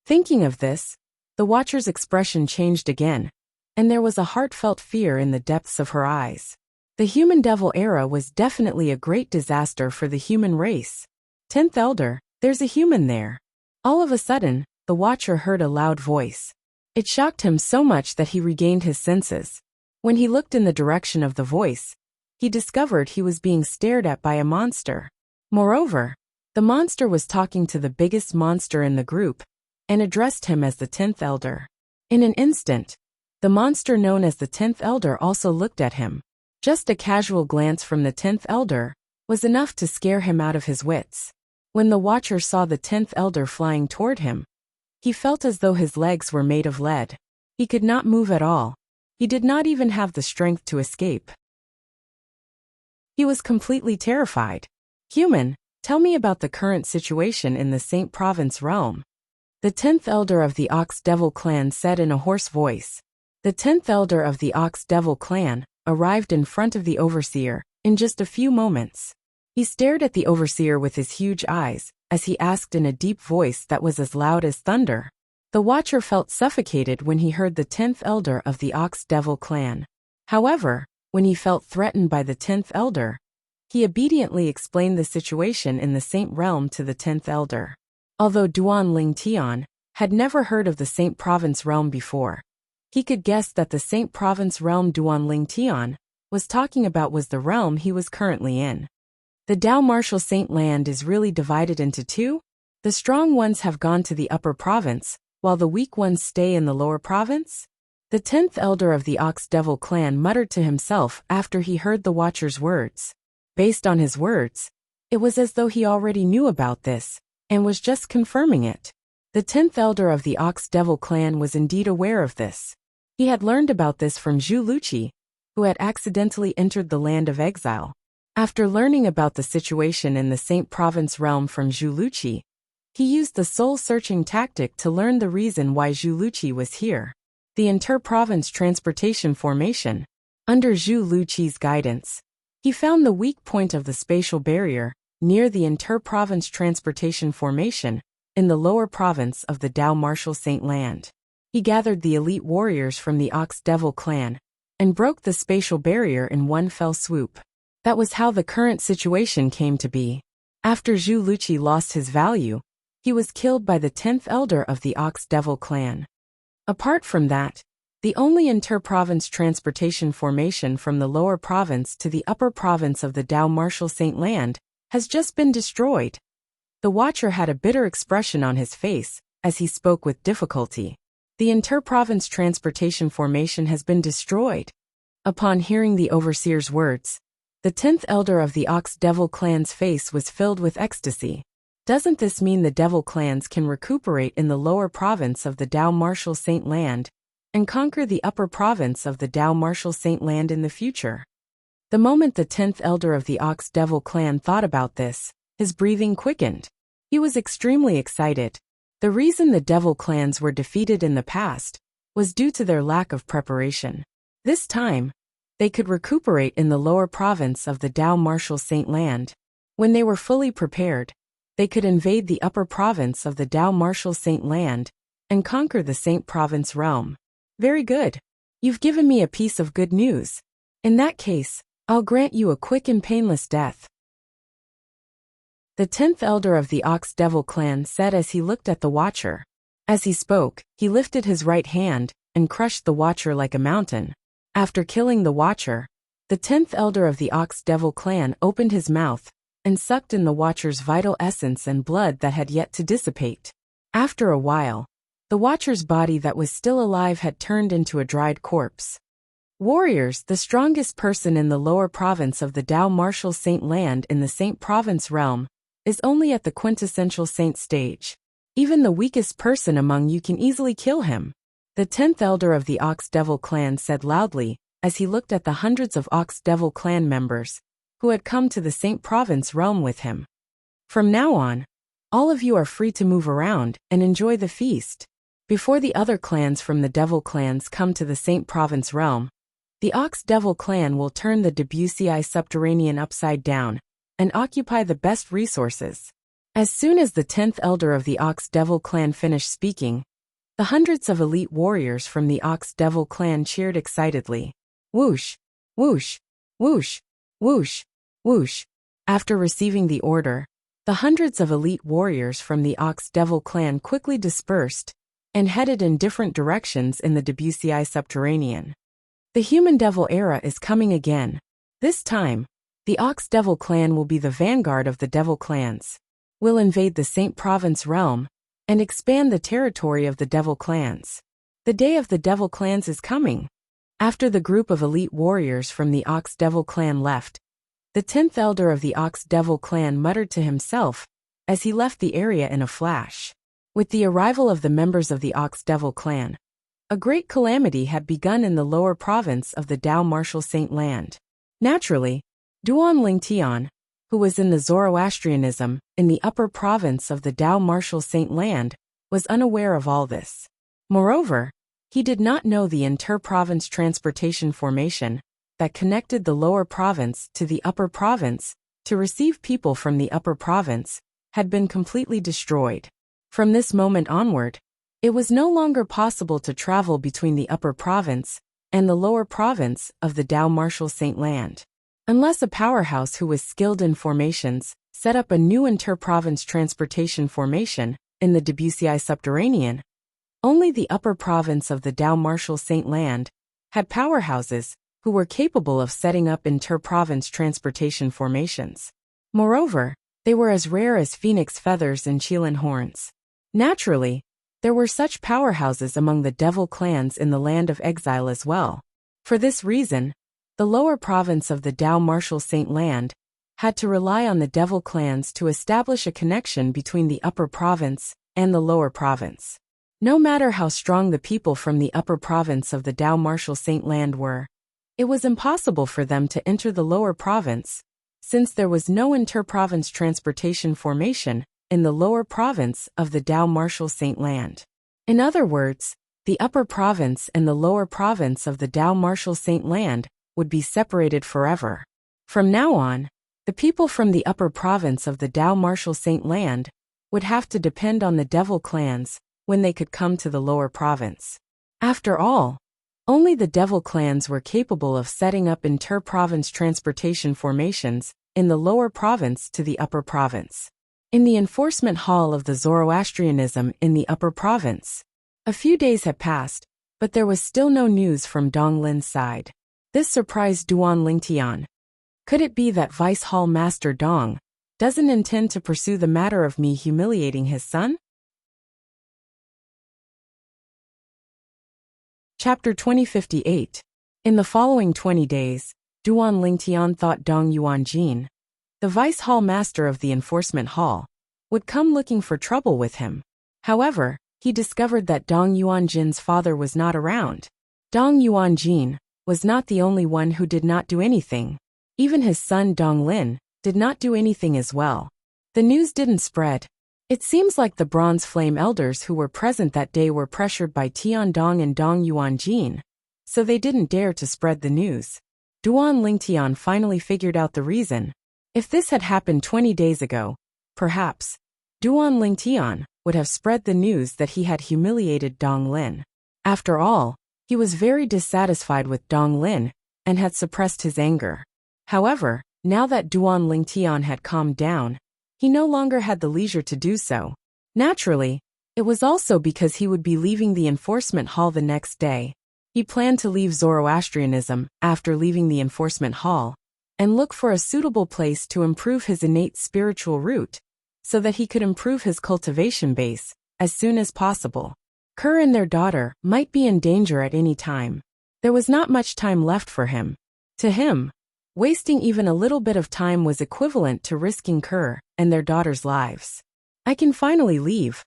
Thinking of this, the watcher's expression changed again, and there was a heartfelt fear in the depths of her eyes. The human devil era was definitely a great disaster for the human race. 10th Elder, there's a human there. All of a sudden, the watcher heard a loud voice. It shocked him so much that he regained his senses. When he looked in the direction of the voice, he discovered he was being stared at by a monster. Moreover, the monster was talking to the biggest monster in the group, and addressed him as the 10th Elder. In an instant, the monster known as the 10th Elder also looked at him. Just a casual glance from the 10th Elder was enough to scare him out of his wits. When the watcher saw the 10th Elder flying toward him, he felt as though his legs were made of lead. He could not move at all. He did not even have the strength to escape. He was completely terrified. Human, tell me about the current situation in the Saint Province realm. The 10th Elder of the Ox Devil clan said in a hoarse voice. The 10th Elder of the Ox Devil clan arrived in front of the Overseer in just a few moments. He stared at the Overseer with his huge eyes as he asked in a deep voice that was as loud as thunder. The watcher felt suffocated when he heard the 10th Elder of the Ox Devil clan. However, when he felt threatened by the 10th Elder, he obediently explained the situation in the Saint realm to the 10th Elder. Although Duan Ling Tian had never heard of the Saint Province realm before, he could guess that the Saint Province realm Duan Ling Tian was talking about was the realm he was currently in. The Dao Martial Saint Land is really divided into two. The strong ones have gone to the upper province, while the weak ones stay in the lower province. The 10th Elder of the Ox Devil clan muttered to himself after he heard the watcher's words. Based on his words, it was as though he already knew about this, and was just confirming it. The 10th Elder of the Ox Devil clan was indeed aware of this. He had learned about this from Zhu Luqi, who had accidentally entered the land of exile. After learning about the situation in the Saint Province realm from Zhu Luqi, He used the soul-searching tactic to learn the reason why Zhu Luqi was here. The inter-province transportation formation. Under Zhu Luqi's guidance, he found the weak point of the spatial barrier near the inter-province transportation formation in the lower province of the Dao Martial Saint Land. He gathered the elite warriors from the Ox Devil clan and broke the spatial barrier in one fell swoop. That was how the current situation came to be. After Zhu Luqi lost his value, he was killed by the 10th elder of the Ox Devil clan. Apart from that, the only inter-province transportation formation from the lower province to the upper province of the Dao Martial Saint Land has just been destroyed. The watcher had a bitter expression on his face as he spoke with difficulty. The inter-province transportation formation has been destroyed. Upon hearing the overseer's words, the 10th elder of the Ox Devil clan's face was filled with ecstasy. Doesn't this mean the Devil clans can recuperate in the lower province of the Dao Martial Saint Land and conquer the upper province of the Dao Martial Saint Land in the future? The moment the 10th elder of the Ox Devil clan thought about this, his breathing quickened. He was extremely excited. The reason the Devil clans were defeated in the past was due to their lack of preparation. This time, they could recuperate in the lower province of the Dao Martial Saint Land. When they were fully prepared, they could invade the upper province of the Dao Martial Saint Land and conquer the Saint Province realm. Very good. You've given me a piece of good news. In that case, I'll grant you a quick and painless death. The 10th elder of the Ox Devil clan said as he looked at the watcher. As he spoke, he lifted his right hand and crushed the watcher like a mountain. After killing the watcher, the 10th elder of the Ox Devil clan opened his mouth and sucked in the watcher's vital essence and blood that had yet to dissipate. After a while, the watcher's body that was still alive had turned into a dried corpse. Warriors, the strongest person in the lower province of the Dao Martial Saint Land in the Saint Province realm is only at the quintessential saint stage. Even the weakest person among you can easily kill him. The 10th elder of the Ox Devil clan said loudly as he looked at the hundreds of Ox Devil clan members who had come to the Saint Province realm with him. From now on, all of you are free to move around and enjoy the feast. Before the other clans from the Devil clans come to the Saint Province realm, the Ox Devil clan will turn the Debussy subterranean upside down and occupy the best resources. As soon as the 10th elder of the Ox Devil clan finished speaking, the hundreds of elite warriors from the Ox Devil clan cheered excitedly. Whoosh, whoosh, whoosh, whoosh, whoosh. After receiving the order, the hundreds of elite warriors from the Ox Devil clan quickly dispersed and headed in different directions in the Debussy subterranean. The human devil era is coming again. This time, the Ox Devil clan will be the vanguard of the Devil clans. We'll invade the Saint Province realm and expand the territory of the Devil clans. The day of the Devil clans is coming. After the group of elite warriors from the Ox Devil clan left, the 10th elder of the Ox Devil clan muttered to himself as he left the area in a flash. With the arrival of the members of the Ox Devil clan, a great calamity had begun in the lower province of the Dao Martial Saint Land. Naturally, Duan Lingtian, who was in the Zoroastrianism in the upper province of the Dao Martial Saint Land, was unaware of all this. Moreover, he did not know the inter-province transportation formation that connected the lower province to the upper province to receive people from the upper province had been completely destroyed. From this moment onward, it was no longer possible to travel between the upper province and the lower province of the Dao Martial Saint Land. Unless a powerhouse who was skilled in formations set up a new inter-province transportation formation in the Debussy subterranean, only the upper province of the Dao Martial Saint Land had powerhouses who were capable of setting up inter-province transportation formations. Moreover, they were as rare as phoenix feathers and Qilin horns. Naturally, there were such powerhouses among the Devil clans in the land of exile as well. For this reason, the lower province of the Dao Martial Saint Land had to rely on the Devil clans to establish a connection between the upper province and the lower province. No matter how strong the people from the upper province of the Dao Martial Saint Land were, it was impossible for them to enter the lower province, since there was no inter-province transportation formation in the lower province of the Dao Martial Saint Land. In other words, the upper province and the lower province of the Dao Martial Saint Land would be separated forever. From now on, the people from the upper province of the Dao Martial Saint Land would have to depend on the devil clans when they could come to the lower province. After all, only the devil clans were capable of setting up inter-province transportation formations in the lower province to the upper province. In the enforcement hall of the Zoroastrianism in the upper province, a few days had passed, but there was still no news from Dong Lin's side. This surprised Duan Lingtian. Could it be that Vice Hall Master Dong doesn't intend to pursue the matter of me humiliating his son? Chapter 2058. In the following 20 days, Duan Lingtian thought Dong Yuanjin, the Vice Hall Master of the Enforcement Hall, would come looking for trouble with him. However, he discovered that Dong Yuanjin's father was not around. Dong Yuanjin was not the only one who did not do anything. Even his son Dong Lin did not do anything as well. The news didn't spread. It seems like the Bronze Flame Elders who were present that day were pressured by Tian Dong and Dong Yuanjin, so they didn't dare to spread the news. Duan Lingtian finally figured out the reason. If this had happened 20 days ago, perhaps Duan Lingtian would have spread the news that he had humiliated Dong Lin. After all, he was very dissatisfied with Dong Lin and had suppressed his anger. However, now that Duan Lingtian had calmed down, he no longer had the leisure to do so. Naturally, it was also because he would be leaving the enforcement hall the next day. He planned to leave Zoroastrianism after leaving the enforcement hall and look for a suitable place to improve his innate spiritual root, so that he could improve his cultivation base as soon as possible. Kerr and their daughter might be in danger at any time. There was not much time left for him. To him, wasting even a little bit of time was equivalent to risking Kerr and their daughter's lives. I can finally leave.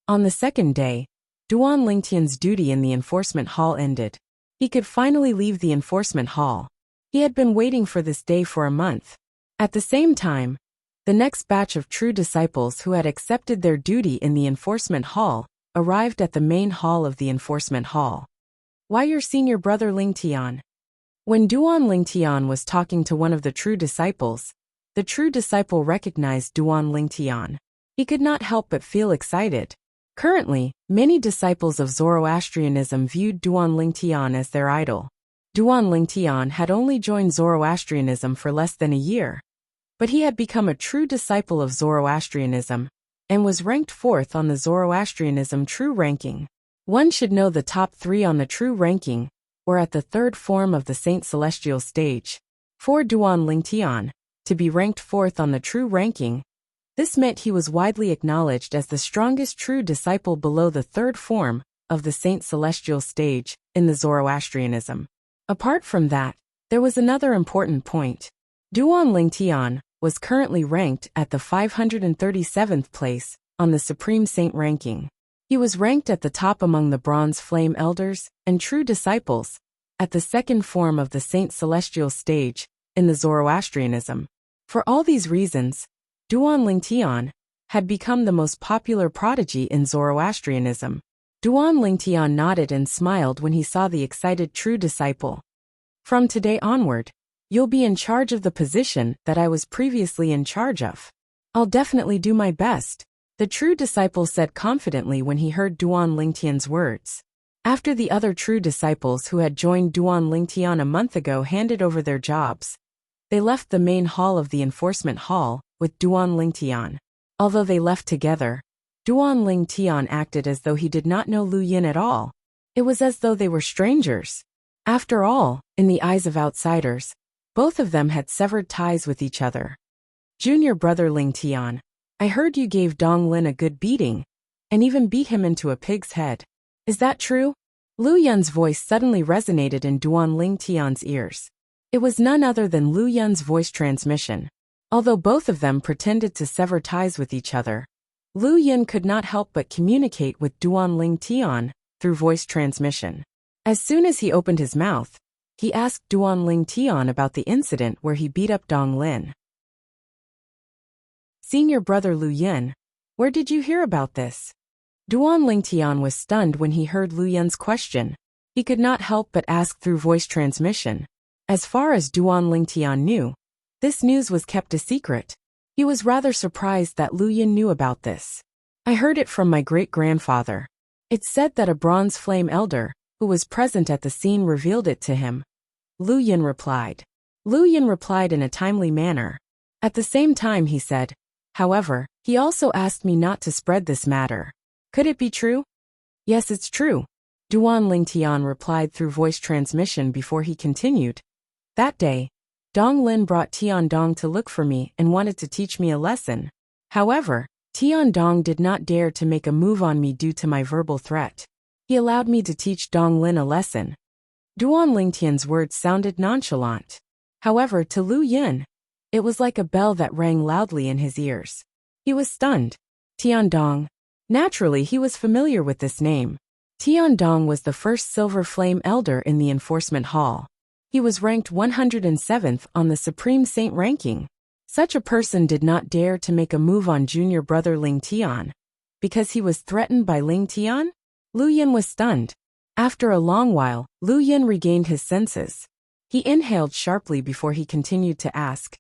On the second day, Duan Lingtian's duty in the enforcement hall ended. He could finally leave the enforcement hall. He had been waiting for this day for a month. At the same time, the next batch of true disciples who had accepted their duty in the enforcement hall arrived at the main hall of the enforcement hall. Why your senior brother Lingtian? When Duan Lingtian was talking to one of the true disciples, the true disciple recognized Duan Lingtian. He could not help but feel excited. Currently, many disciples of Zoroastrianism viewed Duan Lingtian as their idol. Duan Lingtian had only joined Zoroastrianism for less than a year, but he had become a true disciple of Zoroastrianism and was ranked 4th on the Zoroastrianism True Ranking. One should know the top 3 on the True Ranking were at the 3rd form of the Saint Celestial stage. For Duan Lingtian to be ranked 4th on the True Ranking, this meant he was widely acknowledged as the strongest true disciple below the 3rd form of the Saint Celestial stage in the Zoroastrianism. Apart from that, there was another important point. Duan Lingtian was currently ranked at the 537th place on the Supreme Saint ranking. He was ranked at the top among the Bronze Flame Elders and True Disciples, at the 2nd form of the Saint Celestial stage in the Zoroastrianism. For all these reasons, Duan Lingtian had become the most popular prodigy in Zoroastrianism. Duan Lingtian nodded and smiled when he saw the excited true disciple. From today onward, you'll be in charge of the position that I was previously in charge of. I'll definitely do my best, the true disciple said confidently when he heard Duan Lingtian's words. After the other true disciples who had joined Duan Lingtian a month ago handed over their jobs, they left the main hall of the enforcement hall with Duan Lingtian. Although they left together, Duan Lingtian acted as though he did not know Lu Yin at all. It was as though they were strangers. After all, in the eyes of outsiders, both of them had severed ties with each other. Junior brother Lingtian, I heard you gave Dong Lin a good beating, and even beat him into a pig's head. Is that true? Lu Yun's voice suddenly resonated in Duan Lingtian's ears. It was none other than Lu Yun's voice transmission. Although both of them pretended to sever ties with each other, Lu Yun could not help but communicate with Duan Lingtian through voice transmission. As soon as he opened his mouth, he asked Duan Lingtian about the incident where he beat up Dong Lin. Senior brother Lu Yun, Where did you hear about this? Duan Lingtian was stunned when he heard Lu Yun's question. He could not help but ask through voice transmission. As far as Duan Lingtian knew, this news was kept a secret. He was rather surprised that Lu Yun knew about this. I heard it from my great-grandfather. It's said that a bronze flame elder, who was present at the scene, revealed it to him. Lu Yun replied. Lu Yun replied in a timely manner. At the same time he said, however, he also asked me not to spread this matter. Could it be true? Yes, it's true. Duan Lingtian replied through voice transmission before he continued. That day, Dong Lin brought Tian Dong to look for me and wanted to teach me a lesson. However, Tian Dong did not dare to make a move on me due to my verbal threat. He allowed me to teach Dong Lin a lesson. Duan Lingtian's words sounded nonchalant. However, to Lu Yun, it was like a bell that rang loudly in his ears. He was stunned. Tian Dong. Naturally, he was familiar with this name. Tian Dong was the first Silver Flame Elder in the Enforcement Hall. He was ranked 107th on the Supreme Saint ranking. Such a person did not dare to make a move on junior brother Ling Tian. Because he was threatened by Ling Tian? Lu Yun was stunned. After a long while, Lu Yun regained his senses. He inhaled sharply before he continued to ask.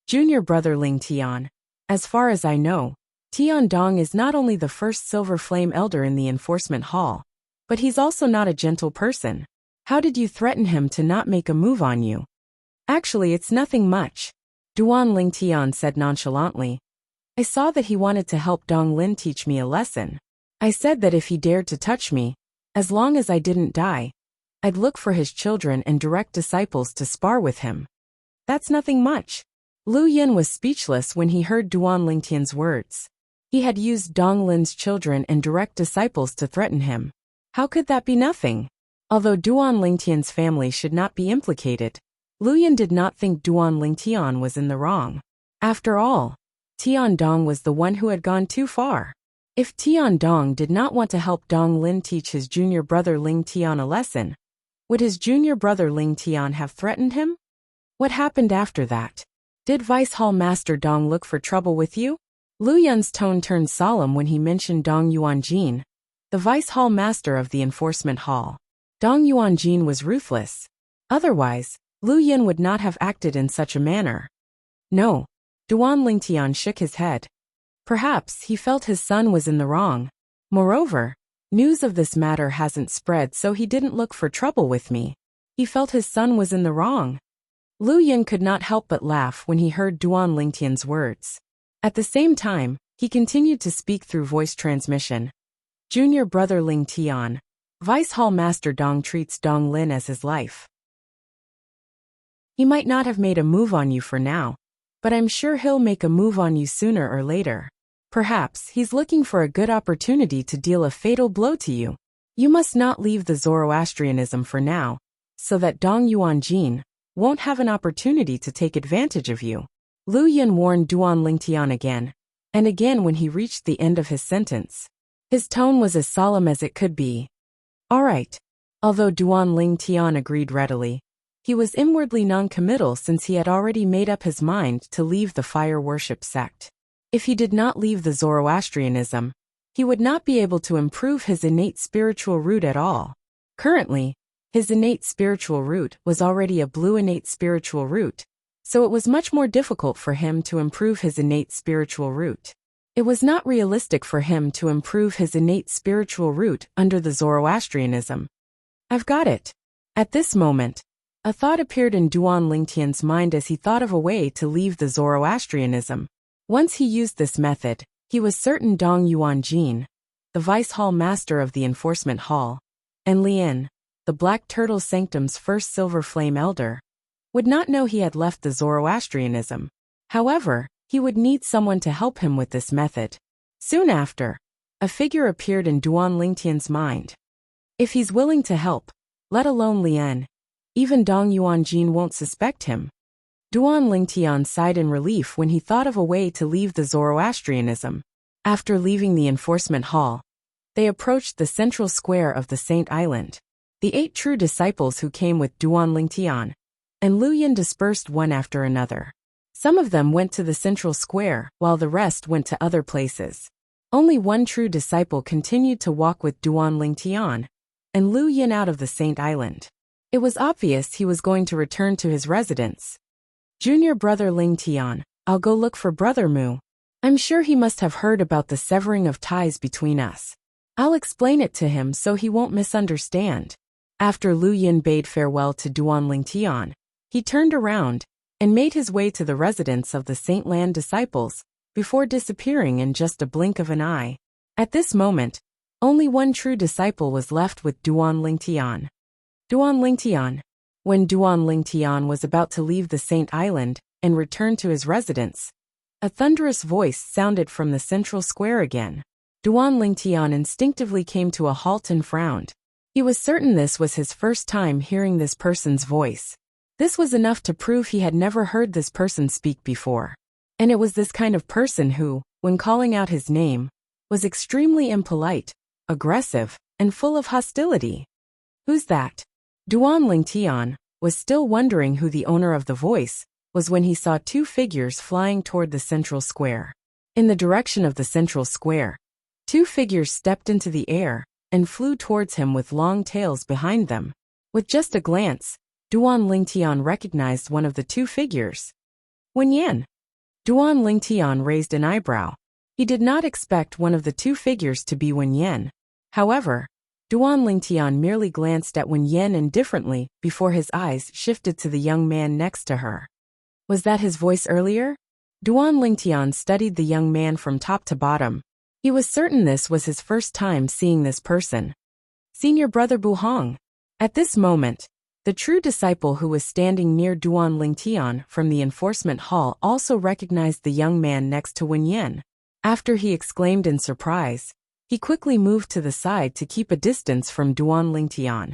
Junior brother Ling Tian. As far as I know, Tian Dong is not only the first Silver Flame Elder in the Enforcement Hall, but he's also not a gentle person. How did you threaten him to not make a move on you? Actually, it's nothing much. Duan Lingtian said nonchalantly. I saw that he wanted to help Dong Lin teach me a lesson. I said that if he dared to touch me, as long as I didn't die, I'd look for his children and direct disciples to spar with him. That's nothing much. Lu Yun was speechless when he heard Duan Lingtian's words. He had used Dong Lin's children and direct disciples to threaten him. How could that be nothing? Although Duan Lingtian's family should not be implicated, Lu Yun did not think Duan Lingtian was in the wrong. After all, Tian Dong was the one who had gone too far. If Tian Dong did not want to help Dong Lin teach his junior brother Ling Tian a lesson, would his junior brother Ling Tian have threatened him? What happened after that? Did Vice Hall Master Dong look for trouble with you? Lu Yun's tone turned solemn when he mentioned Dong Yuanjin, the Vice Hall Master of the Enforcement Hall. Dong Yuanjin was ruthless. Otherwise, Lu Yun would not have acted in such a manner. No. Duan Lingtian shook his head. Perhaps he felt his son was in the wrong. Moreover, news of this matter hasn't spread, so he didn't look for trouble with me. He felt his son was in the wrong. Lu Yun could not help but laugh when he heard Duan Lingtian's words. At the same time, he continued to speak through voice transmission. Junior brother Ling Tian, Vice Hall Master Dong treats Dong Lin as his life. He might not have made a move on you for now, but I'm sure he'll make a move on you sooner or later. Perhaps he's looking for a good opportunity to deal a fatal blow to you. You must not leave the Zoroastrianism for now, so that Dong Yuanjin won't have an opportunity to take advantage of you. Lu Yun warned Duan Lingtian again, and again when he reached the end of his sentence. His tone was as solemn as it could be. All right. Although Duan Lingtian agreed readily, he was inwardly non-committal since he had already made up his mind to leave the fire worship sect. If he did not leave the Zoroastrianism, he would not be able to improve his innate spiritual root at all. Currently, his innate spiritual root was already a blue innate spiritual root, so it was much more difficult for him to improve his innate spiritual root. It was not realistic for him to improve his innate spiritual root under the Zoroastrianism. I've got it. At this moment, a thought appeared in Duan Lingtian's mind as he thought of a way to leave the Zoroastrianism. Once he used this method, he was certain Dong Yuanjin, the Vice Hall Master of the Enforcement Hall, and Lian, the Black Turtle Sanctum's first Silver Flame Elder, would not know he had left the Zoroastrianism. However, he would need someone to help him with this method. Soon after, a figure appeared in Duan Lingtian's mind. If he's willing to help, let alone Lian, even Dong Yuanjin won't suspect him. Duan Lingtian sighed in relief when he thought of a way to leave the Zoroastrianism. After leaving the Enforcement Hall, they approached the central square of the Saint Island. The 8 true disciples who came with Duan Lingtian and Lu Yun dispersed one after another. Some of them went to the central square, while the rest went to other places. Only one true disciple continued to walk with Duan Lingtian and Lu Yin out of the Saint Island. It was obvious he was going to return to his residence. Junior brother Lingtian, I'll go look for brother Mu. I'm sure he must have heard about the severing of ties between us. I'll explain it to him so he won't misunderstand. After Lu Yin bade farewell to Duan Lingtian, he turned around and made his way to the residence of the Saint Land disciples, before disappearing in just a blink of an eye. At this moment, only one true disciple was left with Duan Lingtian. Duan Lingtian. When Duan Lingtian was about to leave the Saint Island and return to his residence, a thunderous voice sounded from the central square again. Duan Lingtian instinctively came to a halt and frowned. He was certain this was his first time hearing this person's voice. This was enough to prove he had never heard this person speak before. And it was this kind of person who, when calling out his name, was extremely impolite, aggressive, and full of hostility. Who's that? Duan Lingtian was still wondering who the owner of the voice was when he saw two figures flying toward the central square. In the direction of the central square, two figures stepped into the air and flew towards him with long tails behind them. With just a glance, Duan Lingtian recognized one of the two figures. Wen Yan. Duan Lingtian raised an eyebrow. He did not expect one of the two figures to be Wen Yan. However, Duan Lingtian merely glanced at Wen Yan indifferently before his eyes shifted to the young man next to her. Was that his voice earlier? Duan Lingtian studied the young man from top to bottom. He was certain this was his first time seeing this person. Senior brother Bu Hong. At this moment, the true disciple who was standing near Duan Lingtian from the enforcement hall also recognized the young man next to Wen Yan. After he exclaimed in surprise, he quickly moved to the side to keep a distance from Duan Lingtian.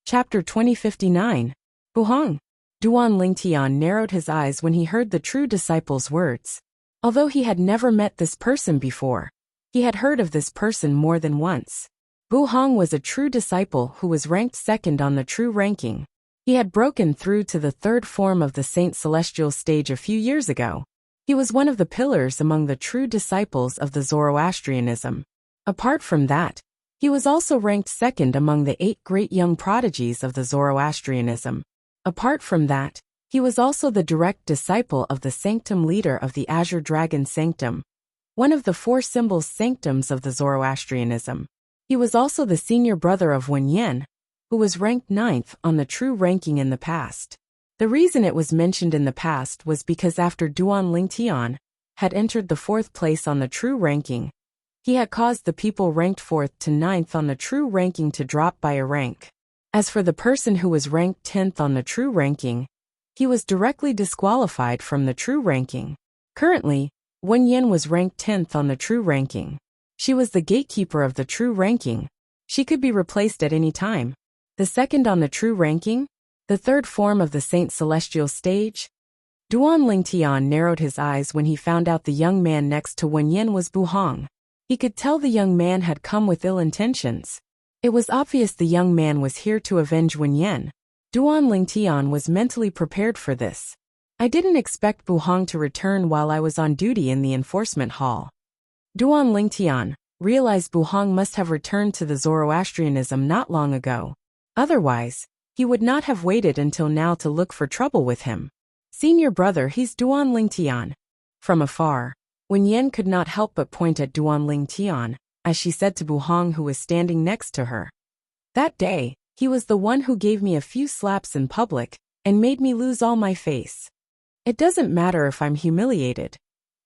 Chapter 2059. Bu Hong. Duan Lingtian narrowed his eyes when he heard the true disciple's words. Although he had never met this person before, he had heard of this person more than once. Bu Hong was a true disciple who was ranked second on the true ranking. He had broken through to the third form of the Saint Celestial stage a few years ago. He was one of the pillars among the true disciples of the Zoroastrianism. Apart from that, he was also ranked second among the 8 great young prodigies of the Zoroastrianism. Apart from that, he was also the direct disciple of the sanctum leader of the Azure Dragon Sanctum, one of the 4 symbols sanctums of the Zoroastrianism. He was also the senior brother of Wen Yan, who was ranked 9th on the true ranking in the past. The reason it was mentioned in the past was because after Duan Lingtian had entered the 4th place on the true ranking, he had caused the people ranked 4th to 9th on the true ranking to drop by a rank. As for the person who was ranked 10th on the true ranking, he was directly disqualified from the true ranking. Currently, Wen Yan was ranked 10th on the true ranking. She was the gatekeeper of the true ranking. She could be replaced at any time. The second on the true ranking, the third form of the Saint Celestial stage. Duan Lingtian narrowed his eyes when he found out the young man next to Wen Yan was Bu Hong. He could tell the young man had come with ill intentions. It was obvious the young man was here to avenge Wen Yan. Duan Lingtian was mentally prepared for this. I didn't expect Bu Hong to return while I was on duty in the enforcement hall. Duan Lingtian realized Bu Hong must have returned to the Zoroastrianism not long ago. Otherwise, he would not have waited until now to look for trouble with him. Senior brother, he's Duan Lingtian. From afar, Wen Yan could not help but point at Duan Lingtian, as she said to Bu Hong who was standing next to her. That day, he was the one who gave me a few slaps in public and made me lose all my face. It doesn't matter if I'm humiliated.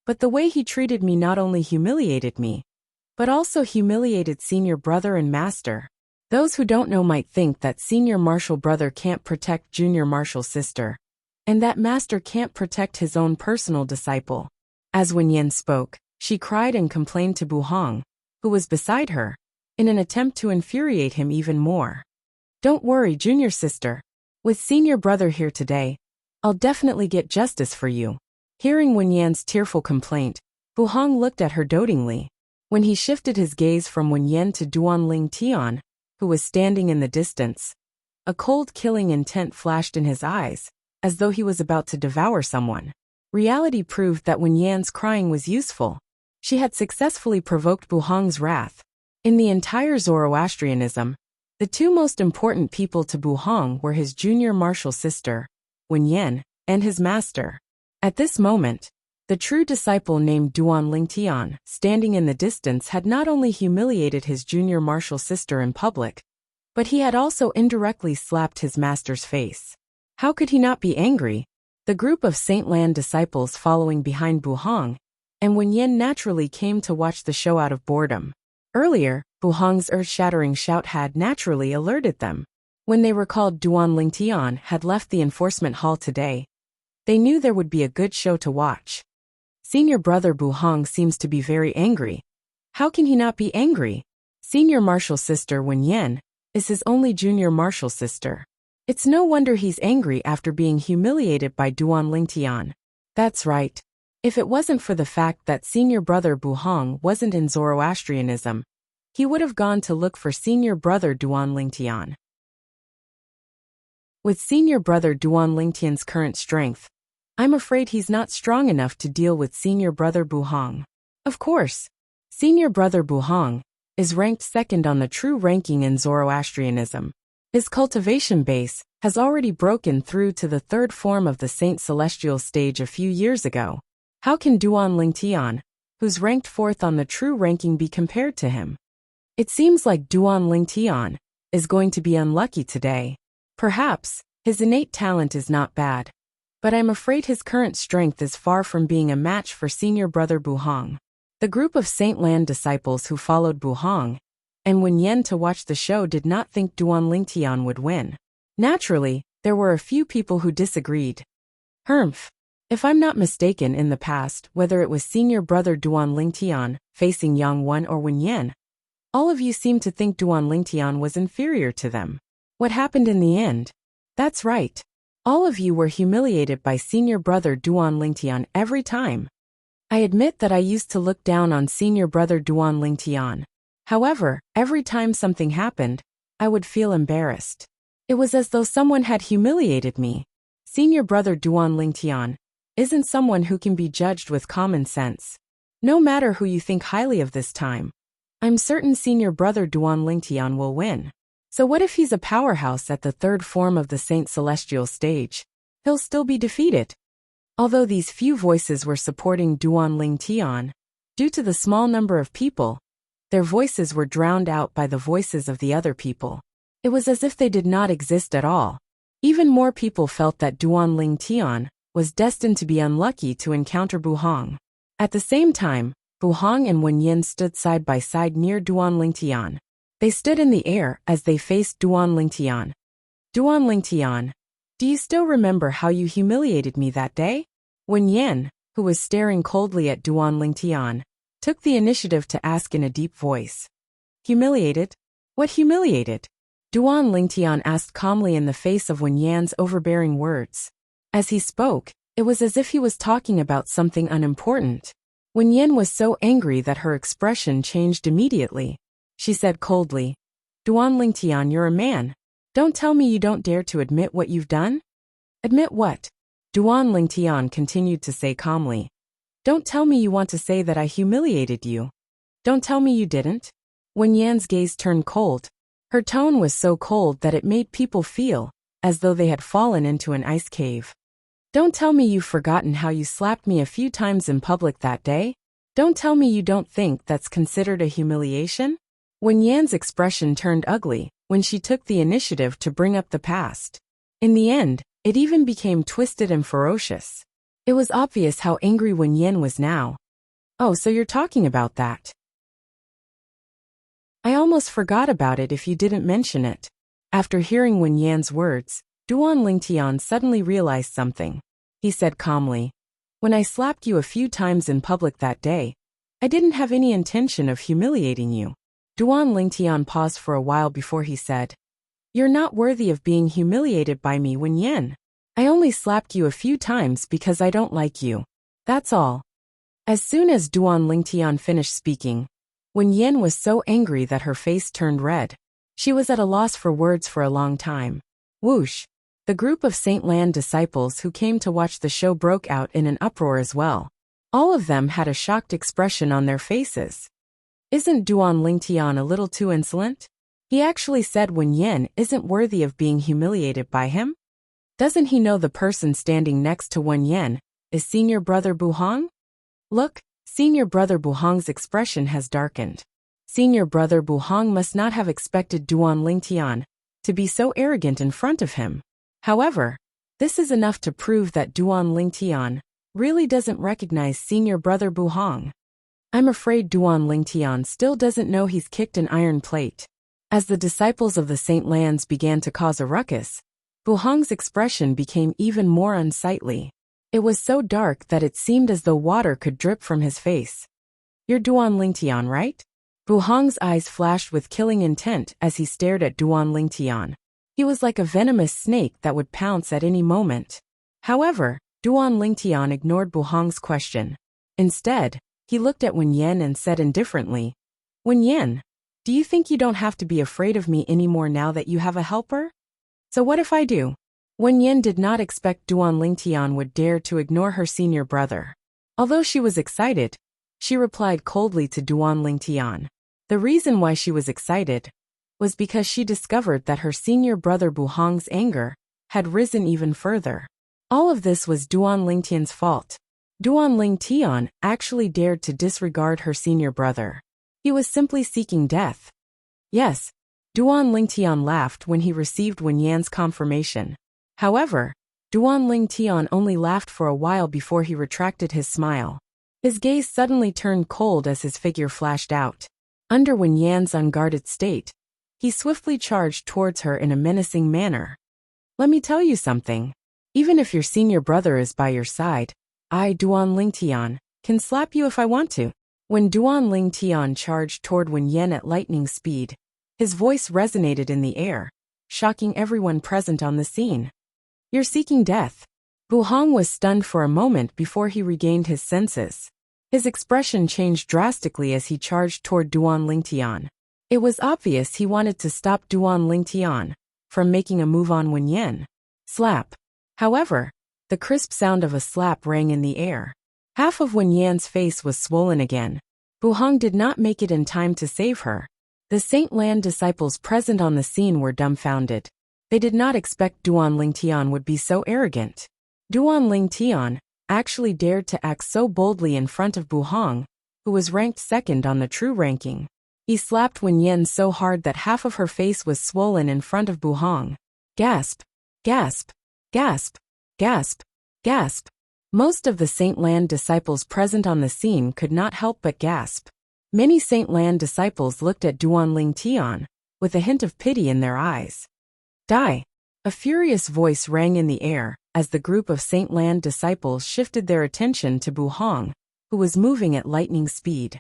But the way he treated me not only humiliated me, but also humiliated senior brother and master. Those who don't know might think that senior martial brother can't protect junior martial sister, and that master can't protect his own personal disciple. As Wen Yan spoke, she cried and complained to Bu Hong, who was beside her, in an attempt to infuriate him even more. Don't worry, junior sister. With senior brother here today, I'll definitely get justice for you. Hearing Wen Yan's tearful complaint, Bu Hong looked at her dotingly. When he shifted his gaze from Wen Yan to Duan Lingtian, who was standing in the distance, a cold killing intent flashed in his eyes, as though he was about to devour someone. Reality proved that Wen Yan's crying was useful. She had successfully provoked Bu Hong's wrath. In the entire Zoroastrianism, the two most important people to Bu Hong were his junior martial sister, Wen Yan, and his master. At this moment, the true disciple named Duan Lingtian, standing in the distance, had not only humiliated his junior martial sister in public, but he had also indirectly slapped his master's face. How could he not be angry? The group of Saint Lan disciples following behind Bu Hong, and Wen Yan naturally came to watch the show out of boredom. Earlier, Bu Hong's earth-shattering shout had naturally alerted them. When they recalled Duan Lingtian had left the enforcement hall today, they knew there would be a good show to watch. Senior brother Bu Hong seems to be very angry. How can he not be angry? Senior martial sister Wen Yan is his only junior martial sister. It's no wonder he's angry after being humiliated by Duan Lingtian. That's right. If it wasn't for the fact that senior brother Bu Hong wasn't in Zoroastrianism, he would have gone to look for senior brother Duan Lingtian. With senior brother Duan Lingtian's current strength, I'm afraid he's not strong enough to deal with senior brother Bu Hong. Of course, senior brother Bu Hong is ranked second on the true ranking in Zoroastrianism. His cultivation base has already broken through to the third form of the Saint Celestial stage a few years ago. How can Duan Lingtian, who's ranked fourth on the true ranking, be compared to him? It seems like Duan Lingtian is going to be unlucky today. Perhaps his innate talent is not bad, but I'm afraid his current strength is far from being a match for senior brother Bu Hong. The group of Saint Lan disciples who followed Bu Hong and Wen Yan to watch the show did not think Duan Lingtian would win. Naturally, there were a few people who disagreed. Humph. If I'm not mistaken, in the past, whether it was senior brother Duan Lingtian facing Yang Wen or Wen Yan, all of you seemed to think Duan Lingtian was inferior to them. What happened in the end? That's right. All of you were humiliated by senior brother Duan Lingtian every time. I admit that I used to look down on senior brother Duan Lingtian. However, every time something happened, I would feel embarrassed. It was as though someone had humiliated me. Senior brother Duan Lingtian isn't someone who can be judged with common sense. No matter who you think highly of this time, I'm certain senior brother Duan Lingtian will win. So what if he's a powerhouse at the third form of the Saint Celestial stage? He'll still be defeated. Although these few voices were supporting Duan Lingtian, due to the small number of people, their voices were drowned out by the voices of the other people. It was as if they did not exist at all. Even more people felt that Duan Lingtian was destined to be unlucky to encounter Bu Hong. At the same time, Bu Hong and Wen Yan stood side by side near Duan Lingtian. They stood in the air as they faced Duan Lingtian. Duan Lingtian, do you still remember how you humiliated me that day? Wen Yan, who was staring coldly at Duan Lingtian, took the initiative to ask in a deep voice. Humiliated? What humiliated? Duan Lingtian asked calmly in the face of Wen Yan's overbearing words. As he spoke, it was as if he was talking about something unimportant. Wen Yan was so angry that her expression changed immediately. She said coldly, Duan Lingtian, you're a man. Don't tell me you don't dare to admit what you've done? Admit what? Duan Lingtian continued to say calmly. Don't tell me you want to say that I humiliated you. Don't tell me you didn't. Wen Yan's gaze turned cold. Her tone was so cold that it made people feel as though they had fallen into an ice cave. Don't tell me you've forgotten how you slapped me a few times in public that day. Don't tell me you don't think that's considered a humiliation. Wen Yan's expression turned ugly when she took the initiative to bring up the past. In the end, it even became twisted and ferocious. It was obvious how angry Wen Yan was now. Oh, so you're talking about that. I almost forgot about it if you didn't mention it. After hearing Wen Yan's words, Duan Lingtian suddenly realized something. He said calmly, when I slapped you a few times in public that day, I didn't have any intention of humiliating you. Duan Lingtian paused for a while before he said, you're not worthy of being humiliated by me, Wen Yan. I only slapped you a few times because I don't like you. That's all. As soon as Duan Lingtian finished speaking, Wen Yan was so angry that her face turned red. She was at a loss for words for a long time. Whoosh! The group of Saint Lan disciples who came to watch the show broke out in an uproar as well. All of them had a shocked expression on their faces. Isn't Duan Lingtian a little too insolent? He actually said Wen Yin isn't worthy of being humiliated by him? Doesn't he know the person standing next to Wen Yin is senior brother Buhong? Look, senior brother Buhong's expression has darkened. Senior brother Buhong must not have expected Duan Lingtian to be so arrogant in front of him. However, this is enough to prove that Duan Lingtian really doesn't recognize senior brother Buhong. I'm afraid Duan Lingtian still doesn't know he's kicked an iron plate. As the disciples of the Saint Lans began to cause a ruckus, Buhong's expression became even more unsightly. It was so dark that it seemed as though water could drip from his face. You're Duan Lingtian, right? Buhong's eyes flashed with killing intent as he stared at Duan Lingtian. He was like a venomous snake that would pounce at any moment. However, Duan Lingtian ignored Buhong's question. Instead, he looked at Wen Yin and said indifferently, Wen Yin, do you think you don't have to be afraid of me anymore now that you have a helper? So what if I do? Wen Yin did not expect Duan Lingtian would dare to ignore her senior brother. Although she was excited, she replied coldly to Duan Lingtian. The reason why she was excited was because she discovered that her senior brother Buhong's anger had risen even further. All of this was Duan Lingtian's fault. Duan Lingtian actually dared to disregard her senior brother. He was simply seeking death. Yes, Duan Lingtian laughed when he received Wen Yan's confirmation. However, Duan Lingtian only laughed for a while before he retracted his smile. His gaze suddenly turned cold as his figure flashed out. Under Wen Yan's unguarded state, he swiftly charged towards her in a menacing manner. Let me tell you something. Even if your senior brother is by your side, I, Duan Lingtian, can slap you if I want to. When Duan Lingtian charged toward Wen Yan at lightning speed, his voice resonated in the air, shocking everyone present on the scene. You're seeking death. Buhong was stunned for a moment before he regained his senses. His expression changed drastically as he charged toward Duan Lingtian. It was obvious he wanted to stop Duan Lingtian from making a move on Wen Yan. Slap. However, the crisp sound of a slap rang in the air. Half of Wen Yan's face was swollen again. Buhong did not make it in time to save her. The Saint Lan disciples present on the scene were dumbfounded. They did not expect Duan Lingtian would be so arrogant. Duan Lingtian actually dared to act so boldly in front of Buhong, who was ranked second on the true ranking. He slapped Wen Yan so hard that half of her face was swollen in front of Buhong. Gasp! Gasp! Gasp! Gasp! Gasp! Most of the Saint Lan disciples present on the scene could not help but gasp. Many Saint Lan disciples looked at Duan Lingtian with a hint of pity in their eyes. Die! A furious voice rang in the air as the group of Saint Lan disciples shifted their attention to Buhong, who was moving at lightning speed.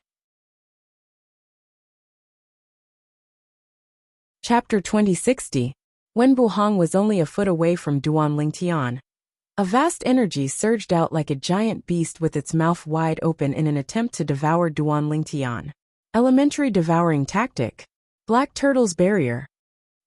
Chapter 2060. When Buhong was only a foot away from Duan Lingtian, a vast energy surged out like a giant beast with its mouth wide open in an attempt to devour Duan Lingtian. Elementary devouring tactic. Black Turtle's barrier.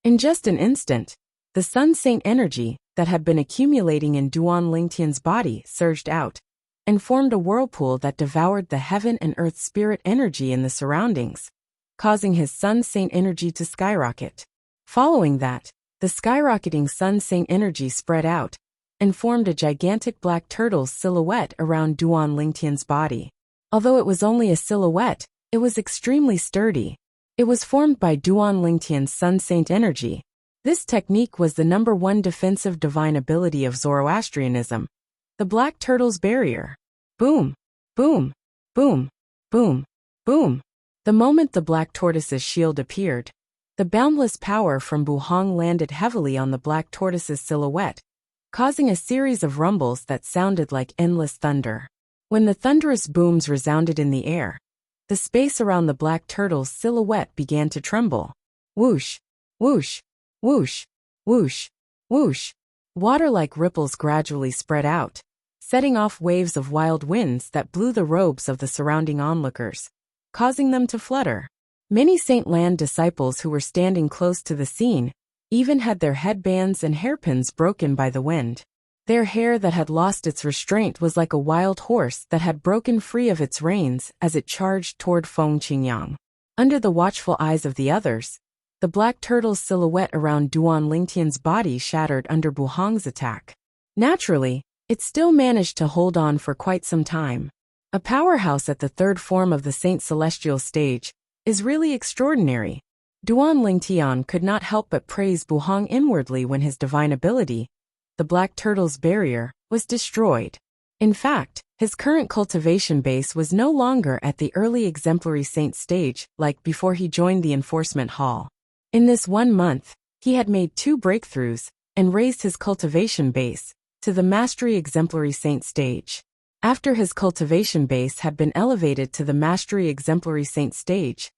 In just an instant, the Sun Saint energy that had been accumulating in Duan Lingtian's body surged out and formed a whirlpool that devoured the heaven and earth spirit energy in the surroundings, causing his Sun Saint energy to skyrocket. Following that, the skyrocketing Sun Saint energy spread out and formed a gigantic black turtle's silhouette around Duan Lingtian's body. Although it was only a silhouette, it was extremely sturdy. It was formed by Duan Lingtian's Sun Saint energy. This technique was the #1 defensive divine ability of Zoroastrianism, the Black Turtle's barrier. Boom! Boom! Boom! Boom! Boom! The moment the Black Tortoise's shield appeared, the boundless power from Buhong landed heavily on the Black Tortoise's silhouette, causing a series of rumbles that sounded like endless thunder. When the thunderous booms resounded in the air, the space around the Black Turtle's silhouette began to tremble. Whoosh! Whoosh! Whoosh! Whoosh! Whoosh! Water-like ripples gradually spread out, setting off waves of wild winds that blew the robes of the surrounding onlookers, causing them to flutter. Many Saint Lan disciples who were standing close to the scene even had their headbands and hairpins broken by the wind. Their hair that had lost its restraint was like a wild horse that had broken free of its reins as it charged toward Feng Qingyang. Under the watchful eyes of the others, the black turtle's silhouette around Duan Lingtian's body shattered under Bu Hong's attack. Naturally, it still managed to hold on for quite some time. A powerhouse at the third form of the Saint Celestial stage is really extraordinary. Duan Lingtian could not help but praise Bu Hong inwardly when his divine ability, the black turtle's barrier, was destroyed. In fact, his current cultivation base was no longer at the early exemplary saint stage like before he joined the enforcement hall. In this 1 month, he had made 2 breakthroughs and raised his cultivation base to the mastery exemplary saint stage. After his cultivation base had been elevated to the mastery exemplary saint stage,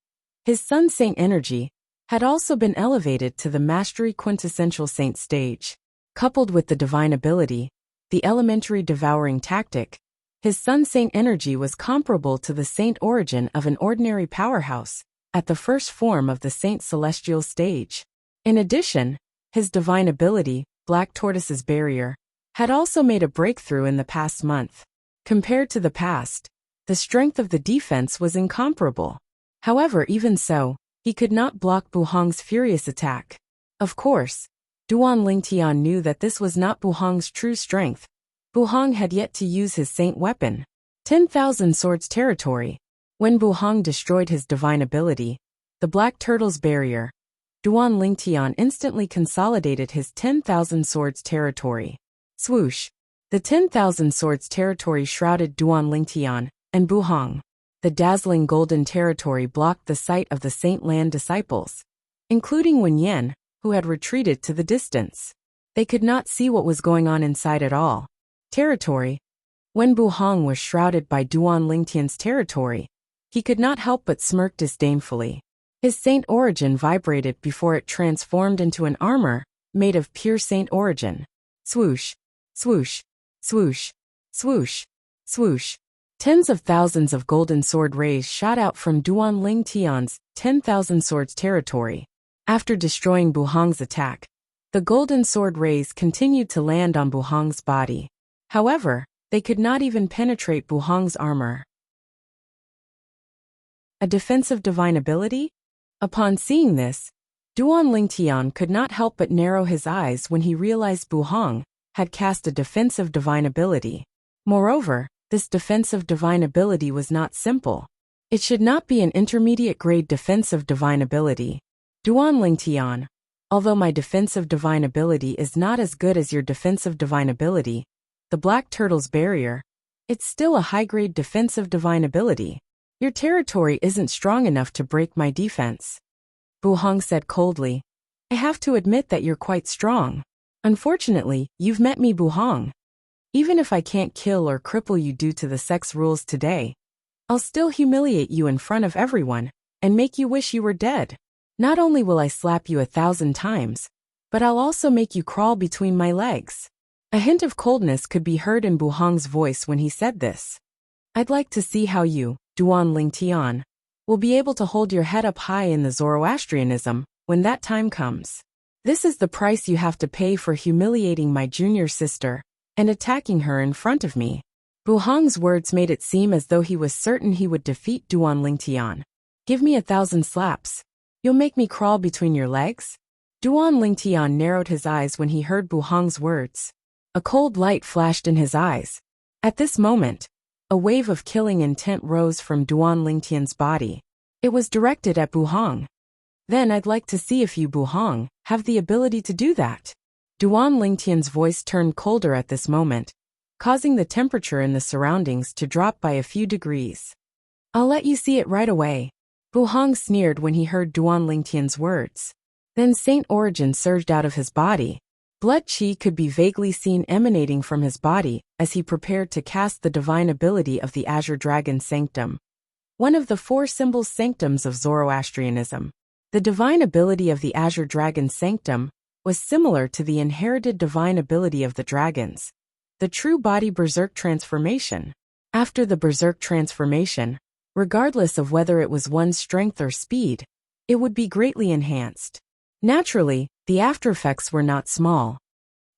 his sun saint energy had also been elevated to the mastery quintessential saint stage. Coupled with the divine ability, the elementary devouring tactic, his sun saint energy was comparable to the saint origin of an ordinary powerhouse at the first form of the saint celestial stage. In addition, his divine ability, Black Tortoise's barrier, had also made a breakthrough in the past month. Compared to the past, the strength of the defense was incomparable. However, even so, he could not block Bu Hong's furious attack. Of course, Duan Lingtian knew that this was not Bu Hong's true strength. Bu Hong had yet to use his saint weapon, 10,000 Swords territory. When Bu Hong destroyed his divine ability, the Black Turtle's barrier, Duan Lingtian instantly consolidated his 10,000 Swords territory. Swoosh! The 10,000 Swords territory shrouded Duan Lingtian and Bu Hong. The dazzling golden territory blocked the sight of the Saint Land disciples, including Wen Yan, who had retreated to the distance. They could not see what was going on inside at all. Territory. When Bu Hong was shrouded by Duan Lingtian's territory, he could not help but smirk disdainfully. His saint origin vibrated before it transformed into an armor made of pure saint origin. Swoosh, swoosh, swoosh, swoosh, swoosh. Tens of thousands of golden sword rays shot out from Duan Lingtian's 10,000 Swords territory. After destroying Bu Hong's attack, the golden sword rays continued to land on Bu Hong's body. However, they could not even penetrate Bu Hong's armor. A defensive divine ability? Upon seeing this, Duan Lingtian could not help but narrow his eyes when he realized Bu Hong had cast a defensive divine ability. Moreover, this defensive divine ability was not simple. It should not be an intermediate grade defensive divine ability. Duan Lingtian, although my defensive divine ability is not as good as your defensive divine ability, the Black Turtle's barrier, it's still a high-grade defensive divine ability. Your territory isn't strong enough to break my defense. Bu Hong said coldly. I have to admit that you're quite strong. Unfortunately, you've met me, Bu Hong. Even if I can't kill or cripple you due to the sex rules today, I'll still humiliate you in front of everyone and make you wish you were dead. Not only will I slap you 1,000 times, but I'll also make you crawl between my legs. A hint of coldness could be heard in Bu Hong's voice when he said this. I'd like to see how you, Duan Lingtian, will be able to hold your head up high in the Zoroastrianism when that time comes. This is the price you have to pay for humiliating my junior sister and attacking her in front of me. Bu Hong's words made it seem as though he was certain he would defeat Duan Lingtian. Give me 1,000 slaps. You'll make me crawl between your legs? Duan Lingtian narrowed his eyes when he heard Bu Hong's words. A cold light flashed in his eyes. At this moment, a wave of killing intent rose from Duan Lingtian's body. It was directed at Bu Hong. Then I'd like to see if you, Bu Hong, have the ability to do that. Duan Lingtian's voice turned colder at this moment, causing the temperature in the surroundings to drop by a few degrees. I'll let you see it right away. Bu Hong sneered when he heard Duan Lingtian's words. Then Saint Origin surged out of his body. Blood chi could be vaguely seen emanating from his body as he prepared to cast the divine ability of the Azure Dragon Sanctum, one of the 4 symbol sanctums of Zoroastrianism. The divine ability of the Azure Dragon Sanctum was similar to the inherited divine ability of the dragons, the true body berserk transformation. After the berserk transformation, regardless of whether it was one's strength or speed, it would be greatly enhanced. Naturally, the aftereffects were not small.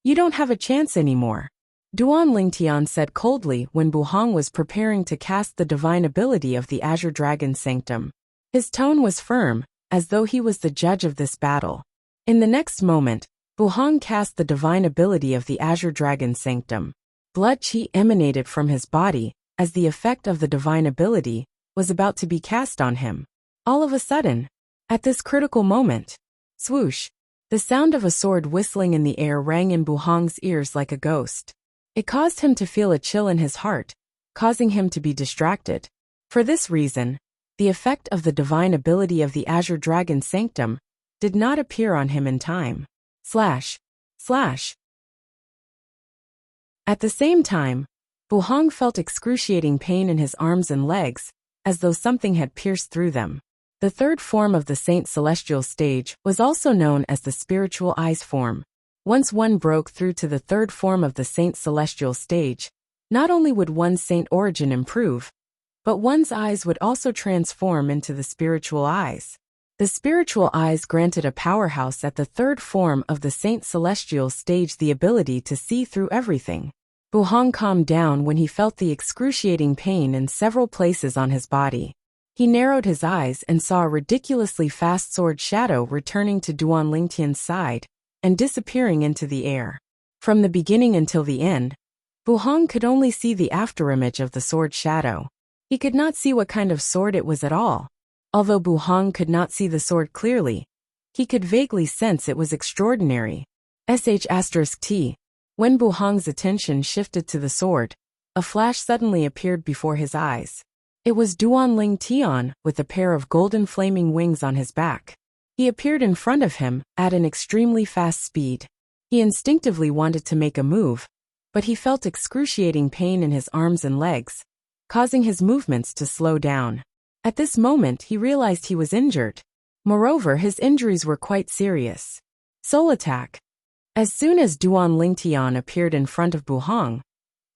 You don't have a chance anymore, Duan Lingtian said coldly when Buhong was preparing to cast the divine ability of the Azure Dragon Sanctum. His tone was firm, as though he was the judge of this battle. In the next moment, Buhong cast the divine ability of the Azure Dragon Sanctum. Blood qi emanated from his body, as the effect of the divine ability was about to be cast on him. All of a sudden, at this critical moment, swoosh, the sound of a sword whistling in the air rang in Buhong's ears like a ghost. It caused him to feel a chill in his heart, causing him to be distracted. For this reason, the effect of the divine ability of the Azure Dragon Sanctum did not appear on him in time. Slash. At the same time, Buhong felt excruciating pain in his arms and legs, as though something had pierced through them. The third form of the Saint Celestial stage was also known as the Spiritual Eyes form. Once one broke through to the third form of the Saint Celestial stage, not only would one's saint origin improve, but one's eyes would also transform into the spiritual eyes. The spiritual eyes granted a powerhouse at the third form of the Saint Celestial stage the ability to see through everything. Buhong calmed down when he felt the excruciating pain in several places on his body. He narrowed his eyes and saw a ridiculously fast sword shadow returning to Duan Lingtian's side and disappearing into the air. From the beginning until the end, Buhong could only see the afterimage of the sword shadow. He could not see what kind of sword it was at all. Although Buhong could not see the sword clearly, he could vaguely sense it was extraordinary. T. When Buhong's attention shifted to the sword, a flash suddenly appeared before his eyes. It was Duan Lingtian with a pair of golden flaming wings on his back. He appeared in front of him at an extremely fast speed. He instinctively wanted to make a move, but he felt excruciating pain in his arms and legs, causing his movements to slow down. At this moment he realized he was injured. Moreover, his injuries were quite serious. Soul attack. As soon as Duan Lingtian appeared in front of Buhong,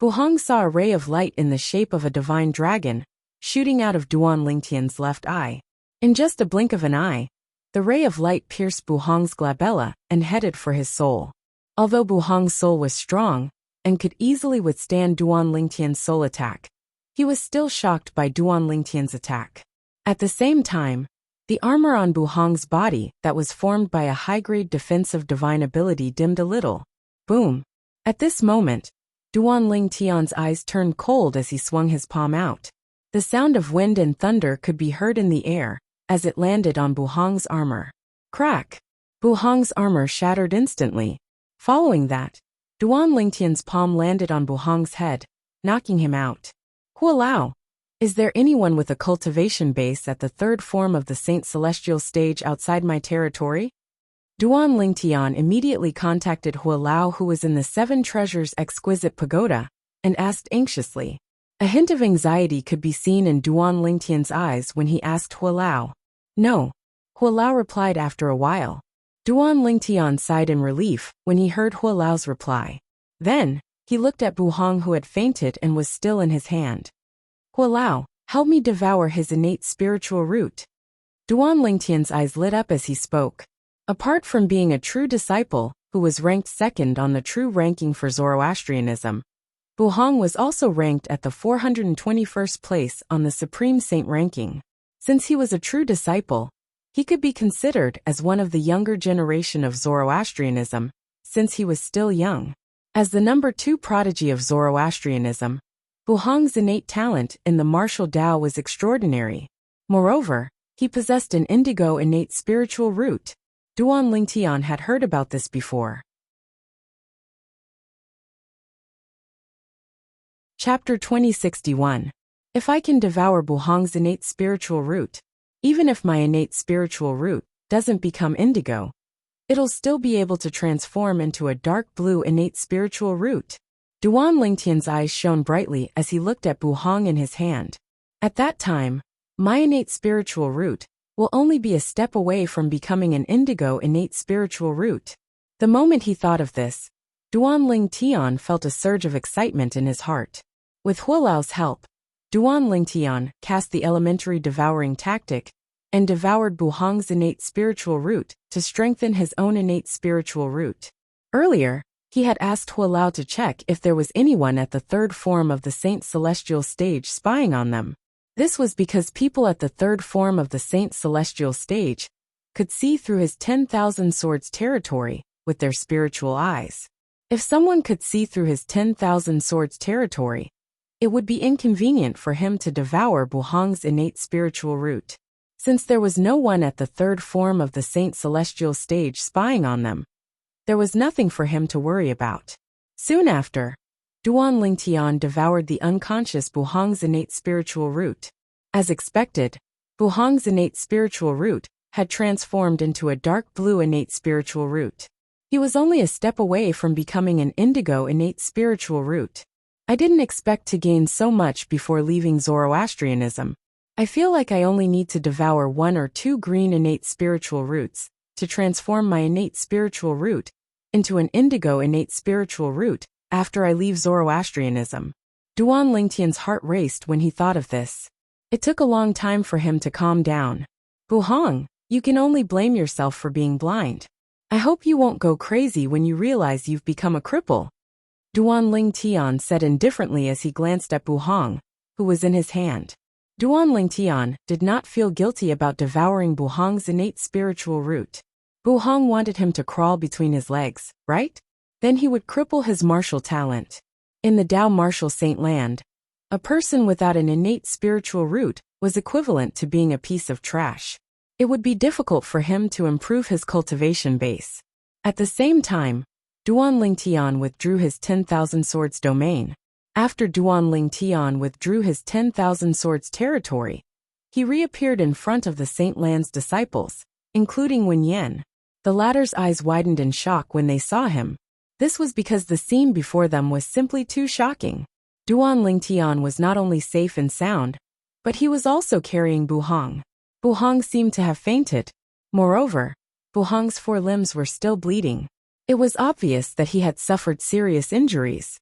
Buhong saw a ray of light in the shape of a divine dragon, shooting out of Duan Lingtian's left eye. In just a blink of an eye, the ray of light pierced Buhong's glabella and headed for his soul. Although Buhong's soul was strong and could easily withstand Duan Lingtian's soul attack, he was still shocked by Duan Lingtian's attack. At the same time, the armor on Buhong's body that was formed by a high-grade defensive divine ability dimmed a little. Boom! At this moment, Duan Lingtian's eyes turned cold as he swung his palm out. The sound of wind and thunder could be heard in the air as it landed on Buhong's armor. Crack! Buhong's armor shattered instantly. Following that, Duan Lingtian's palm landed on Buhong's head, knocking him out. Hualao! Is there anyone with a cultivation base at the third form of the Saint Celestial stage outside my territory? Duan Lingtian immediately contacted Hualao, who was in the Seven Treasures Exquisite Pagoda, and asked anxiously. A hint of anxiety could be seen in Duan Lingtian's eyes when he asked Hualao. No, Hualao replied after a while. Duan Lingtian sighed in relief when he heard Hualao's reply. Then, he looked at Buhong, who had fainted and was still in his hand. Hualao, help me devour his innate spiritual root. Duan Lingtian's eyes lit up as he spoke. Apart from being a true disciple, who was ranked second on the true ranking for Zoroastrianism, Buhong was also ranked at the 421st place on the Supreme Saint ranking. Since he was a true disciple, he could be considered as one of the younger generation of Zoroastrianism, since he was still young. As the number 2 prodigy of Zoroastrianism, Buhong's innate talent in the martial Tao was extraordinary. Moreover, he possessed an indigo innate spiritual root. Duan Lingtian had heard about this before. Chapter 2061. If I can devour Buhong's innate spiritual root, even if my innate spiritual root doesn't become indigo, it'll still be able to transform into a dark blue innate spiritual root. Duan Lingtian's eyes shone brightly as he looked at Buhong in his hand. At that time, my innate spiritual root will only be a step away from becoming an indigo innate spiritual root. The moment he thought of this, Duan Lingtian felt a surge of excitement in his heart. With Hualao's help, Duan Lingtian cast the elementary devouring tactic and devoured Buhong's innate spiritual root to strengthen his own innate spiritual root. Earlier, he had asked Hualao to check if there was anyone at the third form of the Saint Celestial stage spying on them. This was because people at the third form of the Saint Celestial stage could see through his 10,000 swords territory with their spiritual eyes. If someone could see through his 10,000 swords territory, it would be inconvenient for him to devour Buhong's innate spiritual root. Since there was no one at the third form of the Saint Celestial stage spying on them, there was nothing for him to worry about. Soon after, Duan Lingtian devoured the unconscious Buhong's innate spiritual root. As expected, Buhong's innate spiritual root had transformed into a dark blue innate spiritual root. He was only a step away from becoming an indigo innate spiritual root. I didn't expect to gain so much before leaving Zoroastrianism. I feel like I only need to devour 1 or 2 green innate spiritual roots to transform my innate spiritual root into an indigo innate spiritual root after I leave Zoroastrianism. Duan Lingtian's heart raced when he thought of this. It took a long time for him to calm down. Buhong, you can only blame yourself for being blind. I hope you won't go crazy when you realize you've become a cripple, Duan Lingtian said indifferently as he glanced at Buhong, who was in his hand. Duan Lingtian did not feel guilty about devouring Buhong's innate spiritual root. Buhong wanted him to crawl between his legs, right? Then he would cripple his martial talent. In the Tao martial saint land, a person without an innate spiritual root was equivalent to being a piece of trash. It would be difficult for him to improve his cultivation base. At the same time, Duan Lingtian withdrew his 10,000 swords domain. After Duan Lingtian withdrew his 10,000 swords territory, he reappeared in front of the Saint Land's disciples, including Wen Yan. The latter's eyes widened in shock when they saw him. This was because the scene before them was simply too shocking. Duan Lingtian was not only safe and sound, but he was also carrying Buhong. Buhong seemed to have fainted. Moreover, Buhong's 4 limbs were still bleeding. It was obvious that he had suffered serious injuries.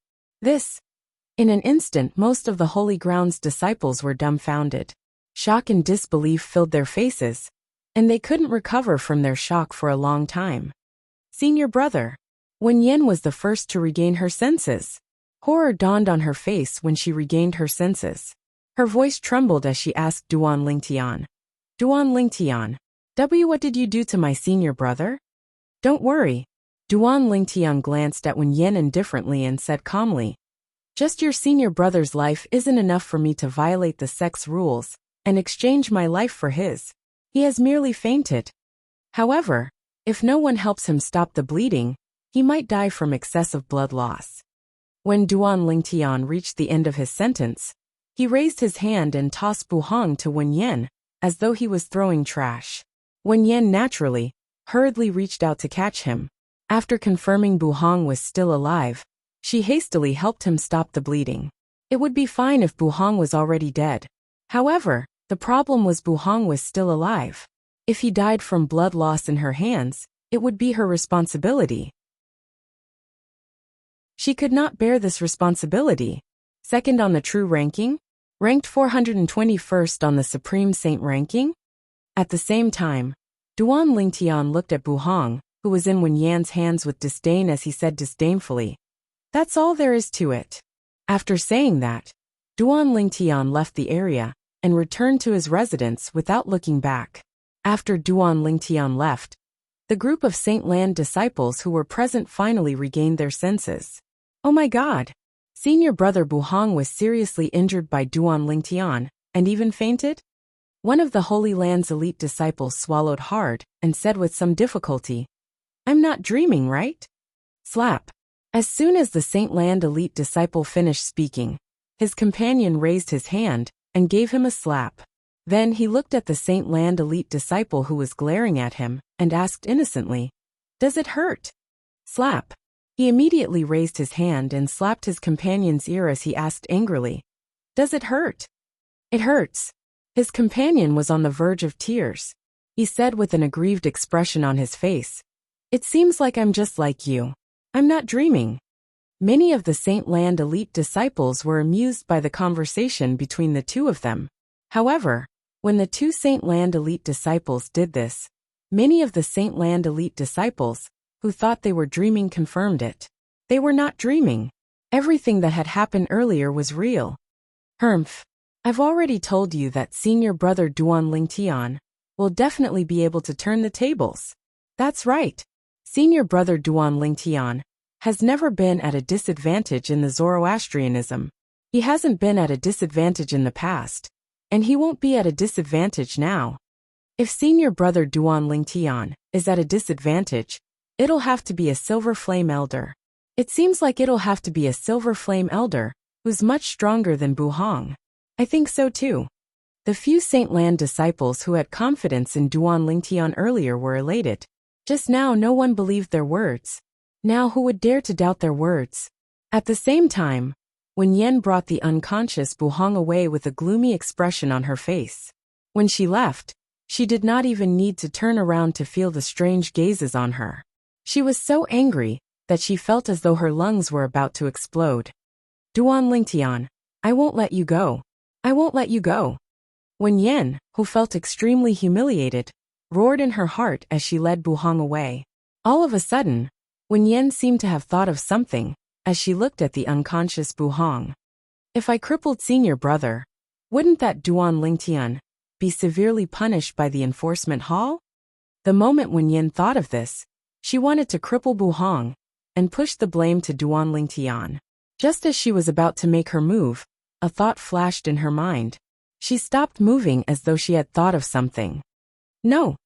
In an instant, most of the Holy Ground's disciples were dumbfounded. Shock and disbelief filled their faces, and they couldn't recover from their shock for a long time. Senior brother. Wen Yan was the first to regain her senses. Horror dawned on her face when she regained her senses. Her voice trembled as she asked Duan Lingtian. Duan Lingtian, what did you do to my senior brother? Don't worry. Duan Lingtian glanced at Wen Yan indifferently and said calmly, just your senior brother's life isn't enough for me to violate the sex rules and exchange my life for his. He has merely fainted. However, if no one helps him stop the bleeding, he might die from excessive blood loss. When Duan Lingtian reached the end of his sentence, he raised his hand and tossed Buhong to Wen Yan, as though he was throwing trash. Wen Yan naturally, hurriedly reached out to catch him. After confirming Buhong was still alive, she hastily helped him stop the bleeding. It would be fine if Buhong was already dead. However, the problem was Buhong was still alive. If he died from blood loss in her hands, it would be her responsibility. She could not bear this responsibility. Second on the true ranking? Ranked 421st on the Supreme Saint ranking? At the same time, Duan Lingtian looked at Buhong, who was in Wen Yan's hands with disdain as he said disdainfully, that's all there is to it. After saying that, Duan Lingtian left the area and returned to his residence without looking back. After Duan Lingtian left, the group of Saint Land disciples who were present finally regained their senses. Oh my God! Senior brother Buhong was seriously injured by Duan Lingtian and even fainted? One of the Holy Land's elite disciples swallowed hard and said with some difficulty, I'm not dreaming, right? Slap. As soon as the Saint Land elite disciple finished speaking, his companion raised his hand and gave him a slap. Then he looked at the Saint Land elite disciple who was glaring at him and asked innocently, does it hurt? Slap. He immediately raised his hand and slapped his companion's ear as he asked angrily, does it hurt? It hurts. His companion was on the verge of tears. He said with an aggrieved expression on his face, it seems like I'm just like you. I'm not dreaming. Many of the Saint Land elite disciples were amused by the conversation between the two of them. However, When the two Saint Land elite disciples did this, many of the Saint Land elite disciples, who thought they were dreaming, confirmed it. They were not dreaming. Everything that had happened earlier was real. Humph. I've already told you that senior brother Duan Lingtian will definitely be able to turn the tables. That's right. Senior brother Duan Lingtian has never been at a disadvantage in the Zoroastrianism. He hasn't been at a disadvantage in the past, and he won't be at a disadvantage now. If senior brother Duan Lingtian is at a disadvantage, it'll have to be a Silver Flame Elder. It seems like it'll have to be a Silver Flame Elder who's much stronger than Buhong. I think so too. The few Saint Land disciples who had confidence in Duan Lingtian earlier were elated. Just now no one believed their words. Now who would dare to doubt their words? At the same time, Wen Yan brought the unconscious Buhong away with a gloomy expression on her face. When she left, she did not even need to turn around to feel the strange gazes on her. She was so angry that she felt as though her lungs were about to explode. Duan Lingtian, I won't let you go. I won't let you go. Wen Yan, who felt extremely humiliated, roared in her heart as she led Buhong away. All of a sudden, Wen Yan seemed to have thought of something as she looked at the unconscious Buhong. If I crippled senior brother, wouldn't that Duan Lingtian be severely punished by the enforcement hall? The moment Wen Yan thought of this, she wanted to cripple Buhong and push the blame to Duan Lingtian. Just as she was about to make her move, a thought flashed in her mind. She stopped moving as though she had thought of something. No.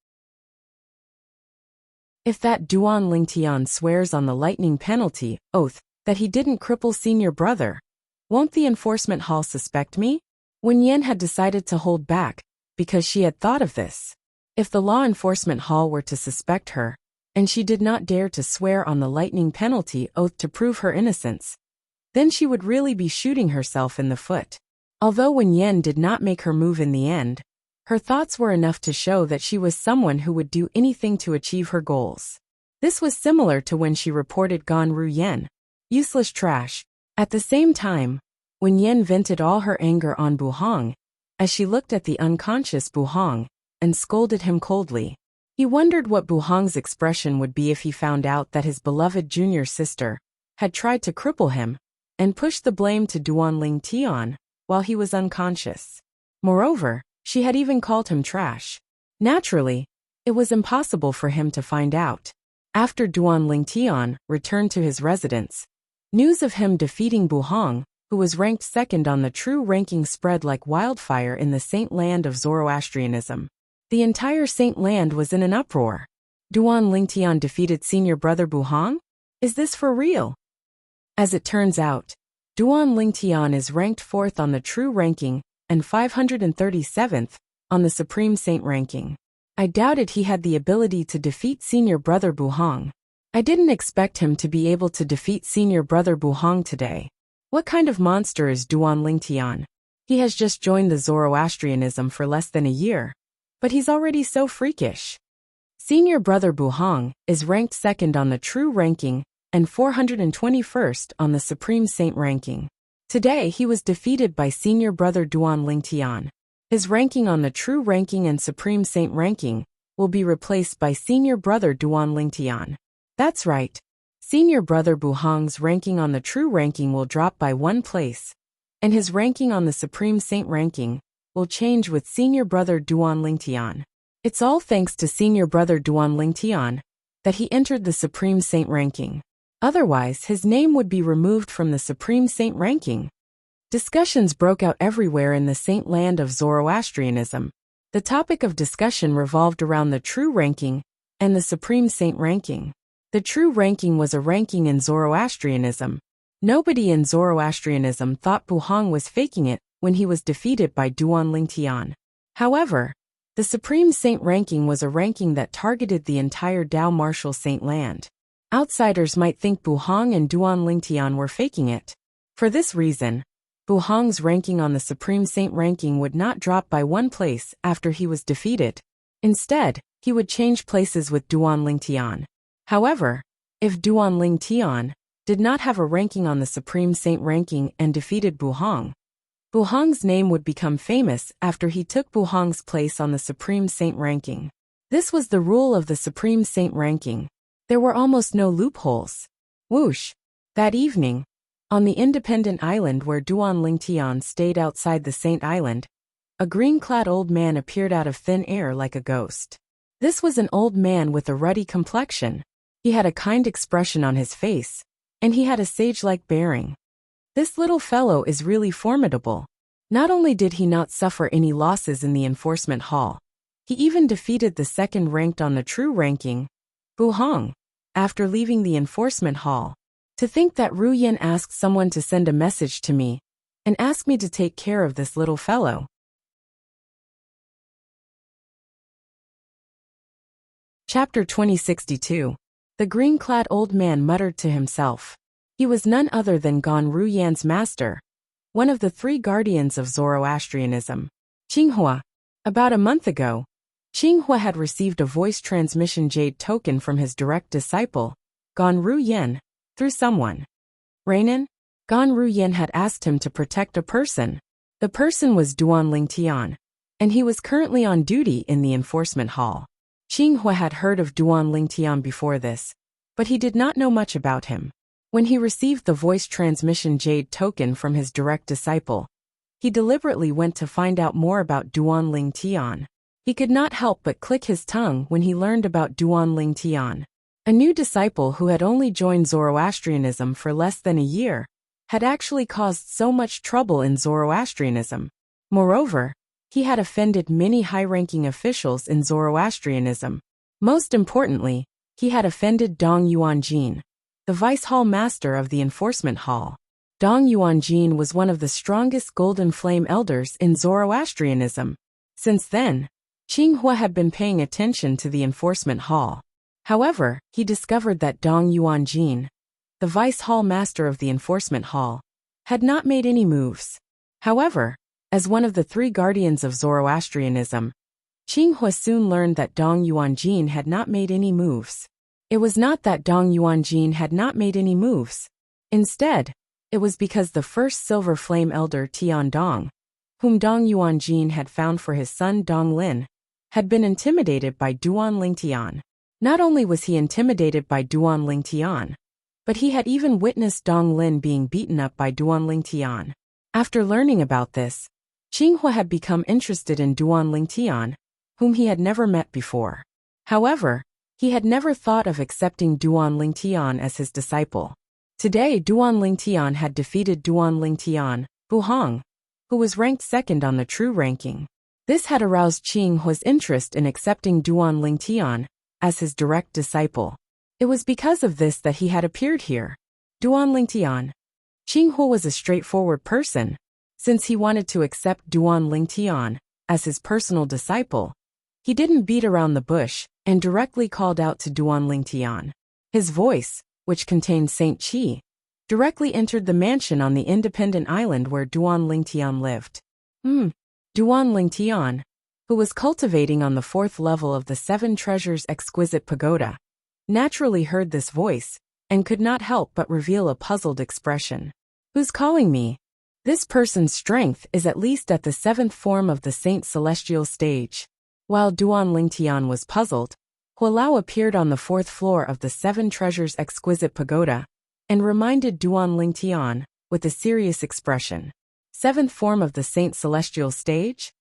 If that Duan Lingtian swears on the lightning penalty oath that he didn't cripple senior brother, won't the enforcement hall suspect me? Wen Yan had decided to hold back because she had thought of this. If the law enforcement hall were to suspect her, and she did not dare to swear on the lightning penalty oath to prove her innocence, then she would really be shooting herself in the foot. Although Wen Yan did not make her move in the end, her thoughts were enough to show that she was someone who would do anything to achieve her goals. This was similar to when she reported Gan Ru Yen, useless trash. At the same time, Wen Yan vented all her anger on Buhong as she looked at the unconscious Buhong and scolded him coldly. He wondered what Buhong's expression would be if he found out that his beloved junior sister had tried to cripple him and pushed the blame to Duan Lingtian while he was unconscious. Moreover, she had even called him trash. Naturally, it was impossible for him to find out. After Duan Lingtian returned to his residence, news of him defeating Buhong, who was ranked second on the true ranking, spread like wildfire in the Saint Land of Zoroastrianism. The entire Saint Land was in an uproar. Duan Lingtian defeated senior brother Buhong? Is this for real? As it turns out, Duan Lingtian is ranked 4th on the true ranking and 537th on the Supreme Saint ranking. I doubted he had the ability to defeat senior brother Buhong. I didn't expect him to be able to defeat senior brother Buhong today. What kind of monster is Duan Lingtian? He has just joined the Zoroastrianism for less than a year, but he's already so freakish. Senior brother Buhong is ranked 2nd on the true ranking and 421st on the Supreme Saint ranking. Today he was defeated by senior brother Duan Lingtian. His ranking on the true ranking and Supreme Saint ranking will be replaced by senior brother Duan Lingtian. That's right. Senior brother Buhong's ranking on the true ranking will drop by 1 place, and his ranking on the Supreme Saint ranking will change with senior brother Duan Lingtian. It's all thanks to senior brother Duan Lingtian that he entered the Supreme Saint ranking. Otherwise, his name would be removed from the Supreme Saint ranking. Discussions broke out everywhere in the Saint Land of Zoroastrianism. The topic of discussion revolved around the true ranking and the Supreme Saint ranking. The true ranking was a ranking in Zoroastrianism. Nobody in Zoroastrianism thought Buhong was faking it when he was defeated by Duan Lingtian. However, the Supreme Saint ranking was a ranking that targeted the entire Dao Martial Saint Land. Outsiders might think Buhong and Duan Lingtian were faking it. For this reason, Buhong's ranking on the Supreme Saint ranking would not drop by 1 place after he was defeated. Instead, he would change places with Duan Lingtian. However, if Duan Lingtian did not have a ranking on the Supreme Saint ranking and defeated Buhong, Buhong's name would become famous after he took Buhong's place on the Supreme Saint ranking. This was the rule of the Supreme Saint ranking. There were almost no loopholes. Whoosh! That evening, on the independent island where Duan Lingtian stayed outside the Saint Island, a green-clad old man appeared out of thin air like a ghost. This was an old man with a ruddy complexion. He had a kind expression on his face, and he had a sage-like bearing. This little fellow is really formidable. Not only did he not suffer any losses in the enforcement hall, he even defeated the second ranked on the true ranking, Buhong, after leaving the enforcement hall. To think that Ru Yin asked someone to send a message to me and ask me to take care of this little fellow. Chapter 2062. The green-clad old man muttered to himself. He was none other than Gon Ru Yan's master, one of the three guardians of Zoroastrianism. Qinghua. About a month ago, Qinghua had received a voice transmission jade token from his direct disciple, Gon Ru Yan, through someone. Reinen? Gon Ru Yan had asked him to protect a person. The person was Duan Lingtian, and he was currently on duty in the enforcement hall. Qinghua had heard of Duan Lingtian before this, but he did not know much about him. When he received the voice transmission jade token from his direct disciple, he deliberately went to find out more about Duan Lingtian. He could not help but click his tongue when he learned about Duan Lingtian. A new disciple who had only joined Zoroastrianism for less than a year had actually caused so much trouble in Zoroastrianism. Moreover, he had offended many high-ranking officials in Zoroastrianism. Most importantly, he had offended Dong Yuanjin, the vice hall master of the enforcement hall. Dong Yuanjin was one of the strongest golden flame elders in Zoroastrianism. Since then, Qinghua had been paying attention to the enforcement hall. However, he discovered that Dong Yuanjin, the vice hall master of the enforcement hall, had not made any moves. However, as one of the three guardians of Zoroastrianism, Qinghua soon learned that Dong Yuanjin had not made any moves. It was not that Dong Yuanjin had not made any moves. Instead, it was because the first Silver Flame Elder Tian Dong, whom Dong Yuanjin had found for his son Dong Lin, had been intimidated by Duan Lingtian. Not only was he intimidated by Duan Lingtian, but he had even witnessed Dong Lin being beaten up by Duan Lingtian. After learning about this, Qinghua had become interested in Duan Lingtian, whom he had never met before. However, he had never thought of accepting Duan Lingtian as his disciple. Today Duan Lingtian had defeated Duan Lingtian, Buhong, who was ranked second on the true ranking. This had aroused Qinghua's interest in accepting Duan Lingtian as his direct disciple. It was because of this that he had appeared here. Duan Lingtian. Qinghua was a straightforward person. Since he wanted to accept Duan Lingtian as his personal disciple, he didn't beat around the bush and directly called out to Duan Lingtian. His voice, which contained Saint Qi, directly entered the mansion on the independent island where Duan Lingtian lived. Duan Lingtian, who was cultivating on the 4th level of the Seven Treasures Exquisite Pagoda, naturally heard this voice and could not help but reveal a puzzled expression. Who's calling me? This person's strength is at least at the 7th form of the Saint Celestial stage. While Duan Lingtian was puzzled, Hualao appeared on the 4th floor of the Seven Treasures Exquisite Pagoda and reminded Duan Lingtian, with a serious expression. 7th form of the Saint Celestial stage?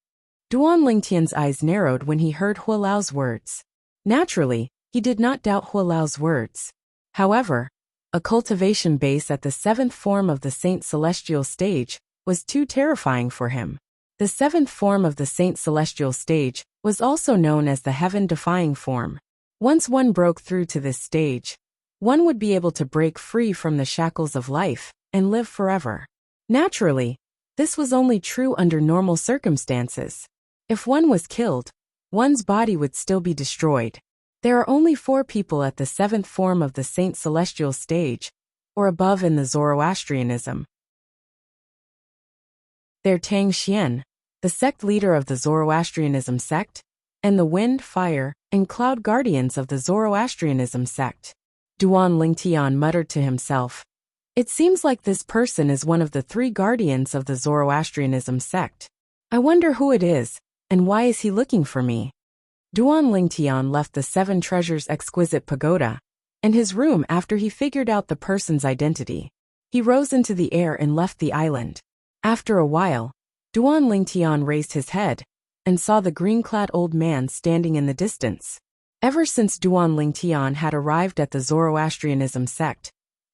Duan Lingtian's eyes narrowed when he heard Hualao's words. Naturally, he did not doubt Hualao's words. However, a cultivation base at the 7th form of the Saint Celestial stage was too terrifying for him. The 7th form of the Saint Celestial stage was also known as the heaven-defying form. Once one broke through to this stage, one would be able to break free from the shackles of life and live forever. Naturally, this was only true under normal circumstances. If one was killed, one's body would still be destroyed. There are only 4 people at the 7th form of the Saint Celestial stage, or above in the Zoroastrianism. They're Tang Xian, the sect leader of the Zoroastrianism sect, and the Wind, Fire, and Cloud Guardians of the Zoroastrianism sect. Duan Lingtian muttered to himself. It seems like this person is one of the 3 guardians of the Zoroastrianism sect. I wonder who it is, and why is he looking for me? Duan Lingtian left the 7 Treasures exquisite pagoda and his room after he figured out the person's identity. He rose into the air and left the island. After a while, Duan Lingtian raised his head and saw the green-clad old man standing in the distance. Ever since Duan Lingtian had arrived at the Zoroastrianism sect,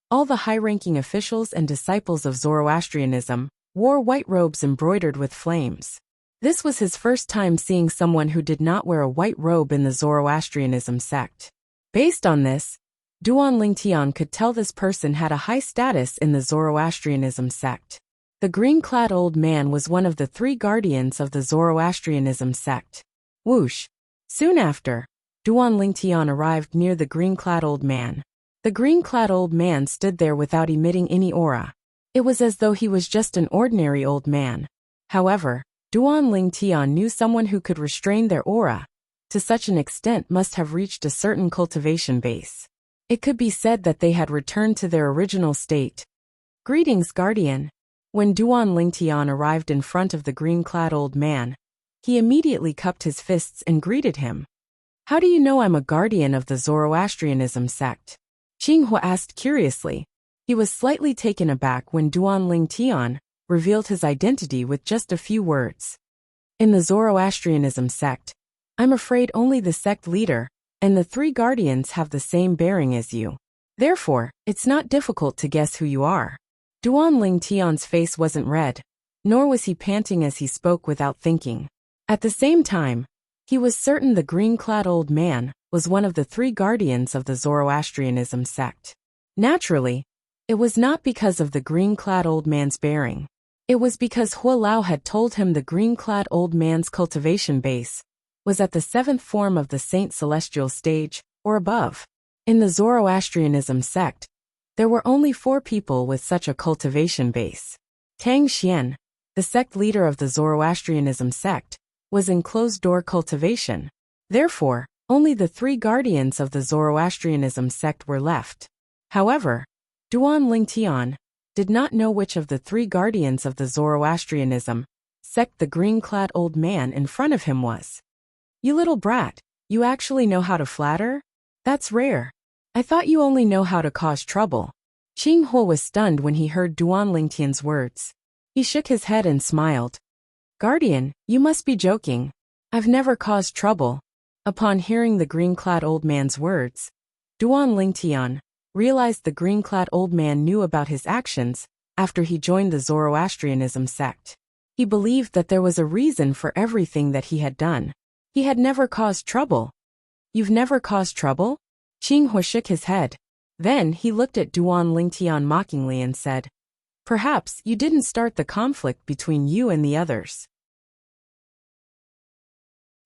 all the high-ranking officials and disciples of Zoroastrianism wore white robes embroidered with flames. This was his first time seeing someone who did not wear a white robe in the Zoroastrianism sect. Based on this, Duan Lingtian could tell this person had a high status in the Zoroastrianism sect. The green-clad old man was one of the 3 guardians of the Zoroastrianism sect. Whoosh! Soon after, Duan Lingtian arrived near the green-clad old man. The green-clad old man stood there without emitting any aura. It was as though he was just an ordinary old man. However, Duan Lingtian knew someone who could restrain their aura to such an extent must have reached a certain cultivation base. It could be said that they had returned to their original state. Greetings, Guardian. When Duan Lingtian arrived in front of the green-clad old man, he immediately cupped his fists and greeted him. How do you know I'm a guardian of the Zoroastrianism sect? Qinghua asked curiously. He was slightly taken aback when Duan Lingtian revealed his identity with just a few words. In the Zoroastrianism sect, I'm afraid only the sect leader and the 3 guardians have the same bearing as you. Therefore, it's not difficult to guess who you are. Duan Lingtian's face wasn't red, nor was he panting as he spoke without thinking. At the same time, he was certain the green-clad old man was one of the 3 guardians of the Zoroastrianism sect. Naturally, it was not because of the green-clad old man's bearing. It was because Hua Lao had told him the green-clad old man's cultivation base was at the 7th form of the Saint Celestial stage, or above. In the Zoroastrianism sect, there were only 4 people with such a cultivation base. Tang Xian, the sect leader of the Zoroastrianism sect, was in closed-door cultivation. Therefore, only the 3 guardians of the Zoroastrianism sect were left. However, Duan Lingtian did not know which of the 3 guardians of the Zoroastrianism sect the green-clad old man in front of him was. You little brat, you actually know how to flatter? That's rare. I thought you only know how to cause trouble. Qinghua was stunned when he heard Duan Lingtian's words. He shook his head and smiled. Guardian, you must be joking. I've never caused trouble. Upon hearing the green-clad old man's words, Duan Lingtian realized the green-clad old man knew about his actions after he joined the Zoroastrianism sect. He believed that there was a reason for everything that he had done. He had never caused trouble. You've never caused trouble? Qinghua shook his head. Then he looked at Duan Lingtian mockingly and said, Perhaps you didn't start the conflict between you and the others.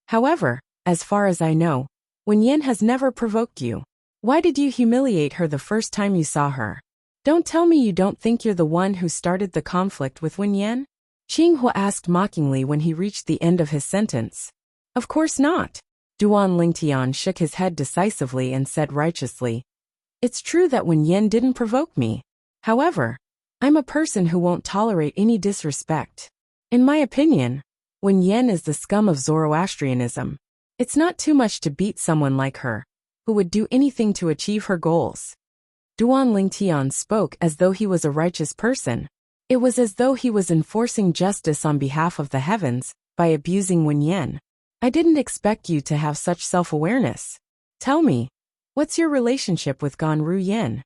However, as far as I know, Wen Yan has never provoked you. Why did you humiliate her the first time you saw her? Don't tell me you don't think you're the one who started the conflict with Wen Yan? Qinghua asked mockingly when he reached the end of his sentence. Of course not. Duan Lingtian shook his head decisively and said righteously, It's true that Wen Yan didn't provoke me. However, I'm a person who won't tolerate any disrespect. In my opinion, Wen Yan is the scum of Zoroastrianism. It's not too much to beat someone like her, who would do anything to achieve her goals. Duan Lingtian spoke as though he was a righteous person. It was as though he was enforcing justice on behalf of the heavens by abusing Wen Yan. I didn't expect you to have such self-awareness. Tell me, what's your relationship with Ganru Yan?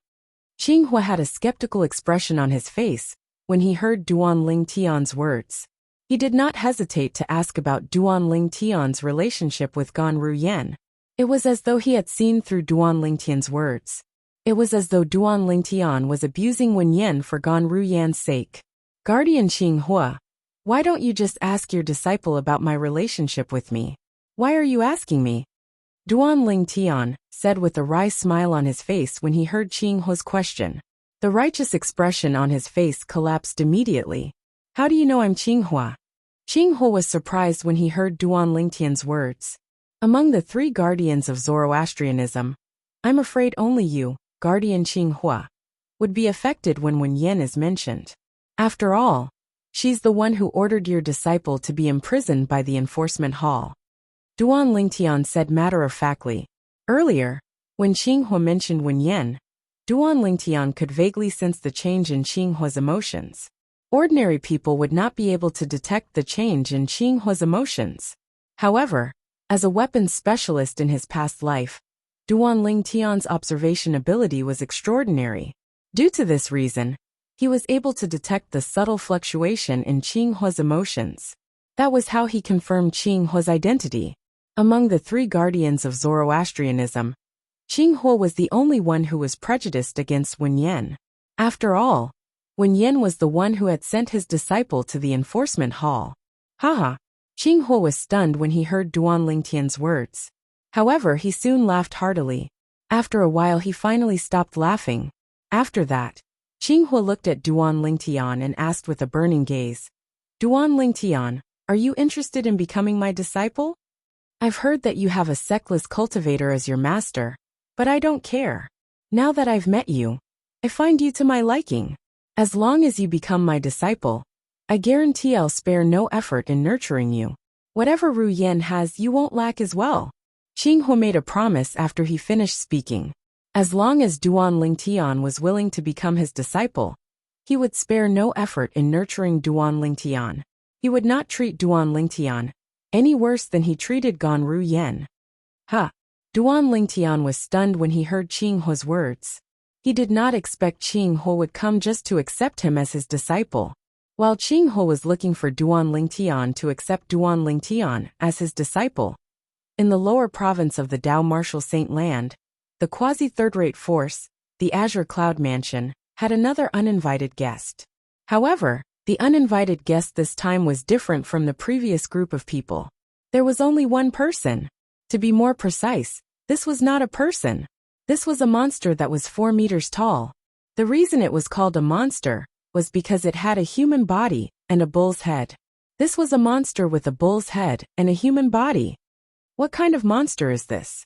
Qinghua had a skeptical expression on his face when he heard Duan Lingtian's words. He did not hesitate to ask about Duan Lingtian's relationship with Ganru Yan. It was as though he had seen through Duan Lingtian's words. It was as though Duan Lingtian was abusing Wen Yan for Ganru Yan's sake. Guardian Qinghua, why don't you just ask your disciple about my relationship with me? Why are you asking me? Duan Lingtian said with a wry smile on his face when he heard Qinghua's question. The righteous expression on his face collapsed immediately. How do you know I'm Qinghua? Qinghua was surprised when he heard Duan Lingtian's words. Among the 3 guardians of Zoroastrianism, I'm afraid only you, Guardian Qinghua, would be affected when Wen Yen is mentioned. After all, she's the one who ordered your disciple to be imprisoned by the enforcement hall. Duan Lingtian said matter-of-factly. Earlier, when Xinghua mentioned Wen Yen, Duan Lingtian could vaguely sense the change in Xinghua's emotions. Ordinary people would not be able to detect the change in Xinghua's emotions. However, as a weapons specialist in his past life, Duan Lingtian's observation ability was extraordinary. Due to this reason, he was able to detect the subtle fluctuation in Xinghua's emotions. That was how he confirmed Xinghua's identity. Among the three guardians of Zoroastrianism, Xinghua was the only one who was prejudiced against Wen Yen. After all, Wen Yen was the one who had sent his disciple to the enforcement hall. Haha. Xinghua was stunned when he heard Duan Lingtian's words. However, he soon laughed heartily. After a while he finally stopped laughing. After that, Xinghua looked at Duan Lingtian and asked with a burning gaze, Duan Lingtian, are you interested in becoming my disciple? I've heard that you have a sexless cultivator as your master, but I don't care. Now that I've met you, I find you to my liking. As long as you become my disciple, I guarantee I'll spare no effort in nurturing you. Whatever Ru Yen has you won't lack as well. Xinghua made a promise after he finished speaking. As long as Duan Lingtian was willing to become his disciple, he would spare no effort in nurturing Duan Lingtian. He would not treat Duan Lingtian any worse than he treated Gan Ru Yen. Duan Lingtian was stunned when he heard Xinghua's words. He did not expect Xinghua would come just to accept him as his disciple. While Xinghua was looking for Duan Lingtian to accept Duan Lingtian as his disciple, in the lower province of the Dao Martial Saint Land, the quasi-third-rate force, the Azure Cloud Mansion, had another uninvited guest. However, the uninvited guest this time was different from the previous group of people. There was only one person. To be more precise, this was not a person. This was a monster that was 4 meters tall. The reason it was called a monster was because it had a human body and a bull's head. This was a monster with a bull's head and a human body. What kind of monster is this?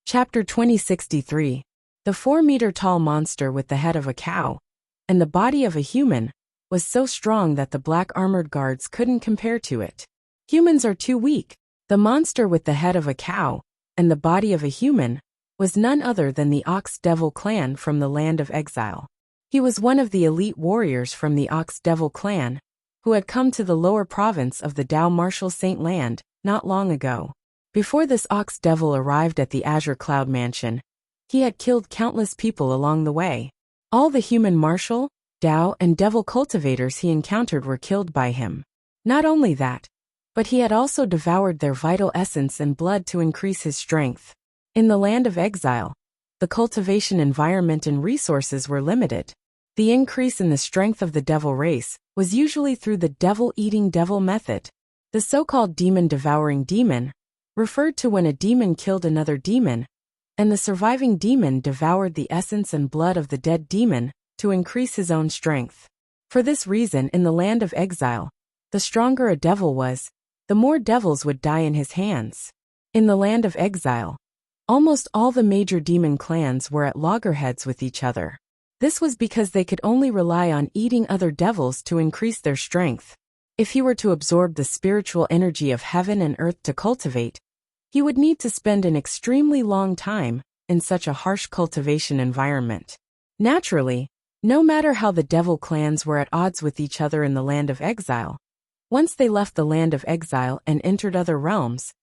Chapter 2063. The 4-meter-tall monster with the head of a cow and the body of a human was so strong that the black armored guards couldn't compare to it. Humans are too weak. The monster with the head of a cow and the body of a human was none other than the Ox Devil clan from the land of exile. He was one of the elite warriors from the Ox Devil clan who had come to the lower province of the Dao Martial Saint Land not long ago. Before this Ox Devil arrived at the Azure Cloud Mansion, he had killed countless people along the way. All the human martial, Dao, and devil cultivators he encountered were killed by him. Not only that, but he had also devoured their vital essence and blood to increase his strength. In the land of exile, the cultivation environment and resources were limited. The increase in the strength of the devil race was usually through the devil-eating devil method. The so-called demon-devouring demon referred to when a demon killed another demon, and the surviving demon devoured the essence and blood of the dead demon to increase his own strength. For this reason, in the land of exile, the stronger a devil was, the more devils would die in his hands. In the land of exile, almost all the major demon clans were at loggerheads with each other. This was because they could only rely on eating other devils to increase their strength. If he were to absorb the spiritual energy of heaven and earth to cultivate, he would need to spend an extremely long time in such a harsh cultivation environment. Naturally, no matter how the devil clans were at odds with each other in the land of exile, once they left the land of exile and entered other realms,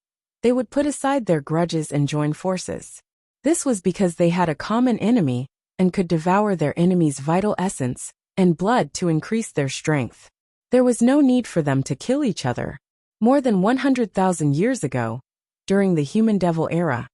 they would put aside their grudges and join forces. This was because they had a common enemy and could devour their enemy's vital essence and blood to increase their strength. There was no need for them to kill each other. More than 100,000 years ago, during the human-devil era,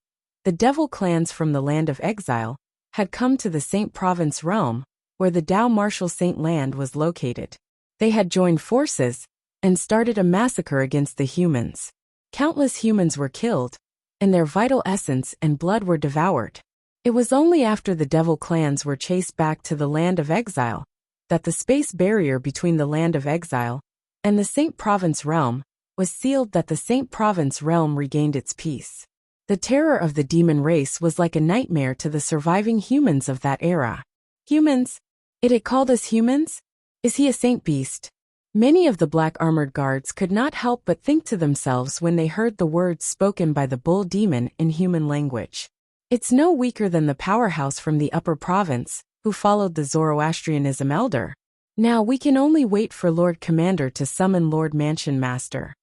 the devil clans from the land of exile had come to the Saint Province realm, where the Dao Martial Saint Land was located. They had joined forces and started a massacre against the humans. Countless humans were killed, and their vital essence and blood were devoured. It was only after the devil clans were chased back to the land of exile that the space barrier between the land of exile and the Saint Province realm was sealed, that the Saint Province realm regained its peace. The terror of the demon race was like a nightmare to the surviving humans of that era. Humans? It called us humans? Is he a saint beast? Many of the black armored guards could not help but think to themselves when they heard the words spoken by the bull demon in human language. It's no weaker than the powerhouse from the upper province, who followed the Zoroastrianism elder. Now we can only wait for Lord Commander to summon Lord Mansion Master.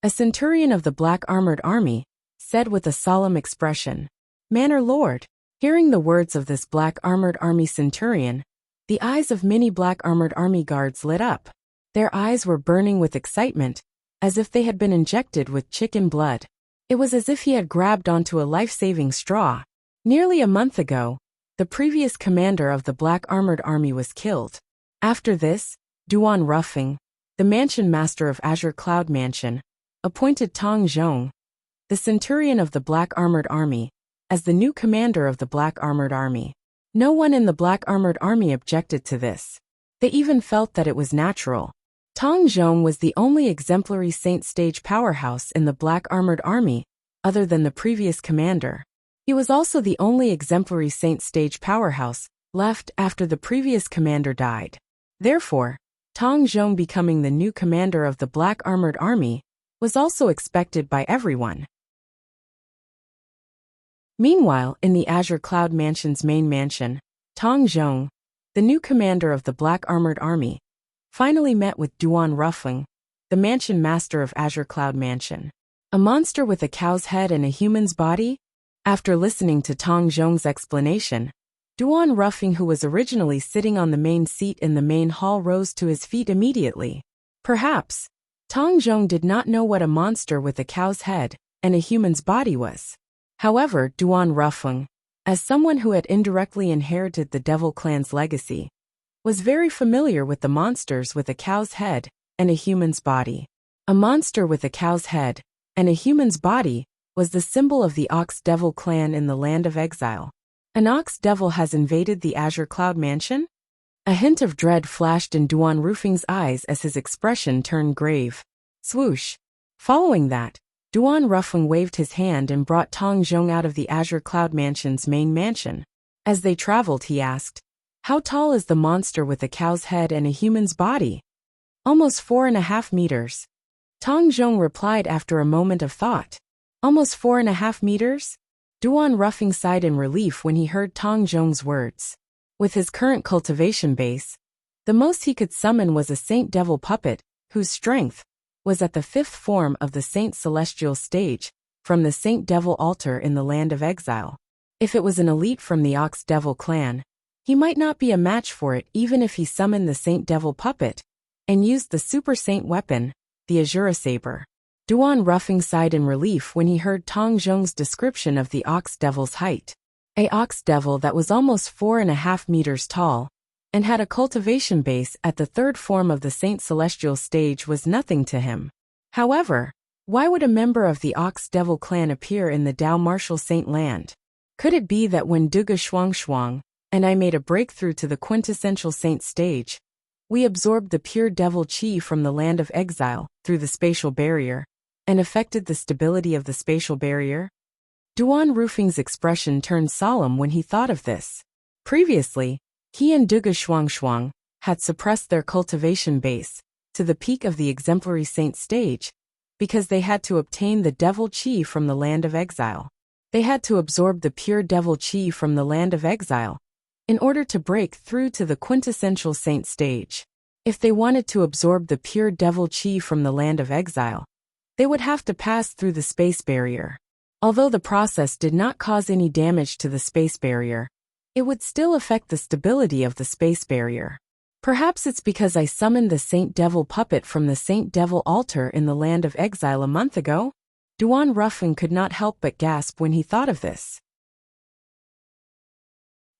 A centurion of the black armored army said with a solemn expression, "Manor Lord." Hearing the words of this black armored army centurion, the eyes of many black armored army guards lit up. Their eyes were burning with excitement, as if they had been injected with chicken blood. It was as if he had grabbed onto a life-saving straw. Nearly a month ago, the previous commander of the black armored army was killed. After this, Duan Ruffing, the mansion master of Azure Cloud Mansion, appointed Tong Zhong, the centurion of the black armored army, as the new commander of the black armored army. No one in the black armored army objected to this. They even felt that it was natural. Tong Zhong was the only exemplary saint stage powerhouse in the black armored army, other than the previous commander. He was also the only exemplary saint stage powerhouse left after the previous commander died. Therefore, Tong Zhong becoming the new commander of the black armored army was also expected by everyone. Meanwhile, in the Azure Cloud Mansion's main mansion, Tong Zhong, the new commander of the black armored army, finally met with Duan Ruffing, the mansion master of Azure Cloud Mansion. A monster with a cow's head and a human's body? After listening to Tong Zhong's explanation, Duan Ruffing, who was originally sitting on the main seat in the main hall, rose to his feet immediately. Perhaps, Tong Zhong did not know what a monster with a cow's head and a human's body was. However, Duan Ruffing, as someone who had indirectly inherited the Devil Clan's legacy, was very familiar with the monsters with a cow's head and a human's body. A monster with a cow's head and a human's body was the symbol of the Ox Devil clan in the land of exile. An Ox Devil has invaded the Azure Cloud Mansion? A hint of dread flashed in Duan Ruffing's eyes as his expression turned grave. Swoosh. Following that, Duan Ruffing waved his hand and brought Tong Zhong out of the Azure Cloud Mansion's main mansion. As they traveled, he asked, "How tall is the monster with a cow's head and a human's body?" "Almost 4.5 meters. Tong Zhong replied after a moment of thought. "Almost 4.5 meters? Duan Ruffing sighed in relief when he heard Tong Zhong's words. With his current cultivation base, the most he could summon was a Saint Devil puppet, whose strength was at the 5th form of the Saint Celestial stage, from the Saint Devil altar in the land of exile. If it was an elite from the Ox Devil clan, he might not be a match for it even if he summoned the Saint Devil puppet and used the Super Saint weapon, the Azura Saber. Duan Ruffing sighed in relief when he heard Tong Zhong's description of the Ox Devil's height. A Ox Devil that was almost 4.5 meters tall and had a cultivation base at the 3rd form of the Saint Celestial stage was nothing to him. However, why would a member of the Ox Devil clan appear in the Dao Martial Saint land? Could it be that when Duga Shuang and I made a breakthrough to the quintessential saint stage, we absorbed the pure devil chi from the land of exile through the spatial barrier and affected the stability of the spatial barrier? Duan Ruffing's expression turned solemn when he thought of this. Previously, he and Duga Shuang had suppressed their cultivation base to the peak of the exemplary saint stage because they had to obtain the devil chi from the land of exile. They had to absorb the pure devil chi from the land of exile in order to break through to the quintessential saint stage. If they wanted to absorb the pure devil chi from the land of exile, they would have to pass through the space barrier. Although the process did not cause any damage to the space barrier, it would still affect the stability of the space barrier. Perhaps it's because I summoned the Saint Devil puppet from the Saint Devil altar in the land of exile a month ago? Duan Ruffing could not help but gasp when he thought of this.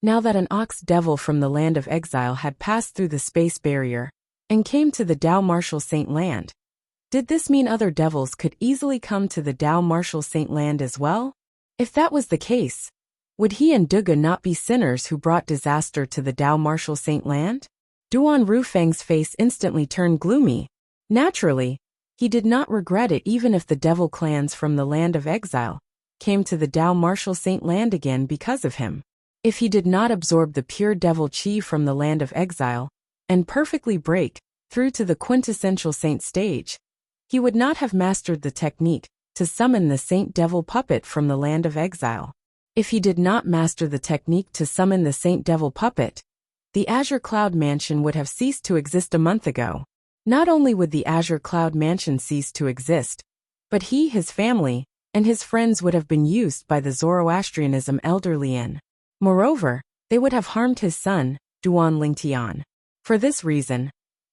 Now that an Ox Devil from the land of exile had passed through the space barrier and came to the Dao Martial Saint land, did this mean other devils could easily come to the Dao Martial Saint land as well? If that was the case, would he and Duga not be sinners who brought disaster to the Dao Martial Saint land? Duan Ruffing's face instantly turned gloomy. Naturally, he did not regret it even if the devil clans from the land of exile came to the Dao Martial Saint land again because of him. If he did not absorb the pure devil chi from the land of exile, and perfectly break through to the quintessential saint stage, he would not have mastered the technique to summon the saint devil puppet from the land of exile. If he did not master the technique to summon the saint devil puppet, the Azure Cloud Mansion would have ceased to exist a month ago. Not only would the Azure Cloud Mansion cease to exist, but he, his family, and his friends would have been used by the Zoroastrianism elder Lian. Moreover, they would have harmed his son, Duan Lingtian. For this reason,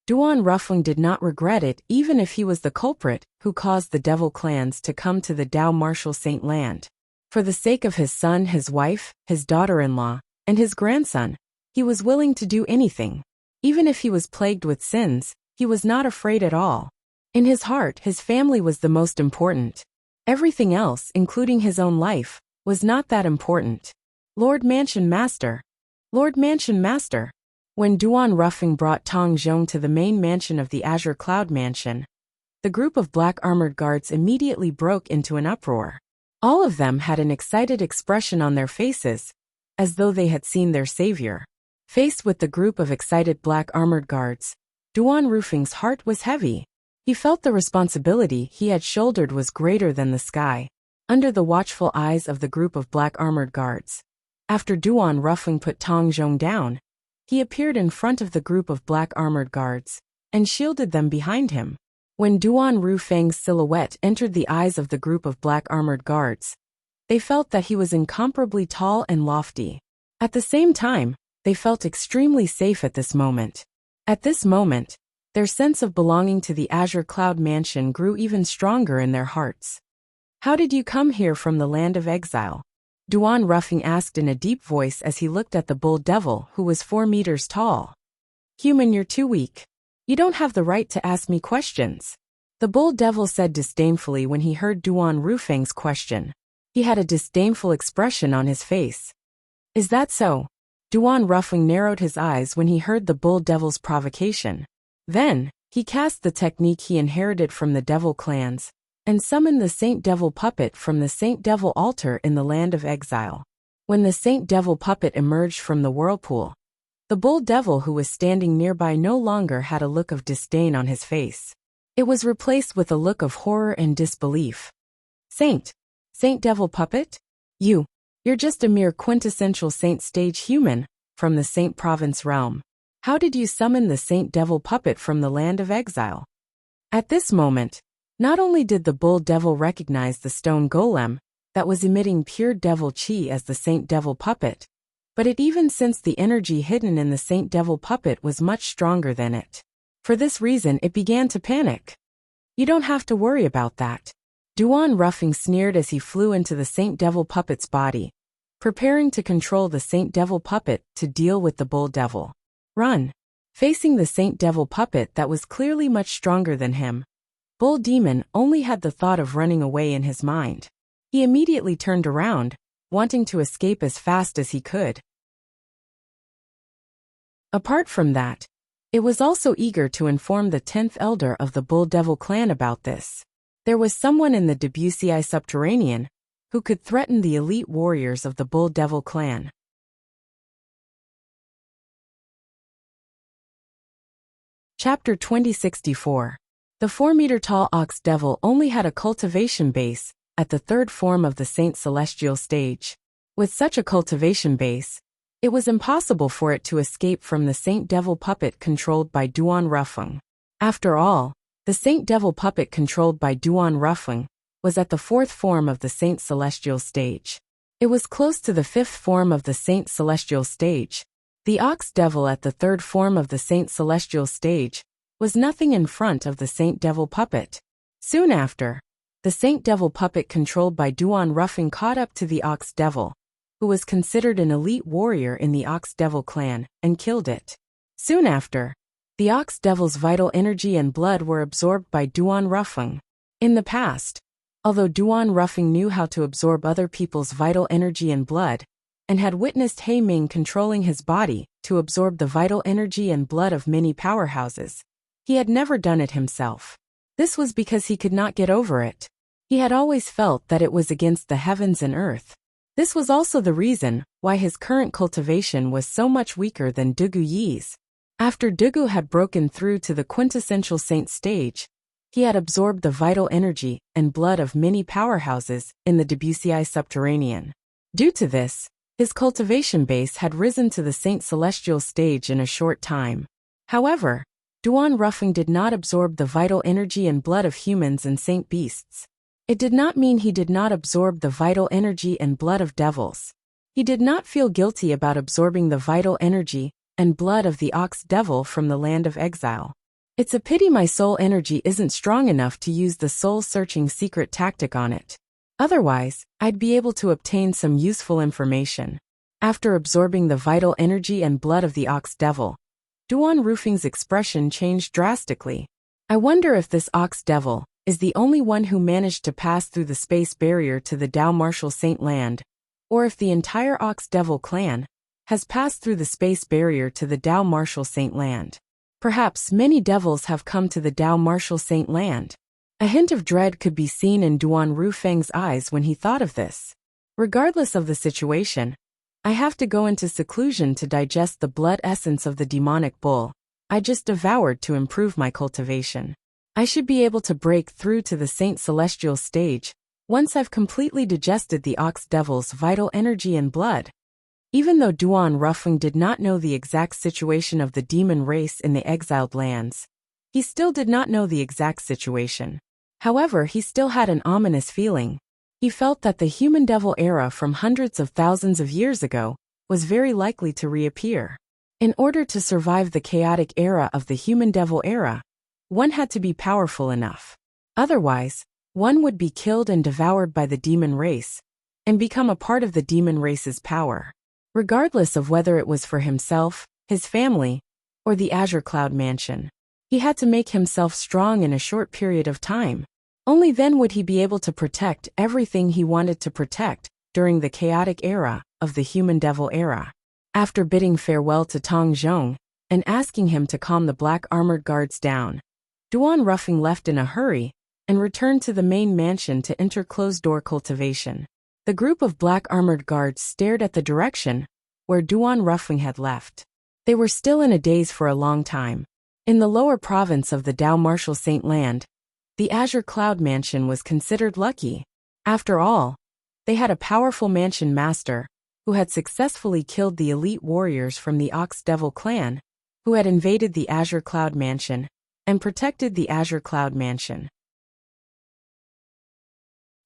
Duan Ruffling did not regret it even if he was the culprit who caused the devil clans to come to the Dao Martial Saint land. For the sake of his son, his wife, his daughter-in-law, and his grandson, he was willing to do anything. Even if he was plagued with sins, he was not afraid at all. In his heart, his family was the most important. Everything else, including his own life, was not that important. Lord Mansion Master. Lord Mansion Master. When Duan Ruffing brought Tong Zhong to the main mansion of the Azure Cloud Mansion, the group of black armored guards immediately broke into an uproar. All of them had an excited expression on their faces, as though they had seen their savior. Faced with the group of excited black armored guards, Duan Ruffing's heart was heavy. He felt the responsibility he had shouldered was greater than the sky. Under the watchful eyes of the group of black armored guards, after Duan Ruffing put Tong Zhong down, he appeared in front of the group of black armored guards and shielded them behind him. When Duan Rufeng's silhouette entered the eyes of the group of black armored guards, they felt that he was incomparably tall and lofty. At the same time, they felt extremely safe at this moment. At this moment, their sense of belonging to the Azure Cloud Mansion grew even stronger in their hearts. How did you come here from the land of exile? Duan Ruffing asked in a deep voice as he looked at the bull devil who was 4 meters tall. Human, you're too weak. You don't have the right to ask me questions. The bull devil said disdainfully when he heard Duan Rufeng's question. He had a disdainful expression on his face. Is that so? Duan Ruffing narrowed his eyes when he heard the bull devil's provocation. Then, he cast the technique he inherited from the devil clans, and summoned the Saint Devil puppet from the Saint Devil altar in the land of exile. When the Saint Devil puppet emerged from the whirlpool, the bull devil who was standing nearby no longer had a look of disdain on his face. It was replaced with a look of horror and disbelief. Saint Devil puppet? You're just a mere quintessential saint stage human, from the Saint Province realm. How did you summon the Saint Devil puppet from the land of exile? At this moment, not only did the bull devil recognize the stone golem that was emitting pure devil chi as the Saint Devil puppet, but it even sensed the energy hidden in the Saint Devil puppet was much stronger than it. For this reason, it began to panic. You don't have to worry about that. Duan Ruffing sneered as he flew into the Saint Devil puppet's body, preparing to control the Saint Devil puppet to deal with the bull devil. Run. Facing the Saint Devil puppet that was clearly much stronger than him, Bull Demon only had the thought of running away in his mind. He immediately turned around, wanting to escape as fast as he could. Apart from that, it was also eager to inform the 10th elder of the Bull Devil clan about this. There was someone in the Debussy subterranean who could threaten the elite warriors of the Bull Devil clan. Chapter 2064. The 4-meter-tall Ox Devil only had a cultivation base at the 3rd form of the Saint Celestial stage. With such a cultivation base, it was impossible for it to escape from the Saint Devil puppet controlled by Duan Ruffing. After all, the Saint Devil puppet controlled by Duan Ruffing was at the 4th form of the Saint Celestial stage. It was close to the 5th form of the Saint Celestial stage. The Ox Devil at the 3rd form of the Saint Celestial stage was nothing in front of the Saint Devil puppet. Soon after, the Saint Devil puppet controlled by Duan Ruffing caught up to the Ox Devil, who was considered an elite warrior in the Ox Devil clan, and killed it. Soon after, the Ox Devil's vital energy and blood were absorbed by Duan Ruffing. In the past, although Duan Ruffing knew how to absorb other people's vital energy and blood, and had witnessed He Ming controlling his body to absorb the vital energy and blood of many powerhouses, he had never done it himself. This was because he could not get over it. He had always felt that it was against the heavens and earth. This was also the reason why his current cultivation was so much weaker than Dugu Yi's. After Dugu had broken through to the quintessential saint stage, he had absorbed the vital energy and blood of many powerhouses in the Debussyi subterranean. Due to this, his cultivation base had risen to the saint celestial stage in a short time. However, Duan Ruffing did not absorb the vital energy and blood of humans and saint beasts. It did not mean he did not absorb the vital energy and blood of devils. He did not feel guilty about absorbing the vital energy and blood of the ox devil from the land of exile. It's a pity my soul energy isn't strong enough to use the soul-searching secret tactic on it. Otherwise, I'd be able to obtain some useful information. After absorbing the vital energy and blood of the ox devil, Duan Ruffing's expression changed drastically. I wonder if this ox devil is the only one who managed to pass through the space barrier to the Dao Martial Saint Land, or if the entire Ox Devil clan has passed through the space barrier to the Dao Martial Saint Land. Perhaps many devils have come to the Dao Martial Saint Land. A hint of dread could be seen in Duan Rufeng's eyes when he thought of this. Regardless of the situation, I have to go into seclusion to digest the blood essence of the demonic bull I just devoured to improve my cultivation. I should be able to break through to the Saint Celestial stage once I've completely digested the Ox Devil's vital energy and blood. Even though Duan Ruffing did not know the exact situation of the demon race in the exiled lands, he still did not know the exact situation. However, he still had an ominous feeling. He felt that the human devil era from hundreds of thousands of years ago was very likely to reappear. In order to survive the chaotic era of the human devil era, one had to be powerful enough. Otherwise, one would be killed and devoured by the demon race, and become a part of the demon race's power. Regardless of whether it was for himself, his family, or the Azure Cloud Mansion, he had to make himself strong in a short period of time. Only then would he be able to protect everything he wanted to protect during the chaotic era of the human devil era. After bidding farewell to Tong Zhong and asking him to calm the black armored guards down, Duan Ruffing left in a hurry and returned to the main mansion to enter closed-door cultivation. The group of black armored guards stared at the direction where Duan Ruffing had left. They were still in a daze for a long time. In the lower province of the Dao Martial Saint Land, the Azure Cloud Mansion was considered lucky. After all, they had a powerful mansion master who had successfully killed the elite warriors from the Ox Devil clan, who had invaded the Azure Cloud Mansion and protected the Azure Cloud Mansion.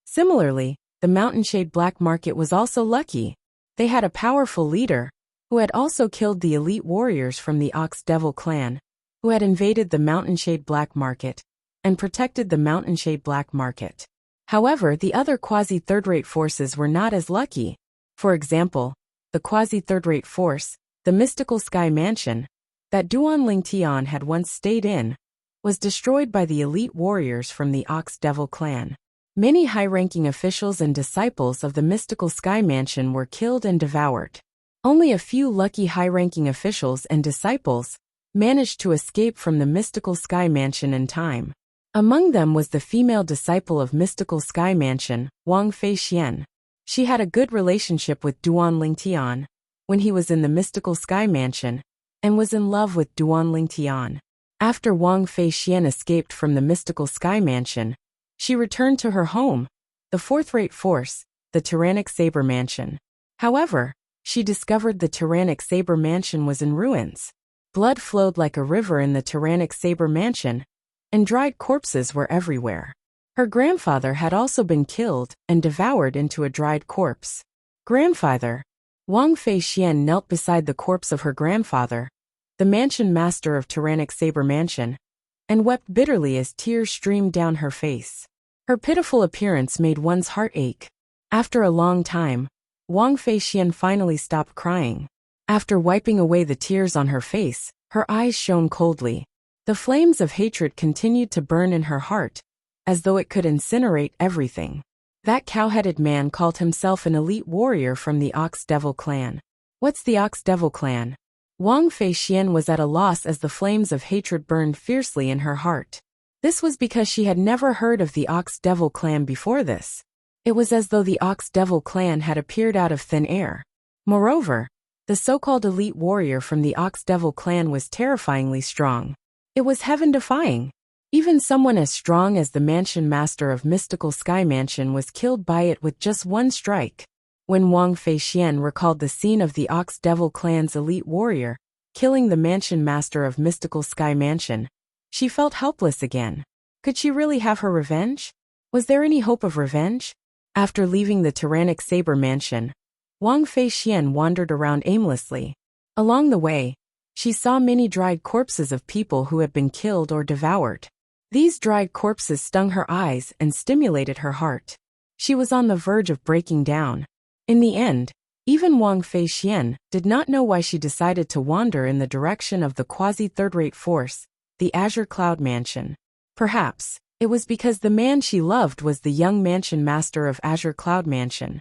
Similarly, the Mountainshade Black Market was also lucky. They had a powerful leader who had also killed the elite warriors from the Ox Devil clan, who had invaded the Mountainshade Black Market and protected the Mountainshade Black Market. However, the other quasi-third-rate forces were not as lucky. For example, the quasi-third-rate force, the Mystical Sky Mansion, that Duan Lingtian had once stayed in, was destroyed by the elite warriors from the Ox Devil clan. Many high-ranking officials and disciples of the Mystical Sky Mansion were killed and devoured. Only a few lucky high-ranking officials and disciples managed to escape from the Mystical Sky Mansion in time. Among them was the female disciple of Mystical Sky Mansion, Wang Feixian. She had a good relationship with Duan Lingtian when he was in the Mystical Sky Mansion and was in love with Duan Lingtian. After Wang Feixian escaped from the Mystical Sky Mansion, she returned to her home, the fourth-rate force, the Tyrannic Saber Mansion. However, she discovered the Tyrannic Saber Mansion was in ruins. Blood flowed like a river in the Tyrannic Saber Mansion, and dried corpses were everywhere. Her grandfather had also been killed and devoured into a dried corpse. Grandfather, Wang Feixian knelt beside the corpse of her grandfather, the mansion master of Tyrannic Saber Mansion, and wept bitterly as tears streamed down her face. Her pitiful appearance made one's heart ache. After a long time, Wang Feixian finally stopped crying. After wiping away the tears on her face, her eyes shone coldly. The flames of hatred continued to burn in her heart, as though it could incinerate everything. That cow-headed man called himself an elite warrior from the Ox Devil clan. What's the Ox Devil clan? Wang Feixian was at a loss as the flames of hatred burned fiercely in her heart. This was because she had never heard of the Ox Devil clan before this. It was as though the Ox Devil clan had appeared out of thin air. Moreover, the so-called elite warrior from the Ox Devil clan was terrifyingly strong. It was heaven-defying. Even someone as strong as the mansion master of Mystical Sky Mansion was killed by it with just one strike. When Wang Feixian recalled the scene of the Ox Devil clan's elite warrior killing the mansion master of Mystical Sky Mansion, she felt helpless again. Could she really have her revenge? Was there any hope of revenge? After leaving the tyrannic Saber Mansion, Wang Feixian wandered around aimlessly. Along the way, she saw many dried corpses of people who had been killed or devoured. These dried corpses stung her eyes and stimulated her heart. She was on the verge of breaking down. In the end, even Wang Feixian did not know why she decided to wander in the direction of the quasi-third-rate force, the Azure Cloud Mansion. Perhaps it was because the man she loved was the young mansion master of Azure Cloud Mansion.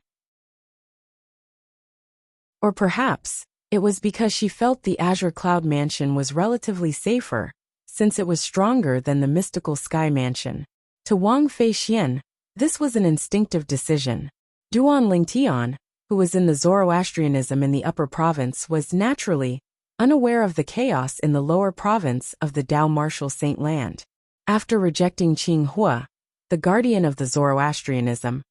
Or perhaps it was because she felt the Azure Cloud Mansion was relatively safer, since it was stronger than the Mystical Sky Mansion. To Wang Feixian, this was an instinctive decision. Duan Lingtian, who was in the Zoroastrianism in the upper province, was naturally unaware of the chaos in the lower province of the Dao Martial Saint Land. After rejecting Qing Hua, the guardian of the Zoroastrianism's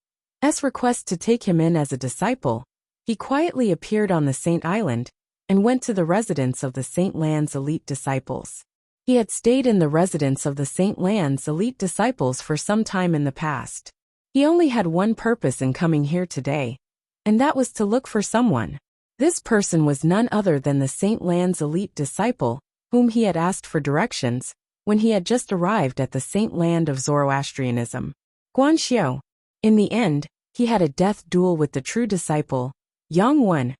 request to take him in as a disciple, he quietly appeared on the Saint Island and went to the residence of the Saint Land's elite disciples. He had stayed in the residence of the Saint Land's elite disciples for some time in the past. He only had one purpose in coming here today, and that was to look for someone. This person was none other than the Saint Land's elite disciple, whom he had asked for directions when he had just arrived at the Saint Land of Zoroastrianism. Guanxiu. In the end, he had a death duel with the true disciple, Yang Wen,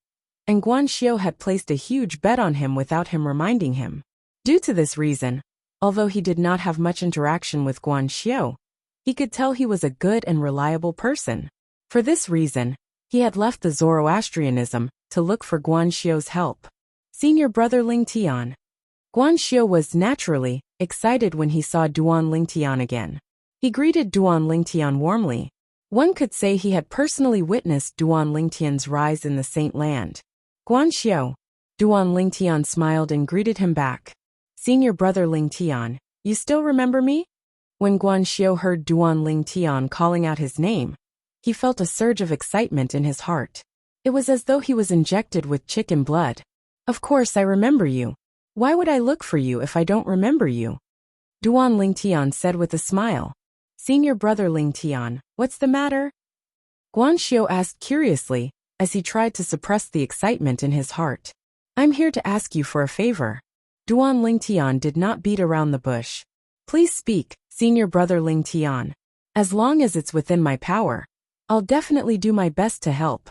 and Guanxiu had placed a huge bet on him without him reminding him. Due to this reason, although he did not have much interaction with Guanxiu, he could tell he was a good and reliable person. For this reason, he had left the Zoroastrianism to look for Guanxiu's help. Senior brother Lingtian. Guanxiu was naturally excited when he saw Duan Lingtian again. He greeted Duan Lingtian warmly. One could say he had personally witnessed Duan Lingtian's rise in the Saint Land. Guanxiu. Duan Lingtian smiled and greeted him back. Senior brother Lingtian, you still remember me? When Guanxiu heard Duan Lingtian calling out his name, he felt a surge of excitement in his heart. It was as though he was injected with chicken blood. Of course I remember you. Why would I look for you if I don't remember you? Duan Lingtian said with a smile. Senior brother Lingtian, what's the matter? Guanxiu asked curiously, as he tried to suppress the excitement in his heart. I'm here to ask you for a favor. Duan Lingtian did not beat around the bush. Please speak, senior brother Lingtian. As long as it's within my power, I'll definitely do my best to help.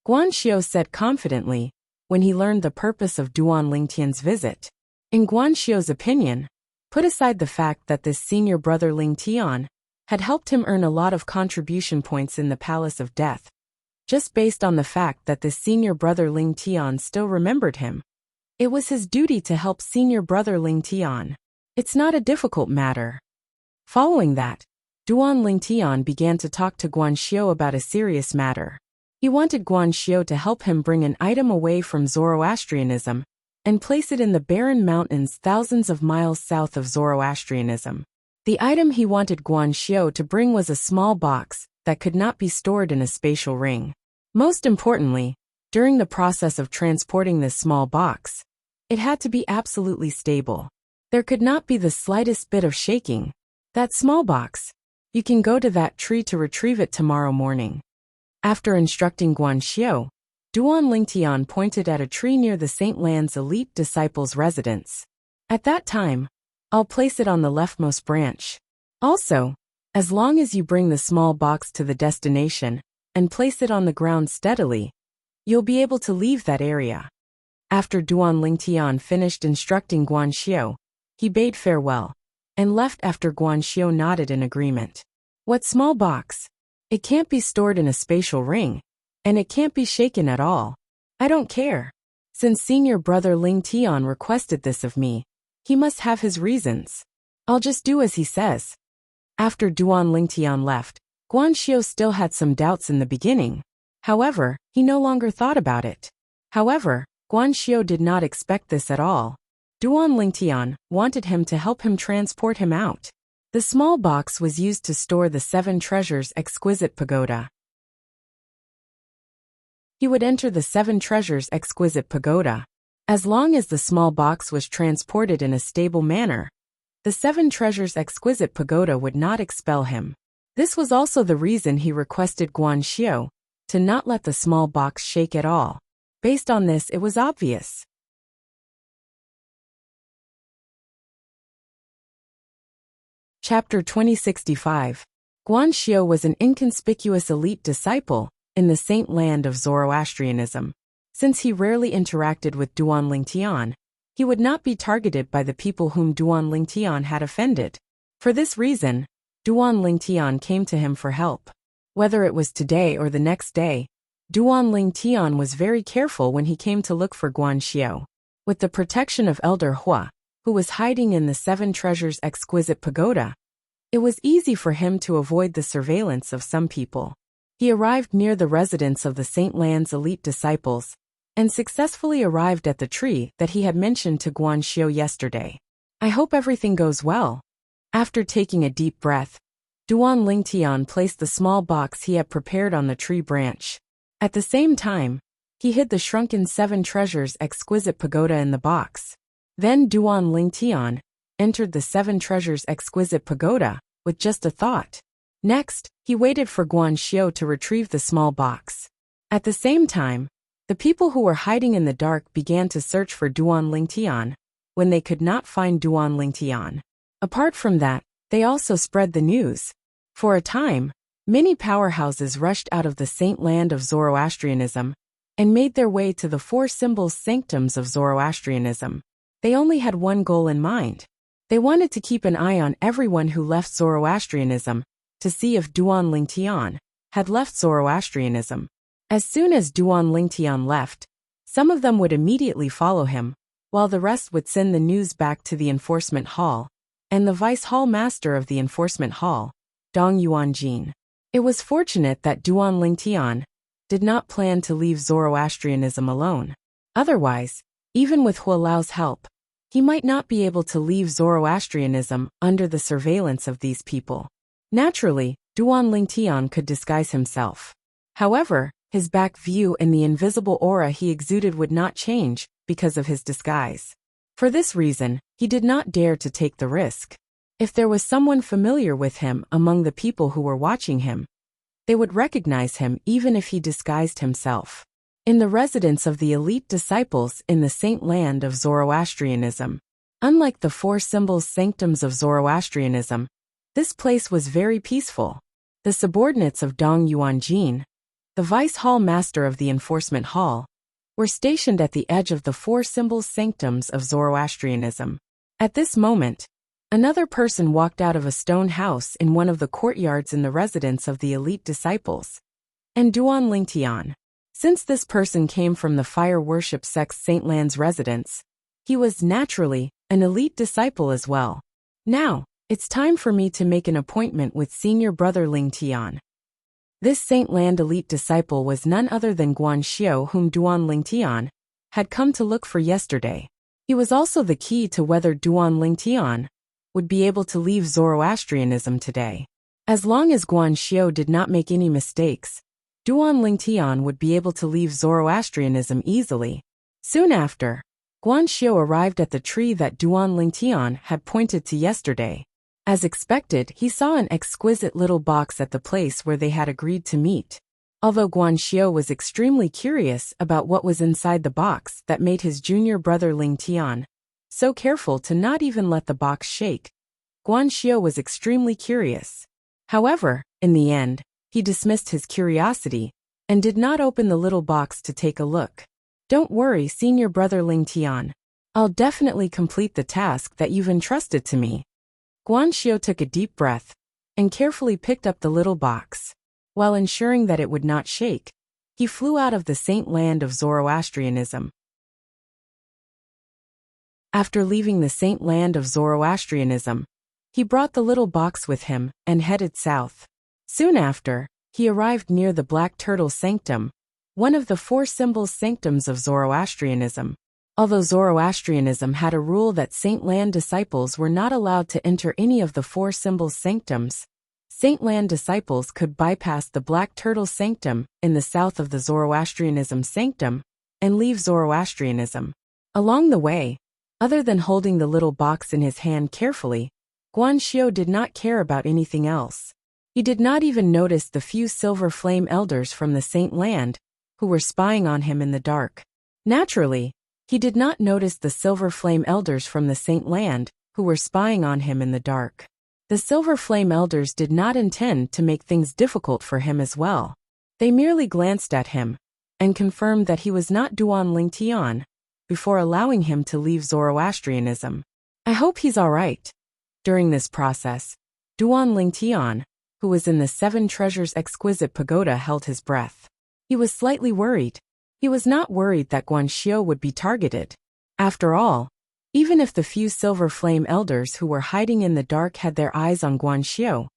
Guanxiu said confidently, when he learned the purpose of Duan Lingtian's visit. In Guanxiu's opinion, put aside the fact that this senior brother Lingtian had helped him earn a lot of contribution points in the Palace of Death. Just based on the fact that this senior brother Lingtian still remembered him, it was his duty to help senior brother Lingtian. It's not a difficult matter. Following that, Duan Lingtian began to talk to Guanxiu about a serious matter. He wanted Guanxiu to help him bring an item away from Zoroastrianism and place it in the barren mountains thousands of miles south of Zoroastrianism. The item he wanted Guanxiu to bring was a small box that could not be stored in a spatial ring. Most importantly, during the process of transporting this small box, it had to be absolutely stable. There could not be the slightest bit of shaking. That small box, you can go to that tree to retrieve it tomorrow morning. After instructing Guanxiu, Duan Lingtian pointed at a tree near the Saint Land's elite disciples' residence. At that time, I'll place it on the leftmost branch. Also, as long as you bring the small box to the destination and place it on the ground steadily, you'll be able to leave that area. After Duan Lingtian finished instructing Guanxiu, he bade farewell and left after Guanxiu nodded in agreement. What small box? It can't be stored in a spatial ring, and it can't be shaken at all. I don't care. Since senior brother Lingtian requested this of me, he must have his reasons. I'll just do as he says. After Duan Lingtian left, Guan Xiu still had some doubts in the beginning. However, he no longer thought about it. However, Guan Xiu did not expect this at all. Duan Lingtian wanted him to help him transport him out. The small box was used to store the 7 treasures' exquisite pagoda. He would enter the 7 treasures' exquisite pagoda. As long as the small box was transported in a stable manner, the 7 treasures' exquisite pagoda would not expel him. This was also the reason he requested Guan Xiu to not let the small box shake at all. Based on this, it was obvious. Chapter 2065. Guan Xiu was an inconspicuous elite disciple in the saint land of Zoroastrianism. Since he rarely interacted with Duan Lingtian, he would not be targeted by the people whom Duan Lingtian had offended. For this reason, Duan Lingtian came to him for help. Whether it was today or the next day, Duan Lingtian was very careful when he came to look for Guan Xiu. With the protection of Elder Hua, who was hiding in the 7 treasures' exquisite pagoda, it was easy for him to avoid the surveillance of some people. He arrived near the residence of the Saint Land's elite disciples, and successfully arrived at the tree that he had mentioned to Guan Xiu yesterday. I hope everything goes well. After taking a deep breath, Duan Lingtian placed the small box he had prepared on the tree branch. At the same time, he hid the shrunken 7 treasures' exquisite pagoda in the box. Then Duan Lingtian entered the 7 treasures' exquisite pagoda with just a thought. Next, he waited for Guan Xiu to retrieve the small box. At the same time, the people who were hiding in the dark began to search for Duan Lingtian when they could not find Duan Lingtian. Apart from that, they also spread the news. For a time, many powerhouses rushed out of the saint land of Zoroastrianism and made their way to the 4 symbols sanctums of Zoroastrianism. They only had one goal in mind. They wanted to keep an eye on everyone who left Zoroastrianism to see if Duan Lingtian had left Zoroastrianism. As soon as Duan Lingtian left, some of them would immediately follow him, while the rest would send the news back to the enforcement hall and the vice hall master of the enforcement hall, Dong Yuanjin. It was fortunate that Duan Lingtian did not plan to leave Zoroastrianism alone. Otherwise, even with Hualao's help, he might not be able to leave Zoroastrianism under the surveillance of these people. Naturally, Duan Lingtian could disguise himself. However, his back view and the invisible aura he exuded would not change because of his disguise. For this reason, he did not dare to take the risk. If there was someone familiar with him among the people who were watching him, they would recognize him even if he disguised himself. In the residence of the elite disciples in the saint land of Zoroastrianism, unlike the 4 symbols sanctums of Zoroastrianism, this place was very peaceful. The subordinates of Dong Yuanjin, the vice hall master of the enforcement hall, were stationed at the edge of the 4 symbols sanctums of Zoroastrianism. At this moment, another person walked out of a stone house in one of the courtyards in the residence of the elite disciples, and Duan Lingtian. Since this person came from the fire worship sect's Saint Land's residence, he was naturally an elite disciple as well. Now, it's time for me to make an appointment with senior brother Lingtian. This Saint Land elite disciple was none other than Guan Xiu, whom Duan Lingtian had come to look for yesterday. He was also the key to whether Duan Lingtian would be able to leave Zoroastrianism today. As long as Guan Xiu did not make any mistakes, Duan Lingtian would be able to leave Zoroastrianism easily. Soon after, Guan Xiu arrived at the tree that Duan Lingtian had pointed to yesterday. As expected, he saw an exquisite little box at the place where they had agreed to meet. Although Guan Xiu was extremely curious about what was inside the box that made his junior brother Lingtian so careful to not even let the box shake, Guan Xiu was extremely curious. However, in the end, he dismissed his curiosity and did not open the little box to take a look. Don't worry, senior brother Lingtian. I'll definitely complete the task that you've entrusted to me. Guan Xiu took a deep breath and carefully picked up the little box. While ensuring that it would not shake, he flew out of the saint land of Zoroastrianism. After leaving the saint land of Zoroastrianism, He brought the little box with him and headed south. Soon after, he arrived near the Black Turtle Sanctum, one of the 4 symbol sanctums of Zoroastrianism. Although Zoroastrianism had a rule that Saint Lan disciples were not allowed to enter any of the 4 symbol sanctums, Saint Lan disciples could bypass the Black Turtle Sanctum in the south of the Zoroastrianism sanctum and leave Zoroastrianism. Along the way, other than holding the little box in his hand carefully, Guanxio did not care about anything else. He did not even notice the few silver flame elders from the Saint Land who were spying on him in the dark. Naturally, he did not notice the silver flame elders from the Saint Land who were spying on him in the dark. The silver flame elders did not intend to make things difficult for him as well. They merely glanced at him and confirmed that he was not Duan Lingtian before allowing him to leave Zoroastrianism. I hope he's all right. During this process, Duan Lingtian, who was in the 7 Treasures Exquisite Pagoda, held his breath. He was slightly worried. He was not worried that Guanxio would be targeted. After all, even if the few silver flame elders who were hiding in the dark had their eyes on Guanxio,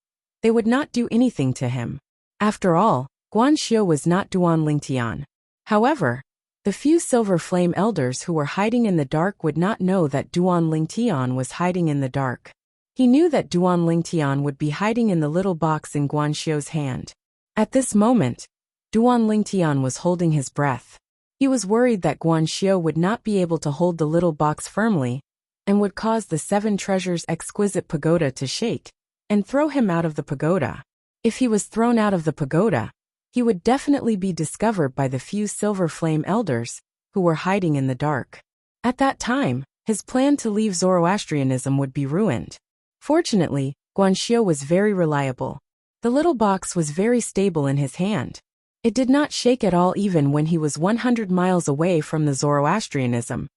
they would not do anything to him. After all, Guanxio was not Duan Lingtian. However, the few silver flame elders who were hiding in the dark would not know that Duan Lingtian was hiding in the dark. He knew that Duan Lingtian would be hiding in the little box in Guanxio's hand. At this moment, Duan Lingtian was holding his breath. He was worried that Guanxio would not be able to hold the little box firmly and would cause the 7 Treasures Exquisite Pagoda to shake and throw him out of the pagoda. If he was thrown out of the pagoda, he would definitely be discovered by the few silver flame elders who were hiding in the dark. At that time, his plan to leave Zoroastrianism would be ruined. Fortunately, Guanxio was very reliable. The little box was very stable in his hand. It did not shake at all even when he was 100 miles away from the Zoroastrianism.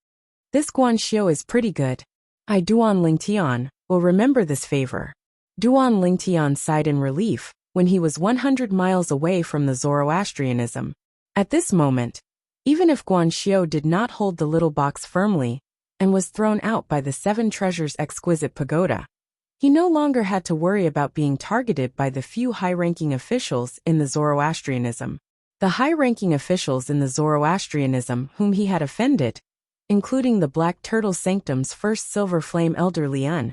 This Guanxio is pretty good. I, Duan Lingtian, will remember this favor. Duan Lingtian sighed in relief when he was 100 miles away from the Zoroastrianism. At this moment, even if Guanxio did not hold the little box firmly and was thrown out by the 7 Treasures Exquisite Pagoda, he no longer had to worry about being targeted by the few high-ranking officials in the Zoroastrianism. The high-ranking officials in the Zoroastrianism whom he had offended, including the Black Turtle Sanctum's first silver flame elder Lian,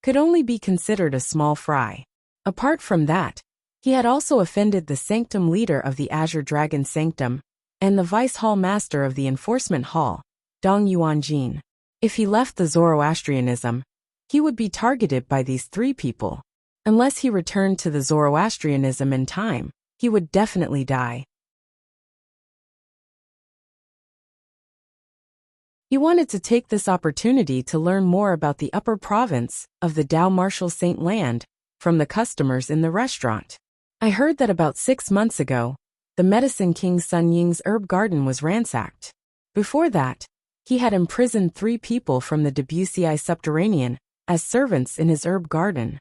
could only be considered a small fry. Apart from that, he had also offended the sanctum leader of the Azure Dragon Sanctum and the Vice Hall Master of the Enforcement Hall, Dong Yuanjin. If he left the Zoroastrianism, he would be targeted by these 3 people. Unless he returned to the Zoroastrianism in time, he would definitely die. He wanted to take this opportunity to learn more about the upper province of the Dao Martial Saint Land from the customers in the restaurant. I heard that about 6 months ago, the Medicine King Sun Ying's herb garden was ransacked. Before that, he had imprisoned 3 people from the Debussy subterranean as servants in his herb garden.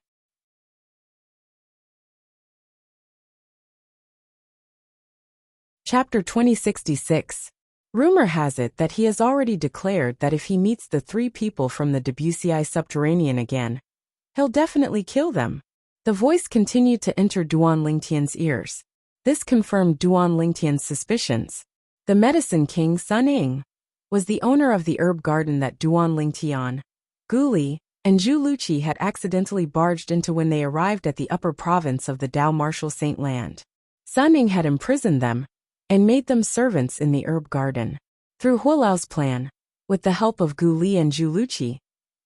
Chapter 2066. Rumor has it that he has already declared that if he meets the 3 people from the Debussy subterranean again, he'll definitely kill them. The voice continued to enter Duan Lingtian's ears. This confirmed Duan Lingtian's suspicions. The Medicine King Sun Ying was the owner of the herb garden that Duan Lingtian, Gu Li, and Zhu Luqi had accidentally barged into when they arrived at the upper province of the Dao Martial Saint Land. Sun Ying had imprisoned them and made them servants in the herb garden. Through Hualao's plan, with the help of Gu Li and Zhu Luqi,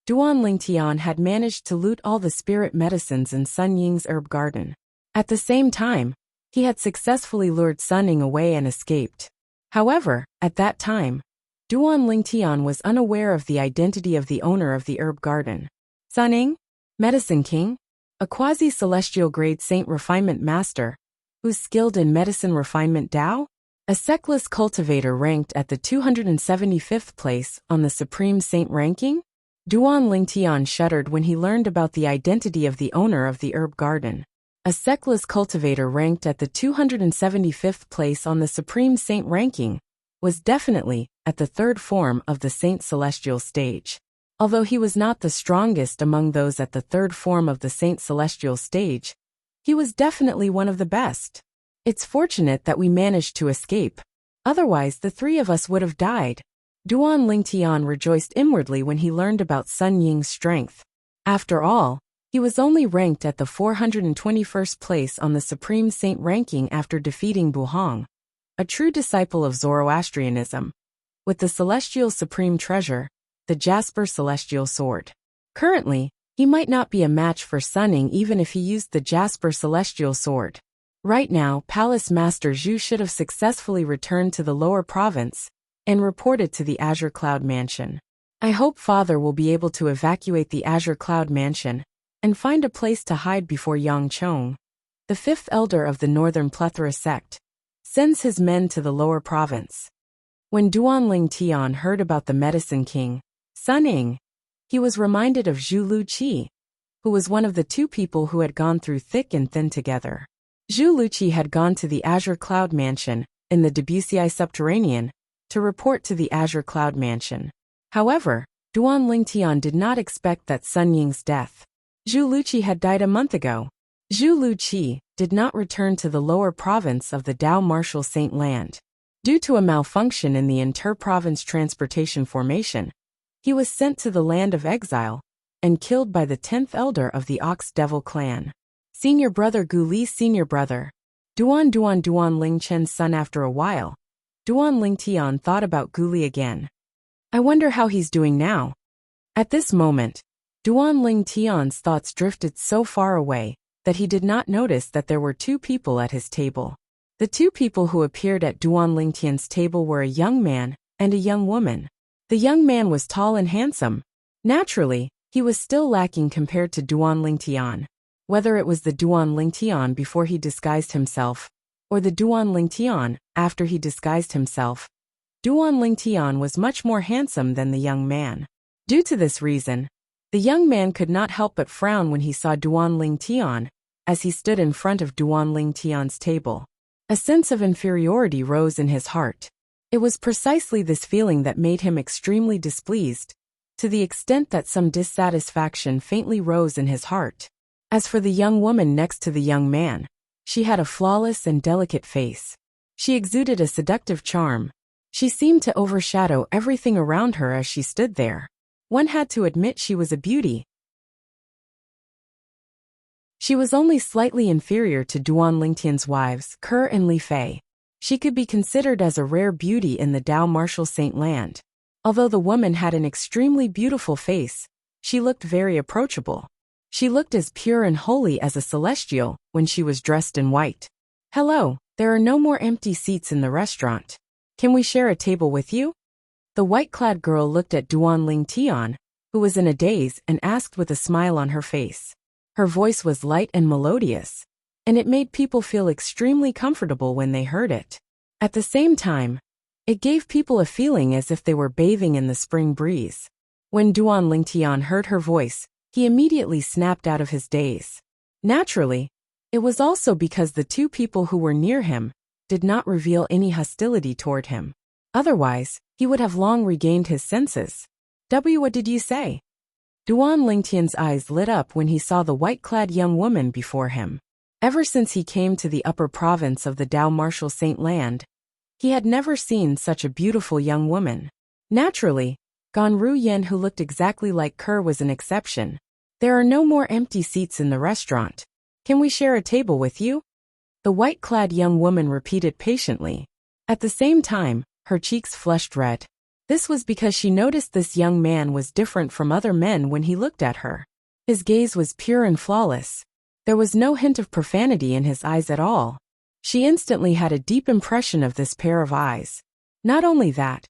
Duan Lingtian had managed to loot all the spirit medicines in Sun Ying's herb garden. At the same time, he had successfully lured Sun Ying away and escaped. However, at that time, Duan Lingtian was unaware of the identity of the owner of the herb garden. Sun Ying, Medicine King, a quasi-celestial grade saint refinement master, who's skilled in medicine refinement Dao, a sectless cultivator ranked at the 275th place on the Supreme Saint ranking? Duan Lingtian shuddered when he learned about the identity of the owner of the herb garden. A sectless cultivator ranked at the 275th place on the Supreme Saint ranking was definitely at the 3rd form of the Saint Celestial stage. Although he was not the strongest among those at the third form of the Saint Celestial stage, he was definitely one of the best. It's fortunate that we managed to escape. Otherwise, the three of us would have died. Duan Lingtian rejoiced inwardly when he learned about Sun Ying's strength. After all, he was only ranked at the 421st place on the Supreme Saint ranking after defeating Buhong, a true disciple of Zoroastrianism, with the Celestial Supreme Treasure, the Jasper Celestial Sword. Currently, he might not be a match for Sunning even if he used the Jasper Celestial Sword. Right now, Palace Master Zhu should have successfully returned to the lower province and reported to the Azure Cloud Mansion. I hope Father will be able to evacuate the Azure Cloud Mansion and find a place to hide before Yang Chong, the fifth elder of the Northern Plethora sect, sends his men to the lower province. When Duan Lingtian heard about the Medicine King, Sun Ying, he was reminded of Zhu Luqi, who was one of the two people who had gone through thick and thin together. Zhu Luqi had gone to the Azure Cloud Mansion in the Debussy Subterranean to report to the Azure Cloud Mansion. However, Duan Lingtian did not expect that Sun Ying's death. Zhu Luqi had died a month ago. Zhu Luqi did not return to the lower province of the Dao Martial Saint Land. Due to a malfunction in the inter-province transportation formation, he was sent to the land of exile and killed by the 10th elder of the Ox Devil clan. Senior brother Gu Li's senior brother, Duan Lingchen's son. After a while, Duan Lingtian thought about Gu Li again. I wonder how he's doing now. At this moment, Duan Lingtian's thoughts drifted so far away that he did not notice that there were two people at his table. The two people who appeared at Duan Lingtian's table were a young man and a young woman. The young man was tall and handsome. Naturally, he was still lacking compared to Duan Lingtian. Whether it was the Duan Lingtian before he disguised himself, or the Duan Lingtian after he disguised himself, Duan Lingtian was much more handsome than the young man. Due to this reason, the young man could not help but frown when he saw Duan Lingtian as he stood in front of Duan Lingtian's table. A sense of inferiority rose in his heart. It was precisely this feeling that made him extremely displeased, to the extent that some dissatisfaction faintly rose in his heart. As for the young woman next to the young man, she had a flawless and delicate face. She exuded a seductive charm. She seemed to overshadow everything around her as she stood there. One had to admit she was a beauty. She was only slightly inferior to Duan Lingtian's wives, Ke and Li Fei. She could be considered as a rare beauty in the Dao Martial Saint Land. Although the woman had an extremely beautiful face, she looked very approachable. She looked as pure and holy as a celestial when she was dressed in white. Hello, there are no more empty seats in the restaurant. Can we share a table with you? The white-clad girl looked at Duan Lingtian, who was in a daze, and asked with a smile on her face. Her voice was light and melodious, and it made people feel extremely comfortable when they heard it. At the same time, it gave people a feeling as if they were bathing in the spring breeze. When Duan Lingtian heard her voice, he immediately snapped out of his daze. Naturally, it was also because the two people who were near him did not reveal any hostility toward him. Otherwise, he would have long regained his senses. What did you say? Duan Lingtian's eyes lit up when he saw the white-clad young woman before him. Ever since he came to the upper province of the Dao Martial Saint Land, he had never seen such a beautiful young woman. Naturally, Gan Ru Yen, who looked exactly like Ke, was an exception. There are no more empty seats in the restaurant. Can we share a table with you? The white-clad young woman repeated patiently. At the same time, her cheeks flushed red. This was because she noticed this young man was different from other men when he looked at her. His gaze was pure and flawless. There was no hint of profanity in his eyes at all. She instantly had a deep impression of this pair of eyes. Not only that,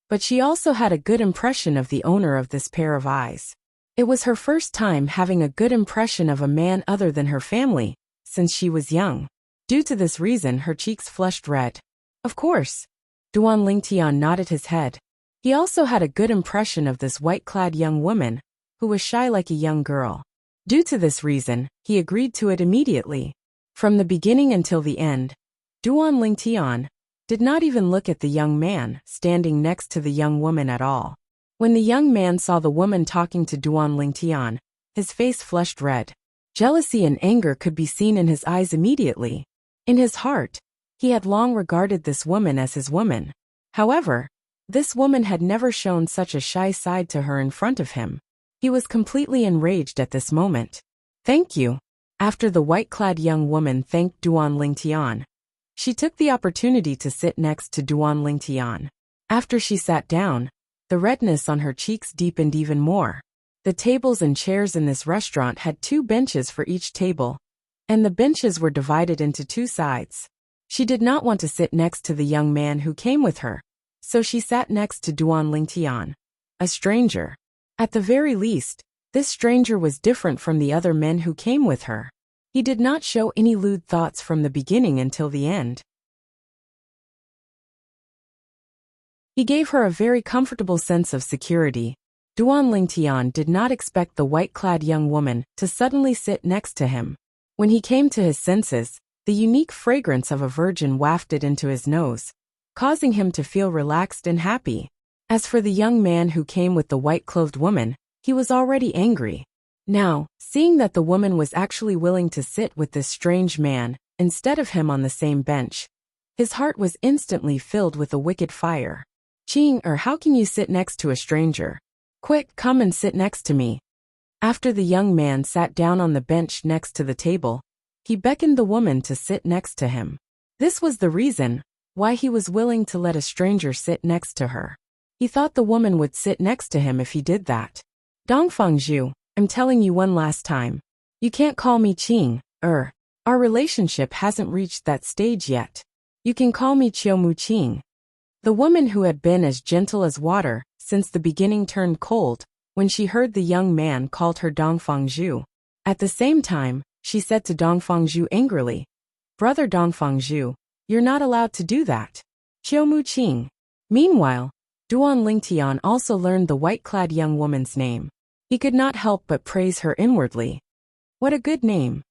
but she also had a good impression of the owner of this pair of eyes. It was her first time having a good impression of a man other than her family, since she was young. Due to this reason, her cheeks flushed red. Of course. Duan Lingtian nodded his head. He also had a good impression of this white-clad young woman, who was shy like a young girl. Due to this reason, he agreed to it immediately. From the beginning until the end, Duan Lingtian did not even look at the young man standing next to the young woman at all. When the young man saw the woman talking to Duan Lingtian, his face flushed red. Jealousy and anger could be seen in his eyes immediately. In his heart, he had long regarded this woman as his woman. However, this woman had never shown such a shy side to her in front of him. He was completely enraged at this moment. "Thank you." After the white-clad young woman thanked Duan Lingtian, she took the opportunity to sit next to Duan Lingtian. After she sat down, the redness on her cheeks deepened even more. The tables and chairs in this restaurant had 2 benches for each table, and the benches were divided into 2 sides. She did not want to sit next to the young man who came with her, so she sat next to Duan Lingtian, a stranger. At the very least, this stranger was different from the other men who came with her. He did not show any lewd thoughts from the beginning until the end. He gave her a very comfortable sense of security. Duan Lingtian did not expect the white-clad young woman to suddenly sit next to him. When he came to his senses, the unique fragrance of a virgin wafted into his nose, causing him to feel relaxed and happy. As for the young man who came with the white-clothed woman, he was already angry. Now, seeing that the woman was actually willing to sit with this strange man, instead of him on the same bench, his heart was instantly filled with a wicked fire. How can you sit next to a stranger? Quick, come and sit next to me." After the young man sat down on the bench next to the table, he beckoned the woman to sit next to him. This was the reason why he was willing to let a stranger sit next to her. He thought the woman would sit next to him if he did that. "Dongfangzhu, I'm telling you one last time. You can't call me Qing, Our relationship hasn't reached that stage yet. You can call me Qiumu Qing." The woman who had been as gentle as water since the beginning turned cold when she heard the young man called her Dongfangzhu. At the same time, she said to Dongfangzhu angrily, "Brother Dongfangzhu, you're not allowed to do that. Qiumu Qing." Meanwhile, Duan Lingtian also learned the white-clad young woman's name. He could not help but praise her inwardly. What a good name.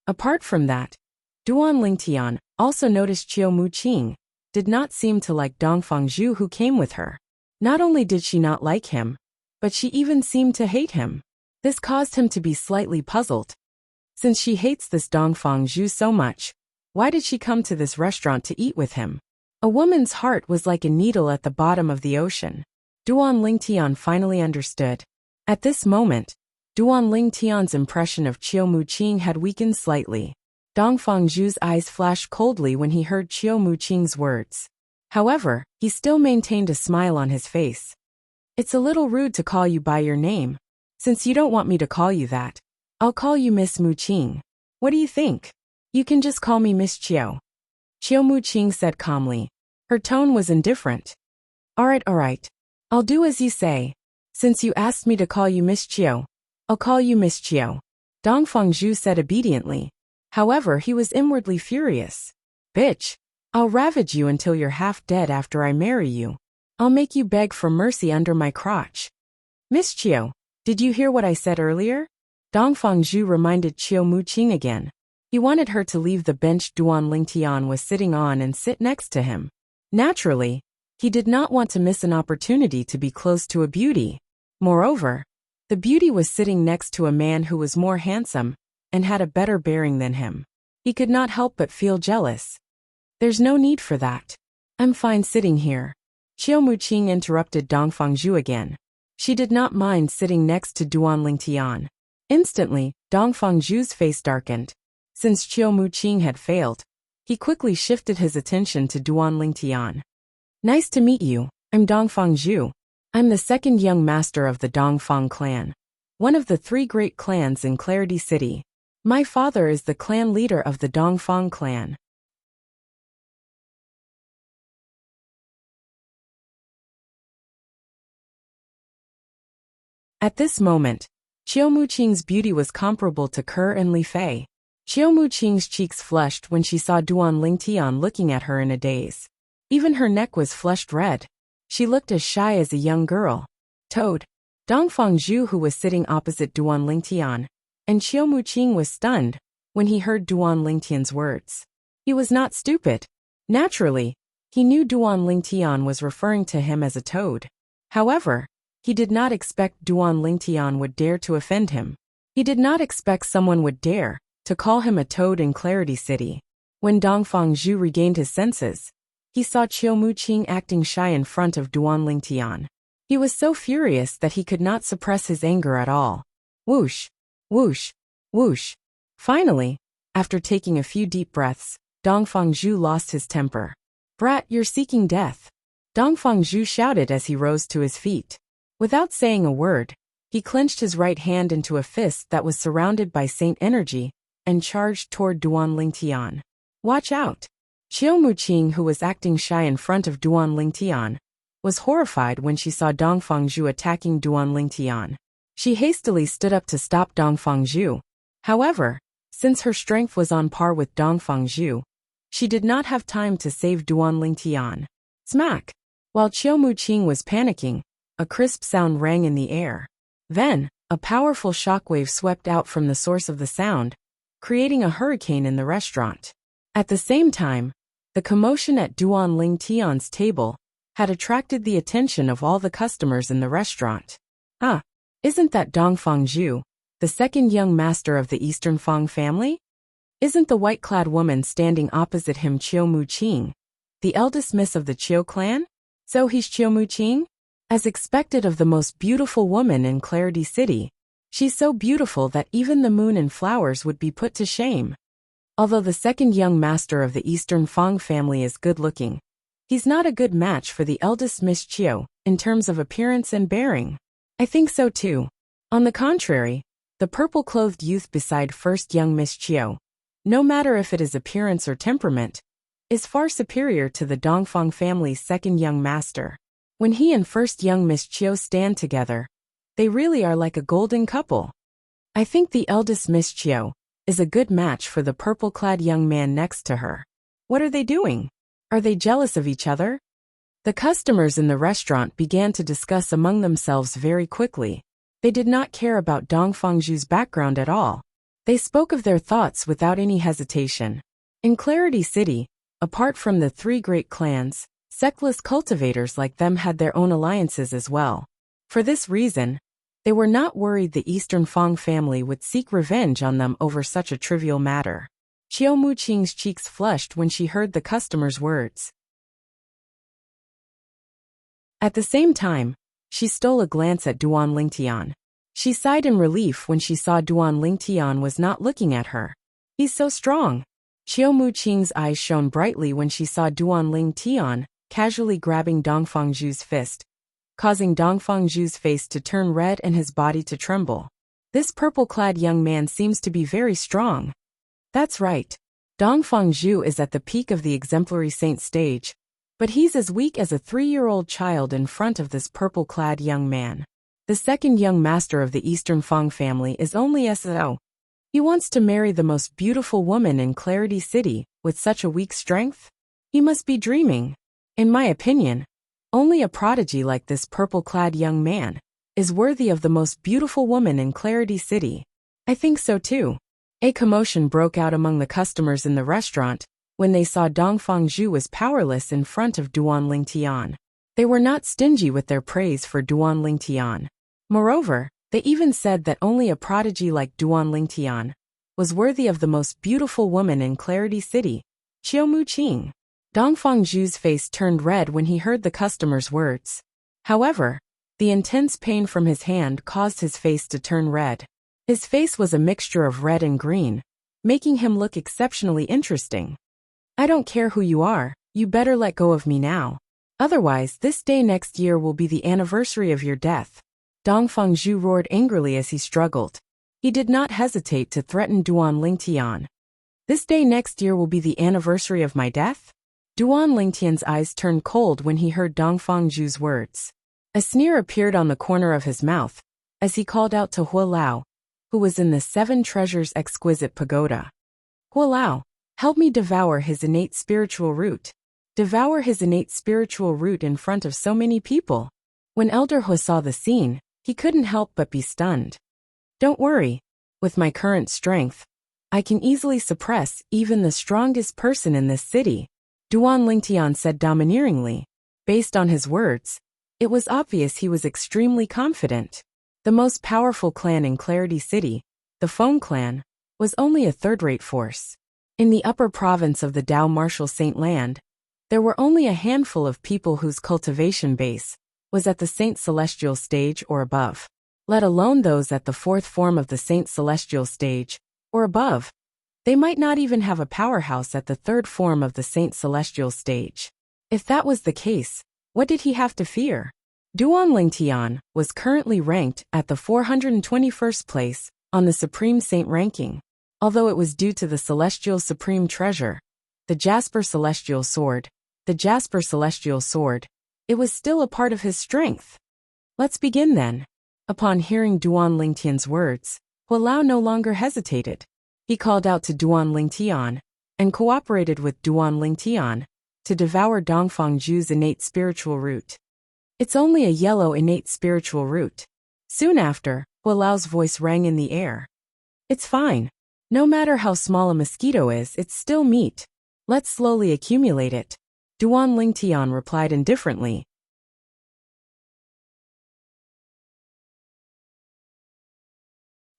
Apart from that, Duan Lingtian also noticed Qiumu Qing did not seem to like Dongfangzhu who came with her. Not only did she not like him, but she even seemed to hate him. This caused him to be slightly puzzled. Since she hates this Dongfangzhu so much, why did she come to this restaurant to eat with him? A woman's heart was like a needle at the bottom of the ocean. Duan Lingtian finally understood. At this moment, Duan Lingtian's impression of Qiumu Qing had weakened slightly. Dongfangzhu's eyes flashed coldly when he heard Qiumu Qing's words. However, he still maintained a smile on his face. "It's a little rude to call you by your name. Since you don't want me to call you that, I'll call you Miss Mu Qing. What do you think? You can just call me Miss Qiu." Qiumu Qing said calmly. Her tone was indifferent. All right. I'll do as you say. Since you asked me to call you Miss Qiu, I'll call you Miss Qiu." Dongfangzhu said obediently. However, he was inwardly furious. "Bitch, I'll ravage you until you're half dead after I marry you. I'll make you beg for mercy under my crotch." "Miss Qiu, did you hear what I said earlier?" Dongfangzhu reminded Qiumu Qing again. He wanted her to leave the bench Duan Lingtian was sitting on and sit next to him. Naturally, he did not want to miss an opportunity to be close to a beauty. Moreover, the beauty was sitting next to a man who was more handsome and had a better bearing than him. He could not help but feel jealous. "There's no need for that. I'm fine sitting here." Qiumu Qing interrupted Dongfangzhu again. She did not mind sitting next to Duan Lingtian. Instantly, Dongfangzhu's face darkened. Since Qiumu Qing had failed, he quickly shifted his attention to Duan Lingtian. "Nice to meet you. I'm Dongfangzhu. I'm the second young master of the Dongfang clan, one of the 3 great clans in Clarity City. My father is the clan leader of the Dongfang clan." At this moment, Qiumu Qing's beauty was comparable to Ke and Li Fei. Qiumu Qing's cheeks flushed when she saw Duan Lingtian looking at her in a daze. Even her neck was flushed red. She looked as shy as a young girl. Toad. Dongfangzhu, who was sitting opposite Duan Lingtian, and Qiumu Qing was stunned when he heard Duan Lingtian's words. He was not stupid. Naturally, he knew Duan Lingtian was referring to him as a toad. However, He did not expect Duan Lingtian would dare to offend him. He did not expect someone would dare to call him a toad in Clarity City. When Dongfang Zhu regained his senses, he saw Qiu Muqing acting shy in front of Duan Lingtian. He was so furious that he could not suppress his anger at all. Whoosh, whoosh, whoosh. Finally, after taking a few deep breaths, Dongfang Zhu lost his temper. Brat, you're seeking death. Dongfang Zhu shouted as he rose to his feet. Without saying a word, he clenched his right hand into a fist that was surrounded by Saint energy and charged toward Duan Lingtian. Watch out! Qiu Muqing, who was acting shy in front of Duan Lingtian, was horrified when she saw Dongfang Zhu attacking Duan Lingtian. She hastily stood up to stop Dongfang Zhu. However, since her strength was on par with Dongfang Zhu, she did not have time to save Duan Lingtian. Smack! While Qiu Muqing was panicking, a crisp sound rang in the air. Then, a powerful shockwave swept out from the source of the sound, creating a hurricane in the restaurant. At the same time, the commotion at Duan Lingtian's table had attracted the attention of all the customers in the restaurant. Ah, isn't that Dongfang Zhu, the second young master of the Eastern Fang family? Isn't the white-clad woman standing opposite him Qiu Muqing, the eldest miss of the Qiu clan? So he's Qiu Muqing? As expected of the most beautiful woman in Clarity City, she's so beautiful that even the moon and flowers would be put to shame. Although the second young master of the Eastern Fang family is good-looking, he's not a good match for the eldest Miss Qiu in terms of appearance and bearing. I think so too. On the contrary, the purple-clothed youth beside first young Miss Qiu, no matter if it is appearance or temperament, is far superior to the Dongfang family's second young master. When he and first young Miss Qiu stand together, they really are like a golden couple. I think the eldest Miss Qiu is a good match for the purple-clad young man next to her. What are they doing? Are they jealous of each other? The customers in the restaurant began to discuss among themselves very quickly. They did not care about Dongfang Zhu's background at all. They spoke of their thoughts without any hesitation. In Clarity City, apart from the three great clans, sectless cultivators like them had their own alliances as well. For this reason, they were not worried the Eastern Fang family would seek revenge on them over such a trivial matter. Qiu Muqing's cheeks flushed when she heard the customer's words. At the same time, she stole a glance at Duan Lingtian. She sighed in relief when she saw Duan Lingtian was not looking at her. He's so strong. Qiu Muqing's eyes shone brightly when she saw Duan Lingtian casually grabbing Dongfang Zhu's fist, causing Dongfang Zhu's face to turn red and his body to tremble. This purple-clad young man seems to be very strong. That's right. Dongfang Zhu is at the peak of the exemplary saint stage, but he's as weak as a 3-year-old child in front of this purple-clad young man. The second young master of the Eastern Fang family is only SO. He wants to marry the most beautiful woman in Clarity City with such a weak strength? He must be dreaming. In my opinion, only a prodigy like this purple-clad young man is worthy of the most beautiful woman in Clarity City. I think so too. A commotion broke out among the customers in the restaurant when they saw Dongfang Zhu was powerless in front of Duan Lingtian. They were not stingy with their praise for Duan Lingtian. Moreover, they even said that only a prodigy like Duan Lingtian was worthy of the most beautiful woman in Clarity City, Qiu Muqing. Dongfang Zhu's face turned red when he heard the customer's words. However, the intense pain from his hand caused his face to turn red. His face was a mixture of red and green, making him look exceptionally interesting. I don't care who you are, you better let go of me now. Otherwise, this day next year will be the anniversary of your death. Dongfang Zhu roared angrily as he struggled. He did not hesitate to threaten Duan Lingtian. This day next year will be the anniversary of my death? Duan Lingtian's eyes turned cold when he heard Dongfang Zhu's words. A sneer appeared on the corner of his mouth as he called out to Hua Lao, who was in the 7 Treasures Exquisite Pagoda. Hua Lao, help me devour his innate spiritual root. Devour his innate spiritual root in front of so many people. When Elder Hua saw the scene, he couldn't help but be stunned. Don't worry. With my current strength, I can easily suppress even the strongest person in this city, Duan Lingtian said domineeringly. Based on his words, It was obvious he was extremely confident. The most powerful clan in Clarity City, the Feng clan, was only a third-rate force. In the upper province of the Dao Martial Saint Land, there were only a handful of people whose cultivation base was at the Saint Celestial stage or above, let alone those at the fourth form of the Saint Celestial stage or above. They might not even have a powerhouse at the third form of the Saint Celestial stage. If that was the case, what did he have to fear? Duan Lingtian was currently ranked at the 421st place on the Supreme Saint ranking, although it was due to the Celestial Supreme Treasure, the Jasper Celestial Sword. It was still a part of his strength. Let's begin then. Upon hearing Duan Lingtian's words, Hualao no longer hesitated. He called out to Duan Lingtian and cooperated with Duan Lingtian to devour Dongfang Zhu's innate spiritual root. It's only a yellow innate spiritual root. Soon after, Hualao's voice rang in the air. It's fine. No matter how small a mosquito is, it's still meat. Let's slowly accumulate it. Duan Lingtian replied indifferently.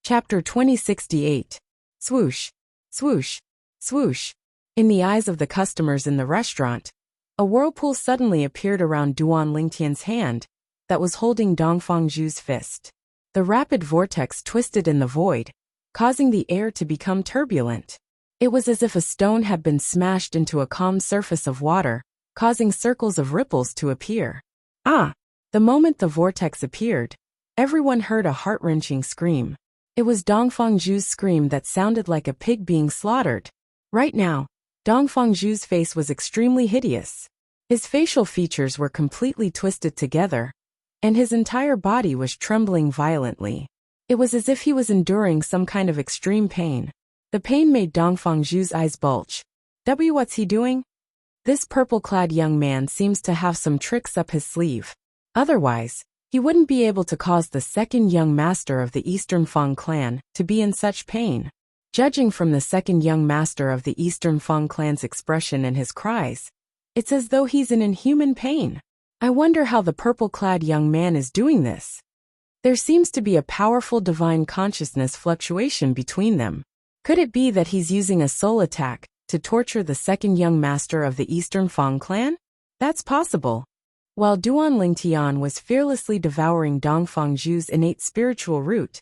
Chapter 2068. Swoosh, swoosh, swoosh. In the eyes of the customers in the restaurant, a whirlpool suddenly appeared around Duan Lingtian's hand that was holding Dongfang Zhu's fist. The rapid vortex twisted in the void, causing the air to become turbulent. It was as if a stone had been smashed into a calm surface of water, causing circles of ripples to appear. The moment the vortex appeared, everyone heard a heart-wrenching scream. It was Dongfang Zhu's scream that sounded like a pig being slaughtered. Right now, Dongfang Zhu's face was extremely hideous. His facial features were completely twisted together, and his entire body was trembling violently. It was as if he was enduring some kind of extreme pain. The pain made Dongfang Zhu's eyes bulge. What's he doing? This purple-clad young man seems to have some tricks up his sleeve. Otherwise, he wouldn't be able to cause the second young master of the Eastern Feng clan to be in such pain. Judging from the second young master of the Eastern Feng clan's expression and his cries, it's as though he's in inhuman pain. I wonder how the purple-clad young man is doing this. There seems to be a powerful divine consciousness fluctuation between them. Could it be that he's using a soul attack to torture the second young master of the Eastern Feng clan? That's possible. While Duan Lingtian was fearlessly devouring Dongfang Zhu's innate spiritual root,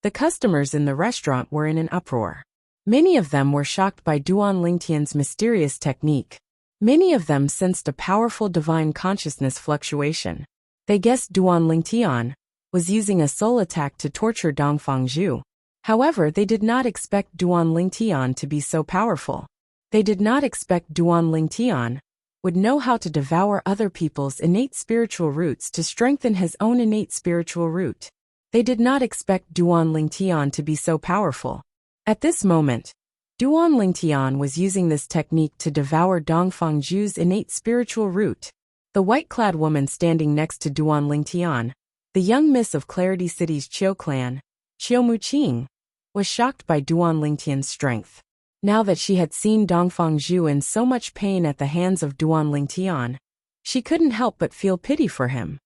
the customers in the restaurant were in an uproar. Many of them were shocked by Duan Lingtian's mysterious technique. Many of them sensed a powerful divine consciousness fluctuation. They guessed Duan Lingtian was using a soul attack to torture Dongfang Zhu. However, they did not expect Duan Lingtian to be so powerful. They did not expect Duan Lingtian would know how to devour other people's innate spiritual roots to strengthen his own innate spiritual root. They did not expect Duan Lingtian to be so powerful. At this moment, Duan Lingtian was using this technique to devour Dongfang Zhu's innate spiritual root. The white-clad woman standing next to Duan Lingtian, the young miss of Clarity City's Qiu clan, Qiu Muqing, was shocked by Duan Lingtian's strength. Now that she had seen Dongfang Zhu in so much pain at the hands of Duan Lingtian, she couldn't help but feel pity for him.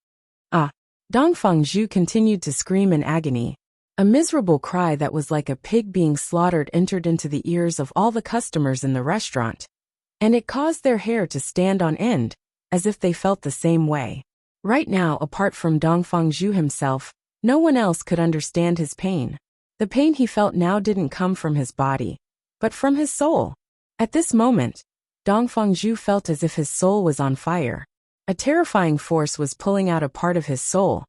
Dongfang Zhu continued to scream in agony. A miserable cry that was like a pig being slaughtered entered into the ears of all the customers in the restaurant, and it caused their hair to stand on end, as if they felt the same way. Right now, apart from Dongfang Zhu himself, no one else could understand his pain. The pain he felt now didn't come from his body, but from his soul. At this moment, Dongfang Zhu felt as if his soul was on fire. A terrifying force was pulling out a part of his soul,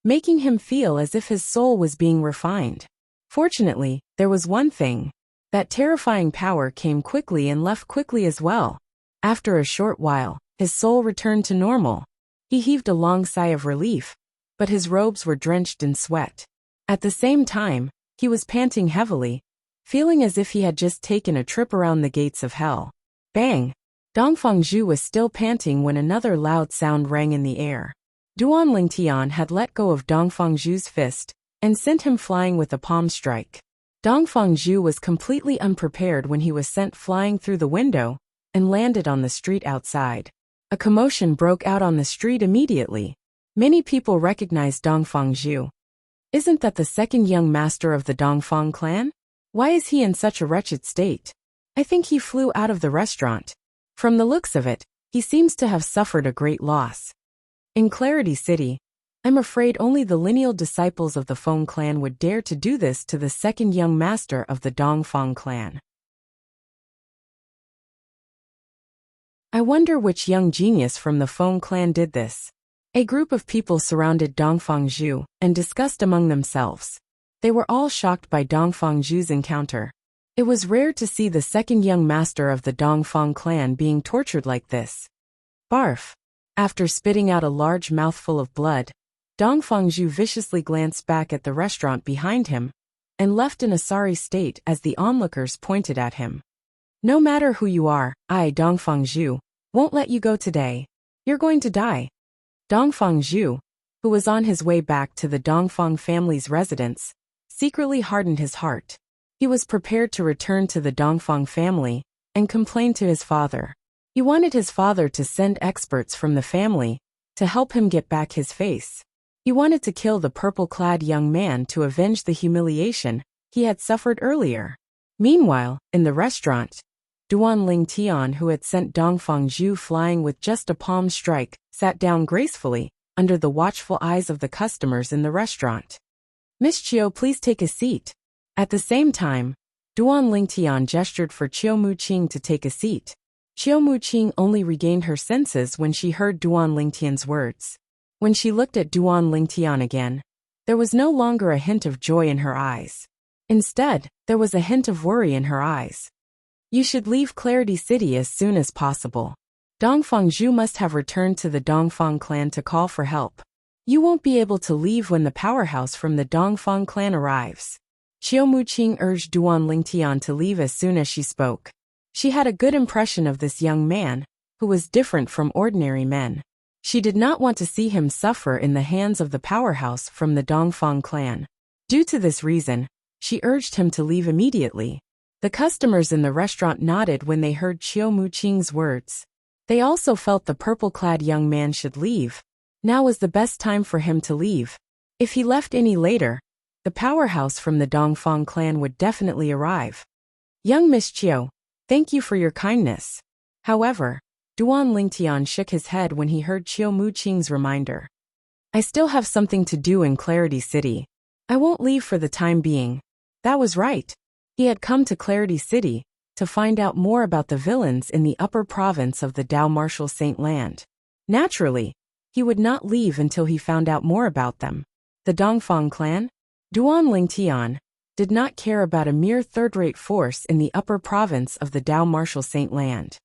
making him feel as if his soul was being refined. Fortunately, there was one thing. That terrifying power came quickly and left quickly as well. After a short while, his soul returned to normal. He heaved a long sigh of relief, but his robes were drenched in sweat. At the same time, he was panting heavily, feeling as if he had just taken a trip around the gates of hell. Bang! Dongfang Zhu was still panting when another loud sound rang in the air. Duan Lingtian had let go of Dongfang Zhu's fist and sent him flying with a palm strike. Dongfang Zhu was completely unprepared when he was sent flying through the window and landed on the street outside. A commotion broke out on the street immediately. Many people recognize Dongfang Zhu. Isn't that the second young master of the Dongfang clan? Why is he in such a wretched state? I think he flew out of the restaurant. From the looks of it, he seems to have suffered a great loss. In Clarity City, I'm afraid only the lineal disciples of the Feng clan would dare to do this to the second young master of the Dongfang clan. I wonder which young genius from the Feng clan did this. A group of people surrounded Dongfang Zhu and discussed among themselves. They were all shocked by Dongfang Zhu's encounter. It was rare to see the second young master of the Dongfang clan being tortured like this. Barf. After spitting out a large mouthful of blood, Dongfang Zhu viciously glanced back at the restaurant behind him and left in a sorry state as the onlookers pointed at him. No matter who you are, I, Dongfang Zhu, won't let you go today. You're going to die. Dongfang Zhu, who was on his way back to the Dongfang family's residence, secretly hardened his heart. He was prepared to return to the Dongfang family and complain to his father. He wanted his father to send experts from the family to help him get back his face. He wanted to kill the purple-clad young man to avenge the humiliation he had suffered earlier. Meanwhile, in the restaurant, Duan Lingtian, who had sent Dongfang Zhu flying with just a palm strike, sat down gracefully under the watchful eyes of the customers in the restaurant. Miss Chiu, please take a seat. At the same time, Duan Lingtian gestured for Chiu Muqing to take a seat. Chiu Muqing only regained her senses when she heard Duan Lingtian's words. When she looked at Duan Lingtian again, there was no longer a hint of joy in her eyes. Instead, there was a hint of worry in her eyes. You should leave Clarity City as soon as possible. Dongfang Zhu must have returned to the Dongfang clan to call for help. You won't be able to leave when the powerhouse from the Dongfang clan arrives. Chiu Muqing urged Duan Lingtian to leave as soon as she spoke. She had a good impression of this young man, who was different from ordinary men. She did not want to see him suffer in the hands of the powerhouse from the Dongfang clan. Due to this reason, she urged him to leave immediately. The customers in the restaurant nodded when they heard Chiu Muqing's words. They also felt the purple-clad young man should leave. Now was the best time for him to leave. If he left any later, the powerhouse from the Dongfang clan would definitely arrive. Young Miss Chiu, thank you for your kindness. However, Duan Lingtian shook his head when he heard Chiu Muqing's reminder. I still have something to do in Clarity City. I won't leave for the time being. That was right. He had come to Clarity City to find out more about the villains in the upper province of the Dao Martial Saint Land. Naturally, he would not leave until he found out more about them. The Dongfang clan? Duan Lingtian did not care about a mere third-rate force in the upper province of the Dao Martial Saint Land.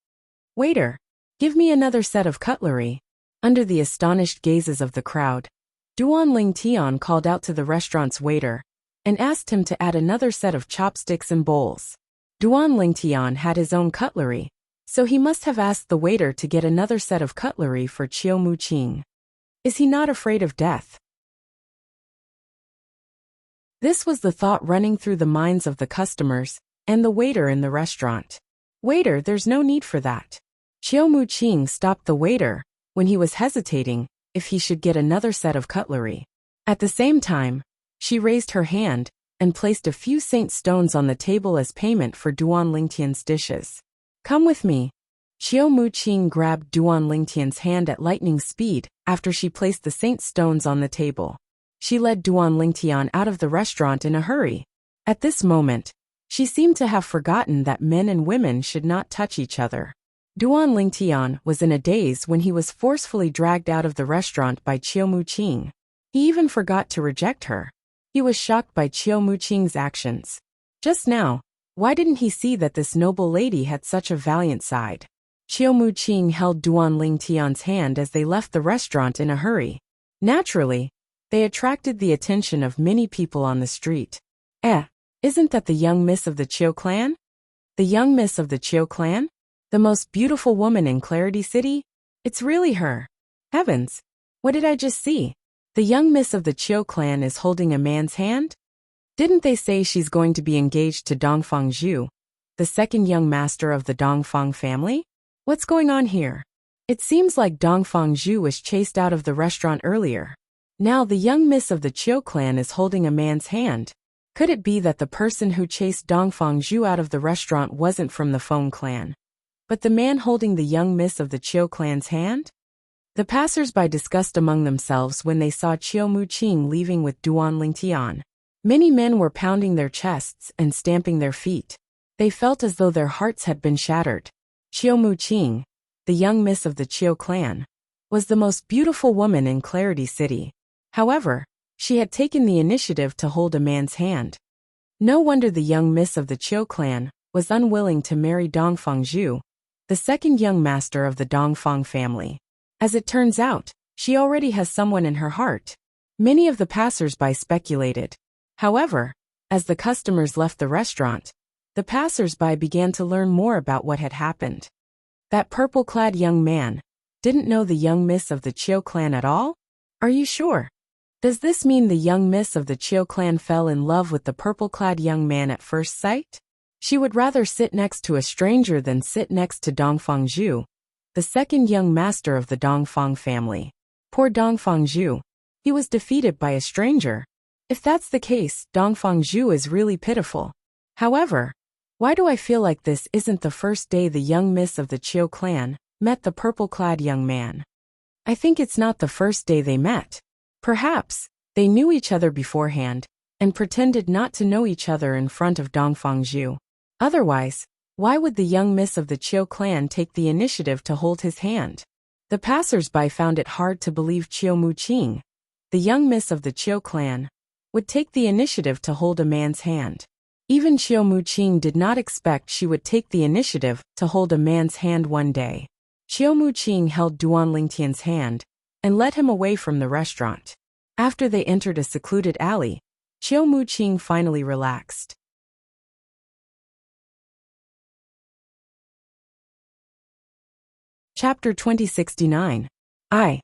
Waiter, give me another set of cutlery. Under the astonished gazes of the crowd, Duan Lingtian called out to the restaurant's waiter and asked him to add another set of chopsticks and bowls. Duan Lingtian had his own cutlery, so he must have asked the waiter to get another set of cutlery for Chiu Muqing. Is he not afraid of death? This was the thought running through the minds of the customers and the waiter in the restaurant. Waiter, there's no need for that. Chiu Muqing stopped the waiter when he was hesitating if he should get another set of cutlery. At the same time, she raised her hand and placed a few saint stones on the table as payment for Duan Lingtian's dishes. Come with me. Chiu Muqing grabbed Duan Lingtian's hand at lightning speed after she placed the saint stones on the table. She led Duan Lingtian out of the restaurant in a hurry. At this moment, she seemed to have forgotten that men and women should not touch each other. Duan Lingtian was in a daze when he was forcefully dragged out of the restaurant by Chiu Muqing. He even forgot to reject her. He was shocked by Chiu Muqing's actions. Just now, why didn't he see that this noble lady had such a valiant side? Chiu Muqing held Duan Lingtian's hand as they left the restaurant in a hurry. Naturally, they attracted the attention of many people on the street. Isn't that the young miss of the Chiu clan? The young miss of the Chiu clan? The most beautiful woman in Clarity City? It's really her. Heavens! What did I just see? The young miss of the Chiu clan is holding a man's hand? Didn't they say she's going to be engaged to Dongfang Zhu, the second young master of the Dongfang family? What's going on here? It seems like Dongfang Zhu was chased out of the restaurant earlier. Now the young miss of the Chiu clan is holding a man's hand. Could it be that the person who chased Dongfang Zhu out of the restaurant wasn't from the Feng clan, but the man holding the young miss of the Chiu clan's hand? The passers-by discussed among themselves when they saw Chiu Muqing leaving with Duan Lingtian. Many men were pounding their chests and stamping their feet. They felt as though their hearts had been shattered. Chiu Muqing, the young miss of the Chiu clan, was the most beautiful woman in Clarity City. However, she had taken the initiative to hold a man's hand. No wonder the young miss of the Chiu clan was unwilling to marry Dongfang Zhu, the second young master of the Dongfang family. As it turns out, she already has someone in her heart. Many of the passers-by speculated. However, as the customers left the restaurant, the passers-by began to learn more about what had happened. That purple-clad young man didn't know the young miss of the Chiu clan at all? Are you sure? Does this mean the young miss of the Chiu clan fell in love with the purple-clad young man at first sight? She would rather sit next to a stranger than sit next to Dongfang Zhu, the second young master of the Dongfang family. Poor Dongfang Zhu. He was defeated by a stranger. If that's the case, Dongfang Zhu is really pitiful. However, why do I feel like this isn't the first day the young miss of the Chiu clan met the purple-clad young man? I think it's not the first day they met. Perhaps they knew each other beforehand and pretended not to know each other in front of Dongfang Zhu. Otherwise, why would the young miss of the Chiu clan take the initiative to hold his hand? The passers-by found it hard to believe Chiu Muqing, the young miss of the Chiu clan, would take the initiative to hold a man's hand. Even Chiu Muqing did not expect she would take the initiative to hold a man's hand one day. Chiu Muqing held Duan Lingtian's hand and led him away from the restaurant. After they entered a secluded alley, Chiu Muqing finally relaxed. Chapter 2069. I.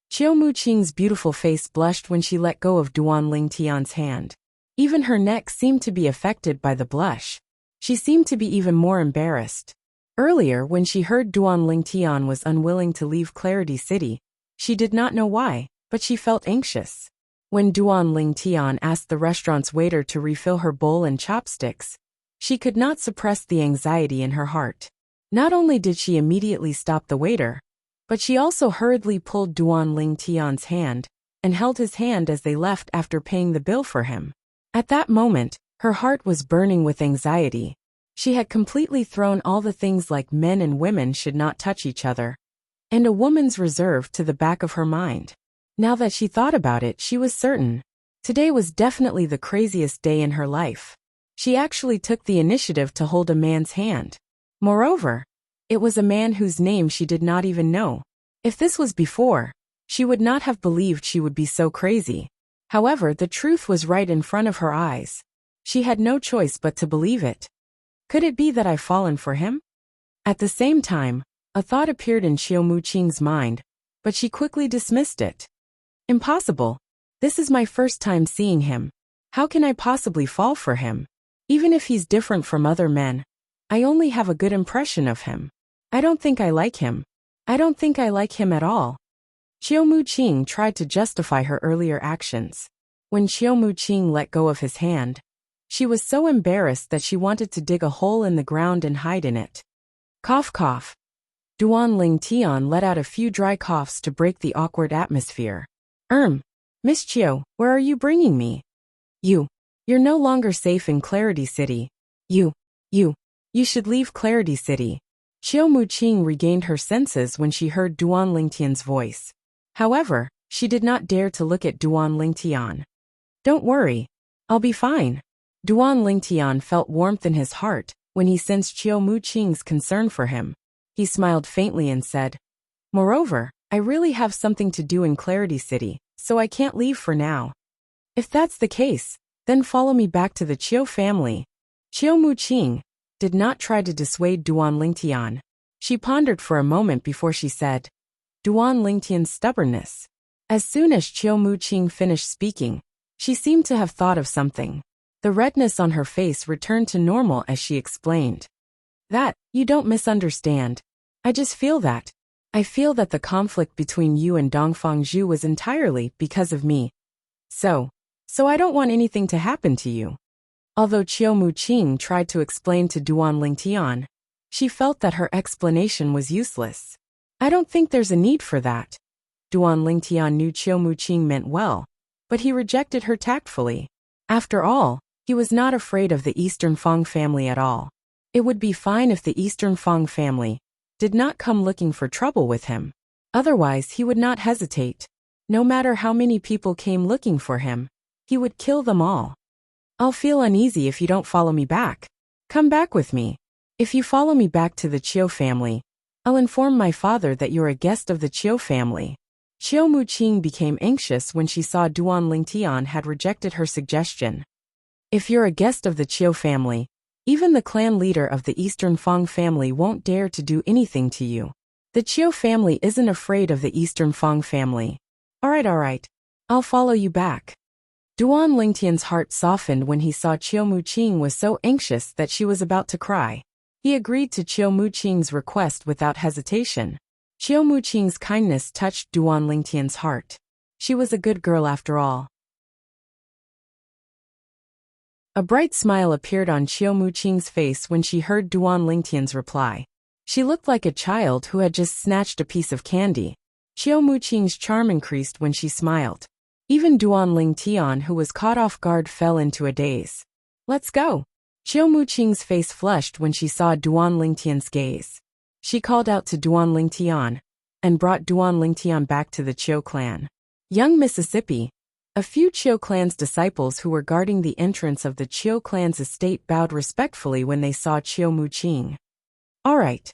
Chiu Muqing's beautiful face blushed when she let go of Duan Lingtian's hand. Even her neck seemed to be affected by the blush. She seemed to be even more embarrassed. Earlier, when she heard Duan Lingtian was unwilling to leave Clarity City, she did not know why, but she felt anxious. When Duan Lingtian asked the restaurant's waiter to refill her bowl and chopsticks, she could not suppress the anxiety in her heart. Not only did she immediately stop the waiter, but she also hurriedly pulled Duan Lingtian's hand and held his hand as they left after paying the bill for him. At that moment, her heart was burning with anxiety. She had completely thrown all the things like men and women should not touch each other, and a woman's reserve to the back of her mind. Now that she thought about it, she was certain. Today was definitely the craziest day in her life. She actually took the initiative to hold a man's hand. Moreover, it was a man whose name she did not even know. If this was before, she would not have believed she would be so crazy. However, the truth was right in front of her eyes. She had no choice but to believe it. Could it be that I've fallen for him? At the same time, a thought appeared in Chiu Muqing's mind, but she quickly dismissed it. Impossible. This is my first time seeing him. How can I possibly fall for him? Even if he's different from other men, I only have a good impression of him. I don't think I like him. I don't think I like him at all. Chiu Muqing tried to justify her earlier actions. When Chiu Muqing let go of his hand, she was so embarrassed that she wanted to dig a hole in the ground and hide in it. Cough cough. Duan Lingtian let out a few dry coughs to break the awkward atmosphere. Miss Chiu, where are you bringing me? You're no longer safe in Clarity City. You should leave Clarity City. Chiu Muqing regained her senses when she heard Duan Lingtian's voice. However, she did not dare to look at Duan Lingtian. Don't worry. I'll be fine. Duan Lingtian felt warmth in his heart when he sensed Chiu Muqing's concern for him. He smiled faintly and said, Moreover, I really have something to do in Clarity City, so I can't leave for now. If that's the case, then follow me back to the Chiu family. Chiu Muqing did not try to dissuade Duan Lingtian. She pondered for a moment before she said, Duan Lingtian's stubbornness. As soon as Chiu Muqing finished speaking, she seemed to have thought of something. The redness on her face returned to normal as she explained. That, you don't misunderstand. I just feel that. I feel that the conflict between you and Dongfang Zhu was entirely because of me. So I don't want anything to happen to you. Although Qiu Muqing tried to explain to Duan Lingtian, she felt that her explanation was useless. I don't think there's a need for that. Duan Lingtian knew Qiu Muqing meant well, but he rejected her tactfully. After all, he was not afraid of the Eastern Fang family at all. It would be fine if the Eastern Fang family did not come looking for trouble with him. Otherwise, he would not hesitate. No matter how many people came looking for him, he would kill them all. I'll feel uneasy if you don't follow me back. Come back with me. If you follow me back to the Qiu family, I'll inform my father that you're a guest of the Qiu family. Qiu Muqing became anxious when she saw Duan Lingtian had rejected her suggestion. If you're a guest of the Qiu family, even the clan leader of the Eastern Fang family won't dare to do anything to you. The Qiu family isn't afraid of the Eastern Fang family. Alright. I'll follow you back. Duan Lingtian's heart softened when he saw Qiu Muqing was so anxious that she was about to cry. He agreed to Qiu Muqing's request without hesitation. Qiu Muqing's kindness touched Duan Lingtian's heart. She was a good girl after all. A bright smile appeared on Qiu Muqing's face when she heard Duan Lingtian's reply. She looked like a child who had just snatched a piece of candy. Qiu Muqing's charm increased when she smiled. Even Duan Lingtian, who was caught off guard, fell into a daze. Let's go. Qiu Muqing's face flushed when she saw Duan Lingtian's gaze. She called out to Duan Lingtian and brought Duan Lingtian back to the Qiu clan. Young Mississippi. A few Qiu clan's disciples who were guarding the entrance of the Qiu clan's estate bowed respectfully when they saw Qiu Muqing. Alright.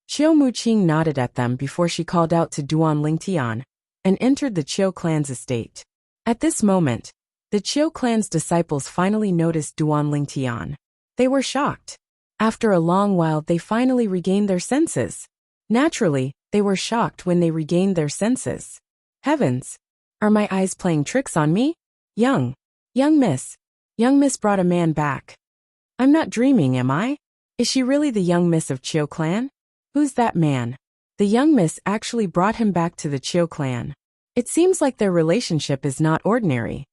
Qiu Muqing nodded at them before she called out to Duan Lingtian and entered the Qiu clan's estate. At this moment, the Qiu clan's disciples finally noticed Duan Lingtian. They were shocked. After a long while, they finally regained their senses. Naturally, they were shocked when they regained their senses. Heavens! Are my eyes playing tricks on me? Young Miss brought a man back. I'm not dreaming, am I? Is she really the young miss of Qiu clan? Who's that man? The young miss actually brought him back to the Qiu clan. It seems like their relationship is not ordinary.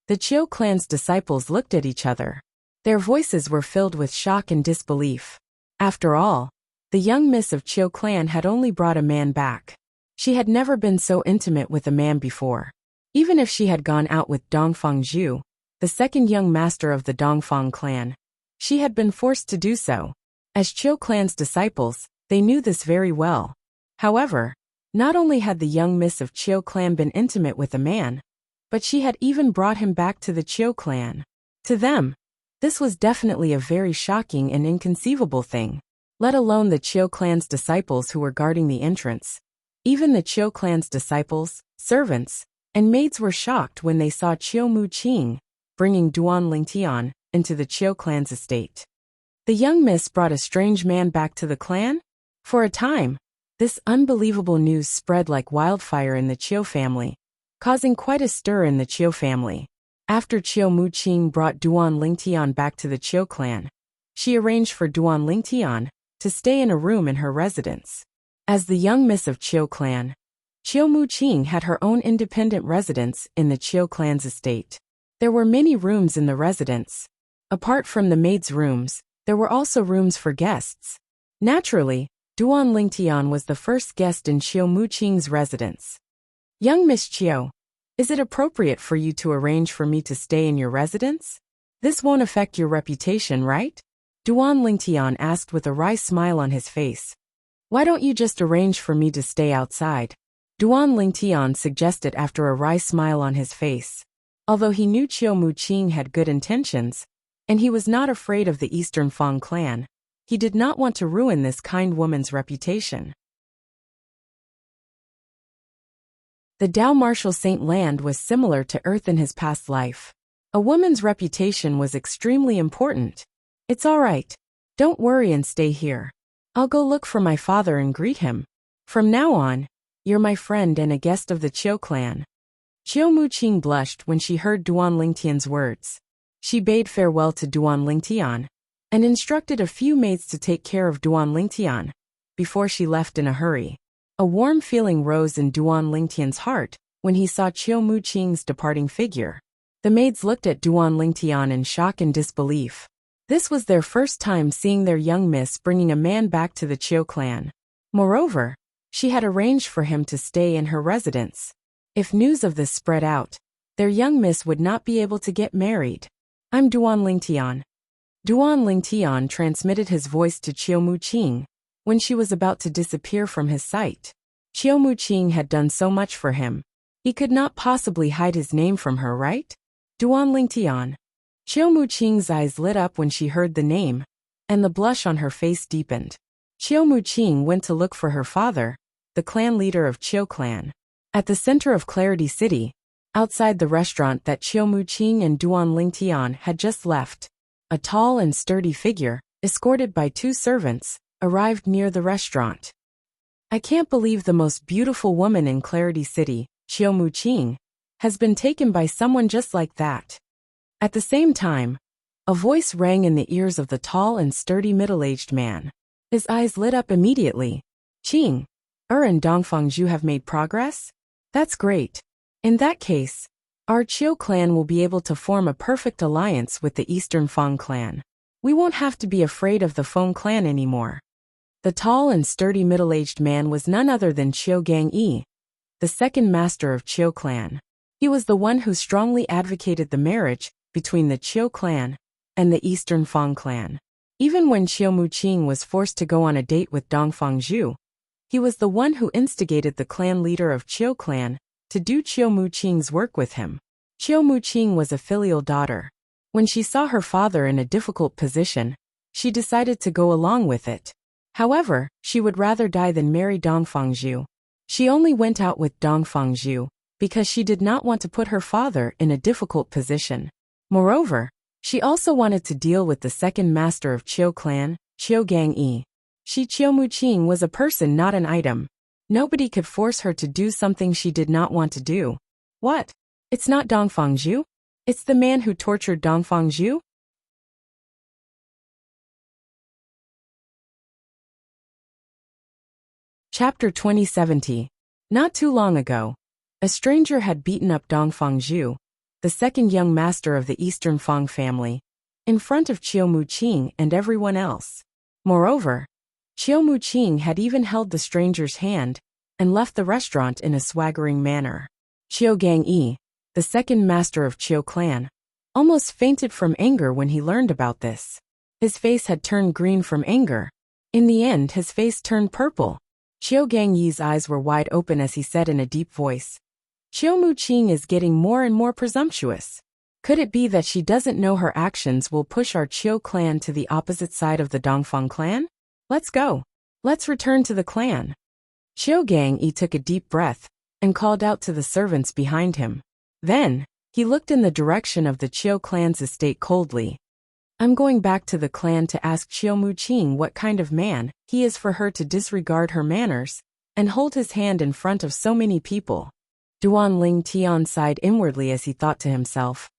The Qiu clan's disciples looked at each other. Their voices were filled with shock and disbelief. After all, the young miss of Qiu clan had only brought a man back. She had never been so intimate with a man before. Even if she had gone out with Dongfang Zhu, the second young master of the Dongfang clan, she had been forced to do so. As Qiu clan's disciples, they knew this very well. However, not only had the young miss of Qiu clan been intimate with a man, but she had even brought him back to the Qiu clan. To them, this was definitely a very shocking and inconceivable thing, let alone the Qiu clan's disciples who were guarding the entrance. Even the Qiu clan's disciples, servants, and maids were shocked when they saw Qiu Muqing bringing Duan Lingtian into the Qiu clan's estate. The young miss brought a strange man back to the clan? For a time, this unbelievable news spread like wildfire in the Qiu family, causing quite a stir in the Qiu family. After Qiu Muqing brought Duan Lingtian back to the Qiu clan, she arranged for Duan Lingtian to stay in a room in her residence. As the young miss of Qiu clan, Qiu Muqing had her own independent residence in the Qiu clan's estate. There were many rooms in the residence. Apart from the maids' rooms, there were also rooms for guests. Naturally, Duan Lingtian was the first guest in Qiu Muqing's residence. Young Miss Qiu, is it appropriate for you to arrange for me to stay in your residence? This won't affect your reputation, right? Duan Lingtian asked with a wry smile on his face. Why don't you just arrange for me to stay outside? Duan Lingtian suggested after a wry smile on his face. Although he knew Qiu Muqing had good intentions, and he was not afraid of the Eastern Fang clan, he did not want to ruin this kind woman's reputation. The Dao Martial Saint Land was similar to Earth in his past life. A woman's reputation was extremely important. It's all right. Don't worry and stay here. I'll go look for my father and greet him. From now on, you're my friend and a guest of the Qiu clan. Qiu Muqing blushed when she heard Duan Lingtian's words. She bade farewell to Duan Lingtian and instructed a few maids to take care of Duan Lingtian. before she left in a hurry. A warm feeling rose in Duan Lingtian's heart when he saw Qiu Muqing's departing figure. The maids looked at Duan Lingtian in shock and disbelief. This was their first time seeing their young miss bringing a man back to the Qiu clan. Moreover, she had arranged for him to stay in her residence. If news of this spread out, their young miss would not be able to get married. I'm Duan Lingtian. Duan Lingtian transmitted his voice to Qiu Muqing when she was about to disappear from his sight. Qiu Muqing had done so much for him. He could not possibly hide his name from her, right? Duan Lingtian. Qiu Muqing's eyes lit up when she heard the name, and the blush on her face deepened. Qiu Muqing went to look for her father, the clan leader of Qiu clan. At the center of Clarity City, outside the restaurant that Qiu Muqing and Duan Lingtian had just left, a tall and sturdy figure, escorted by 2 servants, arrived near the restaurant. I can't believe the most beautiful woman in Clarity City, Qiu Muqing, has been taken by someone just like that. At the same time, a voice rang in the ears of the tall and sturdy middle-aged man. His eyes lit up immediately. Qing, and Dongfangzhu have made progress? That's great. In that case, our Qiu clan will be able to form a perfect alliance with the Eastern Fang clan. We won't have to be afraid of the Feng clan anymore. The tall and sturdy middle-aged man was none other than Qiu Gangyi, the second master of Qiu clan. He was the one who strongly advocated the marriage between the Qiu clan and the Eastern Fang clan. Even when Qiu Muqing was forced to go on a date with Dongfangzhu, he was the one who instigated the clan leader of Qiu clan to do Qiu Muqing's work with him. Qiu Muqing was a filial daughter. When she saw her father in a difficult position, she decided to go along with it. However, she would rather die than marry Dongfangzhu. She only went out with Dongfangzhu because she did not want to put her father in a difficult position. Moreover, she also wanted to deal with the second master of Qiu clan, Qiu Gangyi. Qiu Muqing was a person, not an item. Nobody could force her to do something she did not want to do. What? It's not Dongfangzhu? It's the man who tortured Dongfangzhu? Chapter 2070. Not too long ago, a stranger had beaten up Dongfangzhu, the second young master of the Eastern Fang family, in front of Qiu Muqing and everyone else. Moreover, Qiu Muqing had even held the stranger's hand and left the restaurant in a swaggering manner. Qiu Gangyi, the second master of Qiu clan, almost fainted from anger when he learned about this. His face had turned green from anger. In the end, his face turned purple. Qiu Gangyi's eyes were wide open as he said in a deep voice, Qiu Muqing is getting more and more presumptuous. Could it be that she doesn't know her actions will push our Qiu clan to the opposite side of the Dongfang clan? Let's go. Let's return to the clan. Qiu Gangyi took a deep breath and called out to the servants behind him. Then, he looked in the direction of the Qiu clan's estate coldly. I'm going back to the clan to ask Qiu Muqing what kind of man he is for her to disregard her manners and hold his hand in front of so many people. Duan Lingtian sighed inwardly as he thought to himself,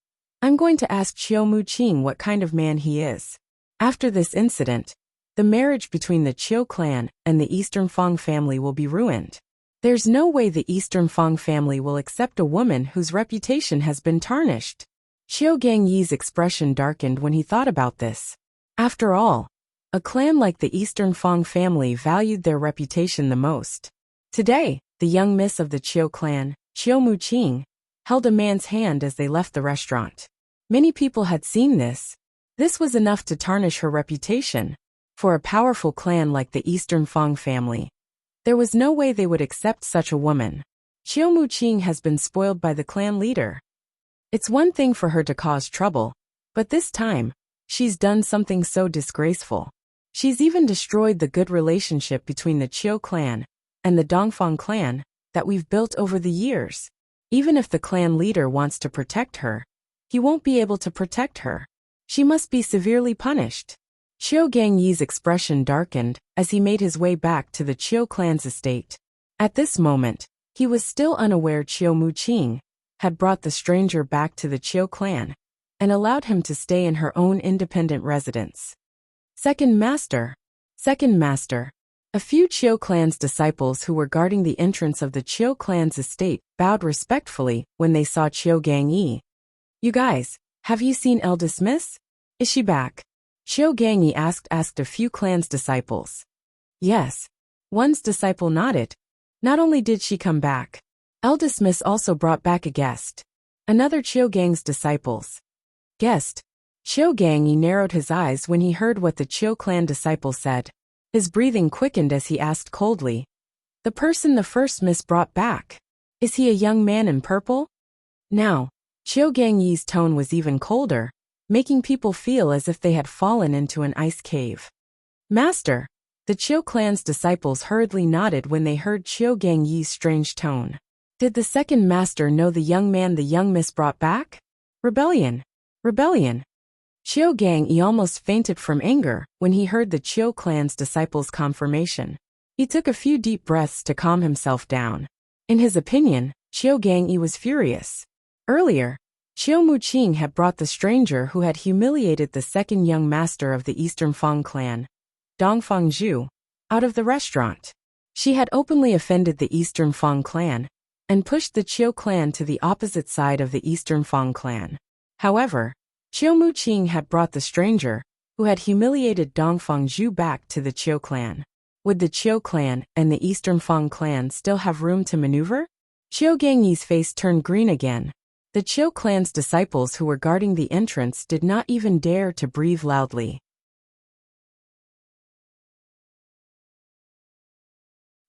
I'm going to ask Qiu Muqing what kind of man he is. After this incident, the marriage between the Qiu clan and the Eastern Fang family will be ruined. There's no way the Eastern Fang family will accept a woman whose reputation has been tarnished. Qiu Gangyi's expression darkened when he thought about this. After all, a clan like the Eastern Fang family valued their reputation the most. Today, the young miss of the Qiu clan, Qiu Muqing, held a man's hand as they left the restaurant. Many people had seen this. This was enough to tarnish her reputation. For a powerful clan like the Eastern Fang family, there was no way they would accept such a woman. Qiu Muqing has been spoiled by the clan leader. It's one thing for her to cause trouble, but this time, she's done something so disgraceful. She's even destroyed the good relationship between the Qiu clan and the Dongfang clan that we've built over the years. Even if the clan leader wants to protect her, he won't be able to protect her. She must be severely punished. Qiu Gangyi's expression darkened as he made his way back to the Qiu clan's estate. At this moment, he was still unaware Qiu Muqing had brought the stranger back to the Qiu clan and allowed him to stay in her own independent residence. Second master. A few Chiu clan's disciples who were guarding the entrance of the Chiu clan's estate bowed respectfully when they saw Chiu Gangyi. "You guys, have you seen eldest miss? Is she back?" Chiu Gangyi asked a few clan's disciples. "Yes." One's disciple nodded. "Not only did she come back, eldest miss also brought back a guest." Another Chiu Gang's disciples. "Guest?" Chiu Gangyi narrowed his eyes when he heard what the Chiu clan disciple said. His breathing quickened as he asked coldly, "The person the first miss brought back, is he a young man in purple?" Now, Chiu Gangyi's tone was even colder, making people feel as if they had fallen into an ice cave. "Master!" The Chiu clan's disciples hurriedly nodded when they heard Chiu Gangyi's strange tone. Did the second master know the young man the young miss brought back? Rebellion! Rebellion! Chiu Gangyi almost fainted from anger when he heard the Chiu clan's disciples' confirmation. He took a few deep breaths to calm himself down. In his opinion, Chiu Gangyi was furious. Earlier, Chiu Muqing had brought the stranger who had humiliated the second young master of the Eastern Fang clan, Dongfang Zhu, out of the restaurant. She had openly offended the Eastern Fang clan and pushed the Chiu clan to the opposite side of the Eastern Fang clan. However, Chiu Muqing had brought the stranger, who had humiliated Dongfang Zhu, back to the Chiu clan. Would the Chiu clan and the Eastern Fang clan still have room to maneuver? Chiu Gangyi's face turned green again. The Chiu clan's disciples who were guarding the entrance did not even dare to breathe loudly.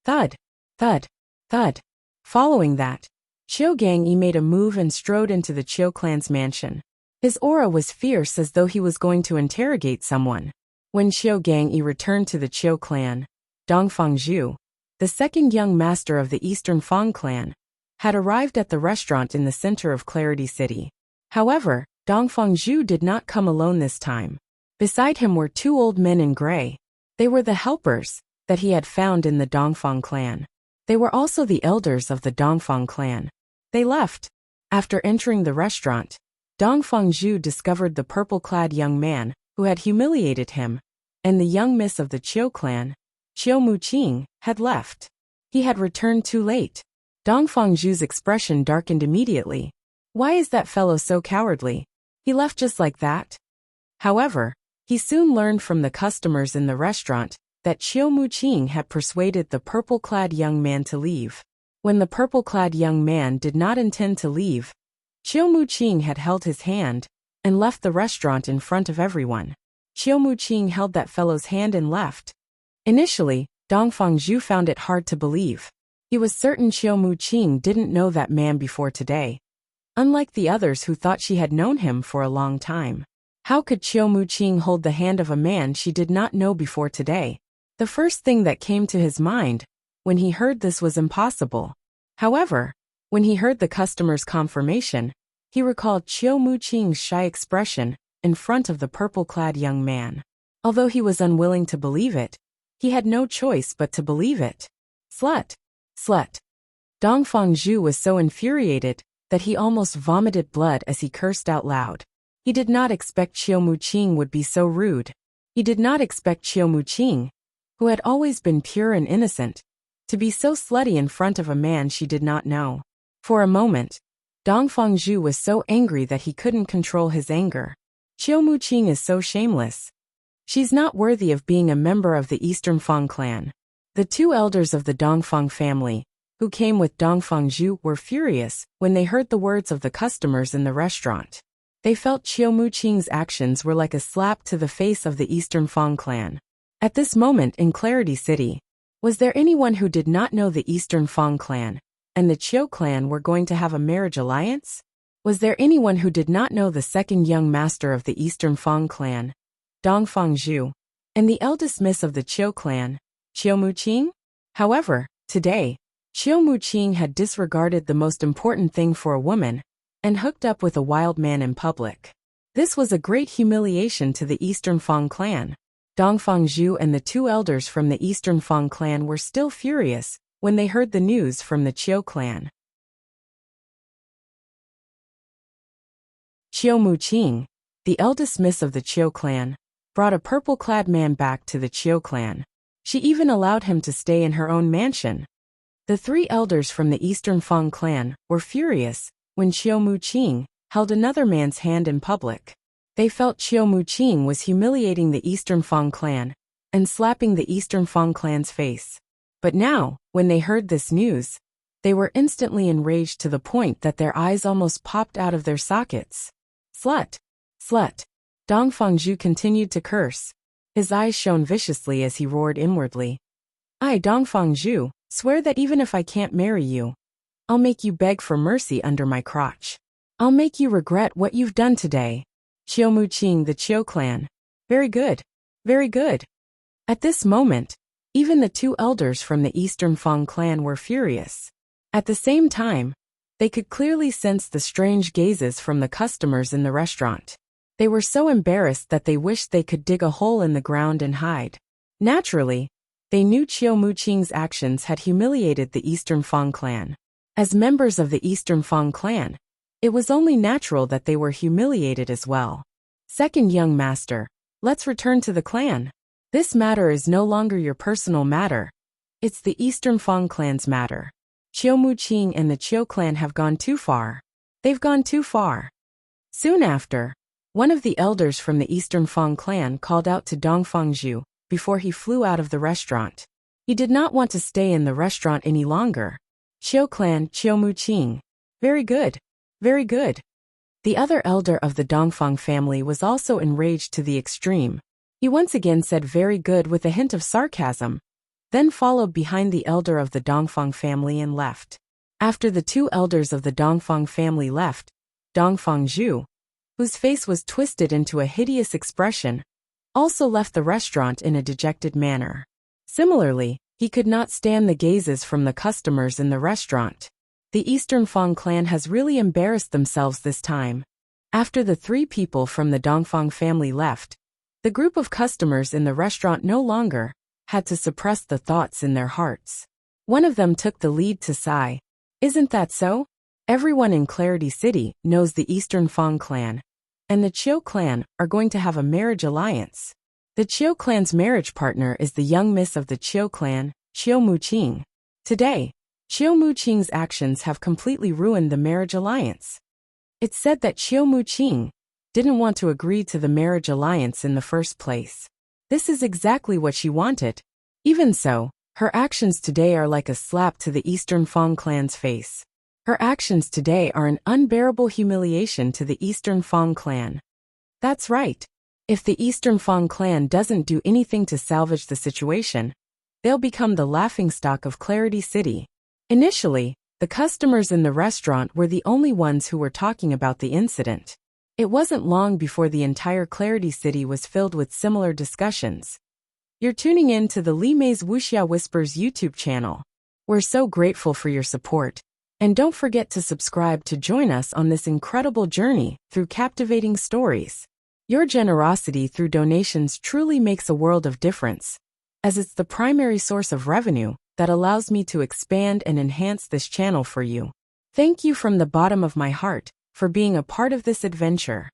Thud, thud, thud. Following that, Chiu Gangyi made a move and strode into the Chiu clan's mansion. His aura was fierce, as though he was going to interrogate someone. When Chiu Gangyi returned to the Chiu clan, Dongfang Zhu, the second young master of the Eastern Fang clan, had arrived at the restaurant in the center of Clarity City. However, Dongfang Zhu did not come alone this time. Beside him were two old men in gray. They were the helpers that he had found in the Dongfang clan. They were also the elders of the Dongfang clan. They left. After entering the restaurant, Dongfang Zhu discovered the purple-clad young man who had humiliated him, and the young miss of the Chiu clan, Chiu Muqing, had left. He had returned too late. Dongfang Zhu's expression darkened immediately. Why is that fellow so cowardly? He left just like that? However, he soon learned from the customers in the restaurant that Chiu Muqing had persuaded the purple-clad young man to leave. When the purple-clad young man did not intend to leave, Chiu Muqing had held his hand and left the restaurant in front of everyone. Chiu Muqing held that fellow's hand and left. Initially, Dongfang Zhu found it hard to believe. He was certain Chiu Muqing didn't know that man before today, unlike the others who thought she had known him for a long time. How could Chiu Muqing hold the hand of a man she did not know before today? The first thing that came to his mind when he heard this was impossible. However, when he heard the customer's confirmation, he recalled Chiu Muqing's shy expression in front of the purple-clad young man. Although he was unwilling to believe it, he had no choice but to believe it. Slut! Slut! Dongfang Zhu was so infuriated that he almost vomited blood as he cursed out loud. He did not expect Chiu Muqing would be so rude. He did not expect Chiu Muqing, who had always been pure and innocent, to be so slutty in front of a man she did not know. For a moment, Dongfang Zhu was so angry that he couldn't control his anger. Chiu Muqing is so shameless. She's not worthy of being a member of the Eastern Fang clan. The two elders of the Dongfang family, who came with Dongfang Zhu, were furious when they heard the words of the customers in the restaurant. They felt Chiu Muqing's actions were like a slap to the face of the Eastern Fang clan. At this moment in Clarity City, was there anyone who did not know the Eastern Fang clan and the Chiu clan were going to have a marriage alliance? Was there anyone who did not know the second young master of the Eastern Fang clan, Dongfang Zhu, and the eldest miss of the Chiu clan, Chiu Muqing? However, today, Chiu Muqing had disregarded the most important thing for a woman and hooked up with a wild man in public. This was a great humiliation to the Eastern Fang clan. Dongfang Zhu and the two elders from the Eastern Fang clan were still furious when they heard the news from the Chiu clan. Chiu Muqing, the eldest miss of the Chiu clan, brought a purple-clad man back to the Chiu clan. She even allowed him to stay in her own mansion. The three elders from the Eastern Fang clan were furious when Qiu Muqing held another man's hand in public. They felt Qiu Muqing was humiliating the Eastern Fang clan and slapping the Eastern Fang clan's face. But now, when they heard this news, they were instantly enraged to the point that their eyes almost popped out of their sockets. Slut! Slut! Dong Fangzhu continued to curse. His eyes shone viciously as he roared inwardly. I, Dong Fangzhu, swear that even if I can't marry you, I'll make you beg for mercy under my crotch. I'll make you regret what you've done today. Qiu Muqing, the Qiu clan. Very good. Very good. At this moment, even the two elders from the Eastern Fang clan were furious. At the same time, they could clearly sense the strange gazes from the customers in the restaurant. They were so embarrassed that they wished they could dig a hole in the ground and hide. Naturally, they knew Qiu Muqing's actions had humiliated the Eastern Fang clan. As members of the Eastern Fang clan, it was only natural that they were humiliated as well. Second young master, let's return to the clan. This matter is no longer your personal matter. It's the Eastern Fang clan's matter. Qiu Muqing and the Qiu clan have gone too far. They've gone too far. Soon after, one of the elders from the Eastern Fang clan called out to Dong Fangzhu before he flew out of the restaurant. He did not want to stay in the restaurant any longer. Qiu clan, Qiu Muqing. Very good. Very good. The other elder of the Dongfang family was also enraged to the extreme. He once again said very good with a hint of sarcasm, then followed behind the elder of the Dongfang family and left. After the two elders of the Dongfang family left, Dong Fangzhu, whose face was twisted into a hideous expression, also left the restaurant in a dejected manner. Similarly, he could not stand the gazes from the customers in the restaurant. The Eastern Fang clan has really embarrassed themselves this time. After the three people from the Dongfang family left, the group of customers in the restaurant no longer had to suppress the thoughts in their hearts. One of them took the lead to sigh. Isn't that so? Everyone in Clarity City knows the Eastern Fang clan and the Qiu clan are going to have a marriage alliance. The Qiu clan's marriage partner is the young miss of the Qiu clan, Qiu Muqing. Today, Qiu Muqing's actions have completely ruined the marriage alliance. It's said that Qiu Muqing didn't want to agree to the marriage alliance in the first place. This is exactly what she wanted. Even so, her actions today are like a slap to the Eastern Fang clan's face. Her actions today are an unbearable humiliation to the Eastern Fang clan. That's right. If the Eastern Fang clan doesn't do anything to salvage the situation, they'll become the laughingstock of Clarity City. Initially, the customers in the restaurant were the only ones who were talking about the incident. It wasn't long before the entire Clarity City was filled with similar discussions. You're tuning in to the Li Mei's Wuxia Whispers YouTube channel. We're so grateful for your support. And don't forget to subscribe to join us on this incredible journey through captivating stories. Your generosity through donations truly makes a world of difference, as it's the primary source of revenue that allows me to expand and enhance this channel for you. Thank you from the bottom of my heart for being a part of this adventure.